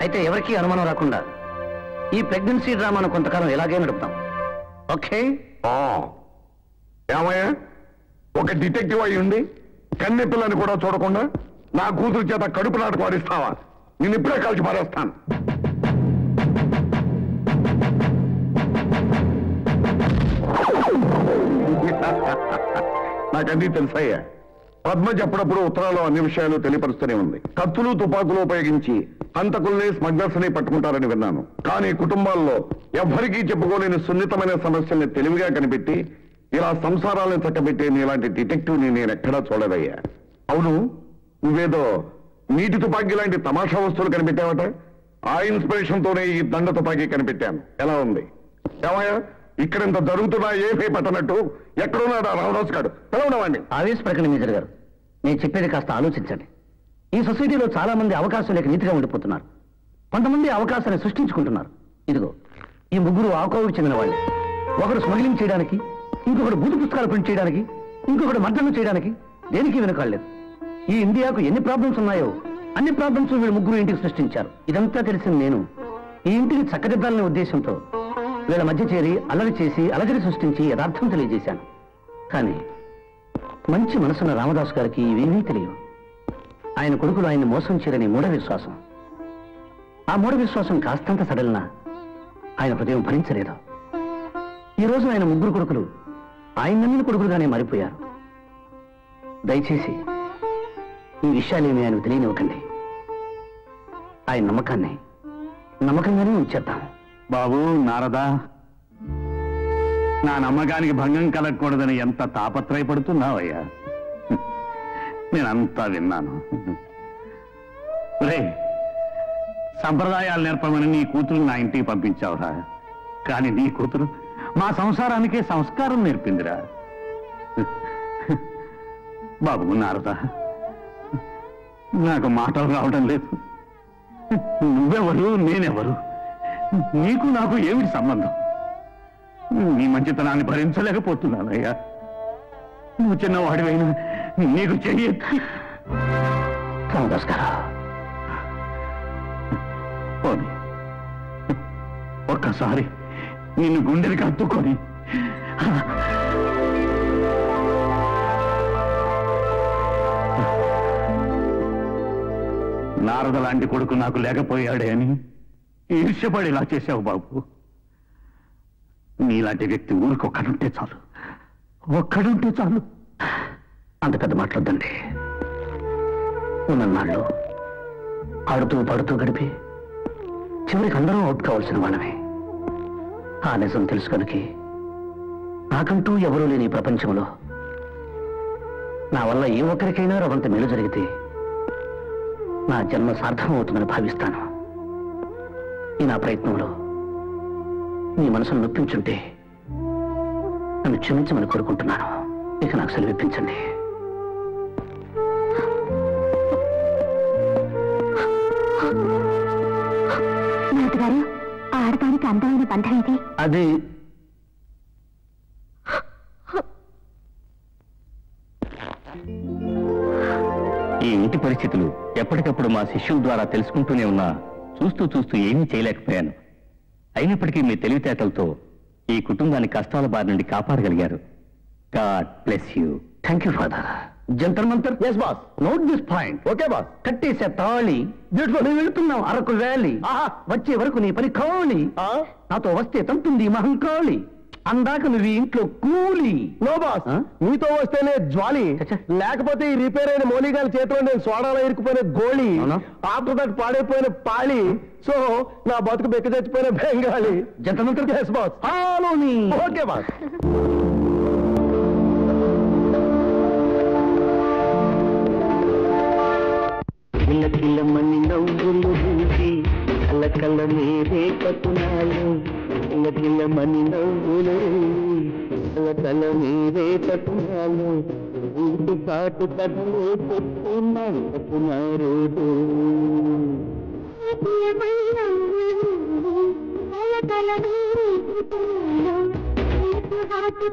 అయితే ఎవరికీ అనుమానం రాకుండా ఈ ప్రెగ్నెన్సీ డ్రామాను కొంతకాలం ఎలాగే నడుపుతాం. ఓకే? ఏమయ్యా, ఒక డిటెక్టివ్ అయి ఉండి కన్నె పిల్లని కూడా చూడకుండా నా కూతురు చేత కడుపు నాటకం ఆడిస్తావా? నేను ఇప్పుడే కలిసి పారేస్తాను. నాకన్నీ తెలుసయ్యా. పద్మజ అప్పుడప్పుడు ఉత్తరాల్లో అన్ని విషయాలు తెలియపరుస్తూనే ఉంది. కత్తులు తుపాకులు ఉపయోగించి హంతకుల్ని స్మగ్లర్స్ ని పట్టుకుంటారని విన్నాను. కానీ కుటుంబాల్లో ఎవ్వరికీ చెప్పుకోలేని సున్నితమైన సమస్యల్ని తెలివిగా కనిపెట్టి ఇలా సంసారాలను చక్కబెట్టే నీలాంటి డిటెక్టివ్ ని నేను ఎక్కడా చూడదయ్యా. అవును, నువ్వేదో నీటి తుపాకీ లాంటి తమాషా వస్తువులు కనిపెట్టావట. ఆ ఇన్స్పిరేషన్ తోనే ఈ దండ తుపాకీ కనిపెట్టాను. ఎలా ఉంది? ఏమయ్యా, ఇక్కడ ఇంత జరుగుతున్నా ఏమీ పట్టనట్టు ఎక్కడున్నాడా రామదాస్ గారు? పిలవడమండి. ఆవేశపడకండి మేజర్ గారు, నేను చెప్పేది కాస్త ఆలోచించండి. ఈ సొసైటీలో చాలా మంది అవకాశం లేక నీతిగా ఉండిపోతున్నారు. కొంతమంది అవకాశాన్ని సృష్టించుకుంటున్నారు. ఇదిగో ఈ ముగ్గురు ఆకోవుకు చెందిన వాళ్ళే. ఒకడు స్మగ్లింగ్ చేయడానికి, ఇంకొకడు బూతు పుస్తకాలు ప్రింట్ చేయడానికి, ఇంకొకడు మర్డర్లు చేయడానికి దేనికి వెనుకాడలేదు. ఈ ఇండియాకు ఎన్ని ప్రాబ్లమ్స్ ఉన్నాయో అన్ని ప్రాబ్లమ్స్ వీళ్ళు ముగ్గురు ఇంటికి సృష్టించారు. ఇదంతా తెలిసిన నేను ఈ ఇంటిని చక్కదిద్దాలనే ఉద్దేశంతో వీళ్ళ మధ్య చేరి అల్లరి చేసి అలజడి సృష్టించి యథార్థం తెలియజేశాను. కానీ మంచి మనసున్న రామదాస్ గారికి ఇవేమీ తెలియవు. ఆయన కొడుకులు ఆయన్ని మోసం చేయరని మూఢ విశ్వాసం. ఆ మూఢ విశ్వాసం కాస్తంత సడలినా ఆయన హృదయం భరించలేదు. ఈ రోజు ఆయన ముగ్గురు కొడుకులు ఆయన నమ్మిన కొడుకులుగానే మారిపోయారు. దయచేసి ఈ విషయాలేమీ ఆయనకు తెలియనివ్వకండి. ఆయన నమ్మకాన్ని నమ్మకంగానే ఉంచేద్దాం. బాబు నారదా, నా నమ్మకానికి భంగం కలగకూడదని ఎంత తాపత్రయపడుతున్నావయ్యా. నేనంతా విన్నాను. రే, సంప్రదాయాలు నేర్పమని నీ కూతురు నా ఇంటికి పంపించావురా. కానీ నీ కూతురు మా సంసారానికే సంస్కారం నేర్పిందిరా. బాబు నారదా, నాకు మాటలు రావడం లేదు. నువ్వెవరు, నేనెవరు? నీకు నాకు ఏమిటి సంబంధం? నీ మంచితనాన్ని భరించలేకపోతున్నానయ్యా. నువ్వు చిన్నవాడివైనా నీకు చెయ్యెత్తి నమస్కారం. పోనీ ఒక్కసారి నిన్ను గుండెలకు హత్తుకొని నారద లాంటి కొడుకు నాకు లేకపోయాడే అని ఈర్ష్యపడి ఇలా చేశావు బాబు. నీలాంటి వ్యక్తి ఊరికొక్కడుంటే చాలు, ఒక్కడుంటే చాలు. అంత పెద్ద మాట్లాడదండి. ఉన్నన్నాళ్ళు ఆడుతూ పాడుతూ గడిపి చివరికి అందరం అవుట్ కావాల్సిన వాళ్ళమే. ఆ నిజం తెలుసు కనుక నాకంటూ ఎవరూ లేని ప్రపంచంలో నా వల్ల ఏ ఒక్కరికైనా రవంత మేలు జరిగితే నా జన్మ సార్థం అవుతుందని భావిస్తాను. ఈ నా ప్రయత్నంలో నీ మనసును నొప్పించుంటే నన్ను క్షమించమని కోరుకుంటున్నాను. ఇక నాకు సెలవిప్పించండి. గారు, ఆడటానికి అందమైన బంధం ఇది. అది ఈ ఇంటి పరిస్థితులు ఎప్పటికప్పుడు మా శిష్యుల ద్వారా తెలుసుకుంటూనే ఉన్నా చూస్తూ చూస్తూ ఏమీ చేయలేకపోయాను. అయినప్పటికీ మీ తెలివితేటలతో ఈ కుటుంబాన్ని కష్టాల బారి నుండి కాపాడగలిగారు. God bless you. Thank you father. జంతర్ Mantar. Yes boss. Note this point. Okay boss. కట్టేసే తాళి. బ్యూటిఫుల్. నువ్వు వెళుతున్నావు అరకు వ్యాలీ. వచ్చే వరకు నీ పని ఖాళీ. నాతో వస్తే తంటుంది మహంకాళి. అందాక నువ్వు ఇంట్లో కూలి. నో బాస్, నీతో వస్తేనే జ్వాలి, లేకపోతే ఈ రిపేర్ అయిన మౌలిగాల చేతిలో నేను సోడాలో ఇరుక్కుపోయిన గోళీ, ఆఫ్టర్ దట్ పాడైపోయిన పాళి, సో నా బతుకు బెక్క చచ్చిపోయిన బెంగాళీ. జంతర్ Mantar. Yes boss. Okay boss. కిలకిలమని నవ్వులు చూసి కలకల మీరే పతునాలు. కిలకిలమని నవ్వులు కలకల మీరే పతునాలు. ఊటు కాటు కథలు చెప్తున్నారు. పట్టున్నారు. వీటి కాటు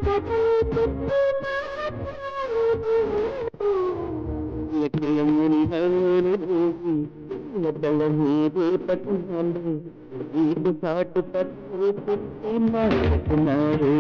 పట్టున్నారు. పట్టున్నారు.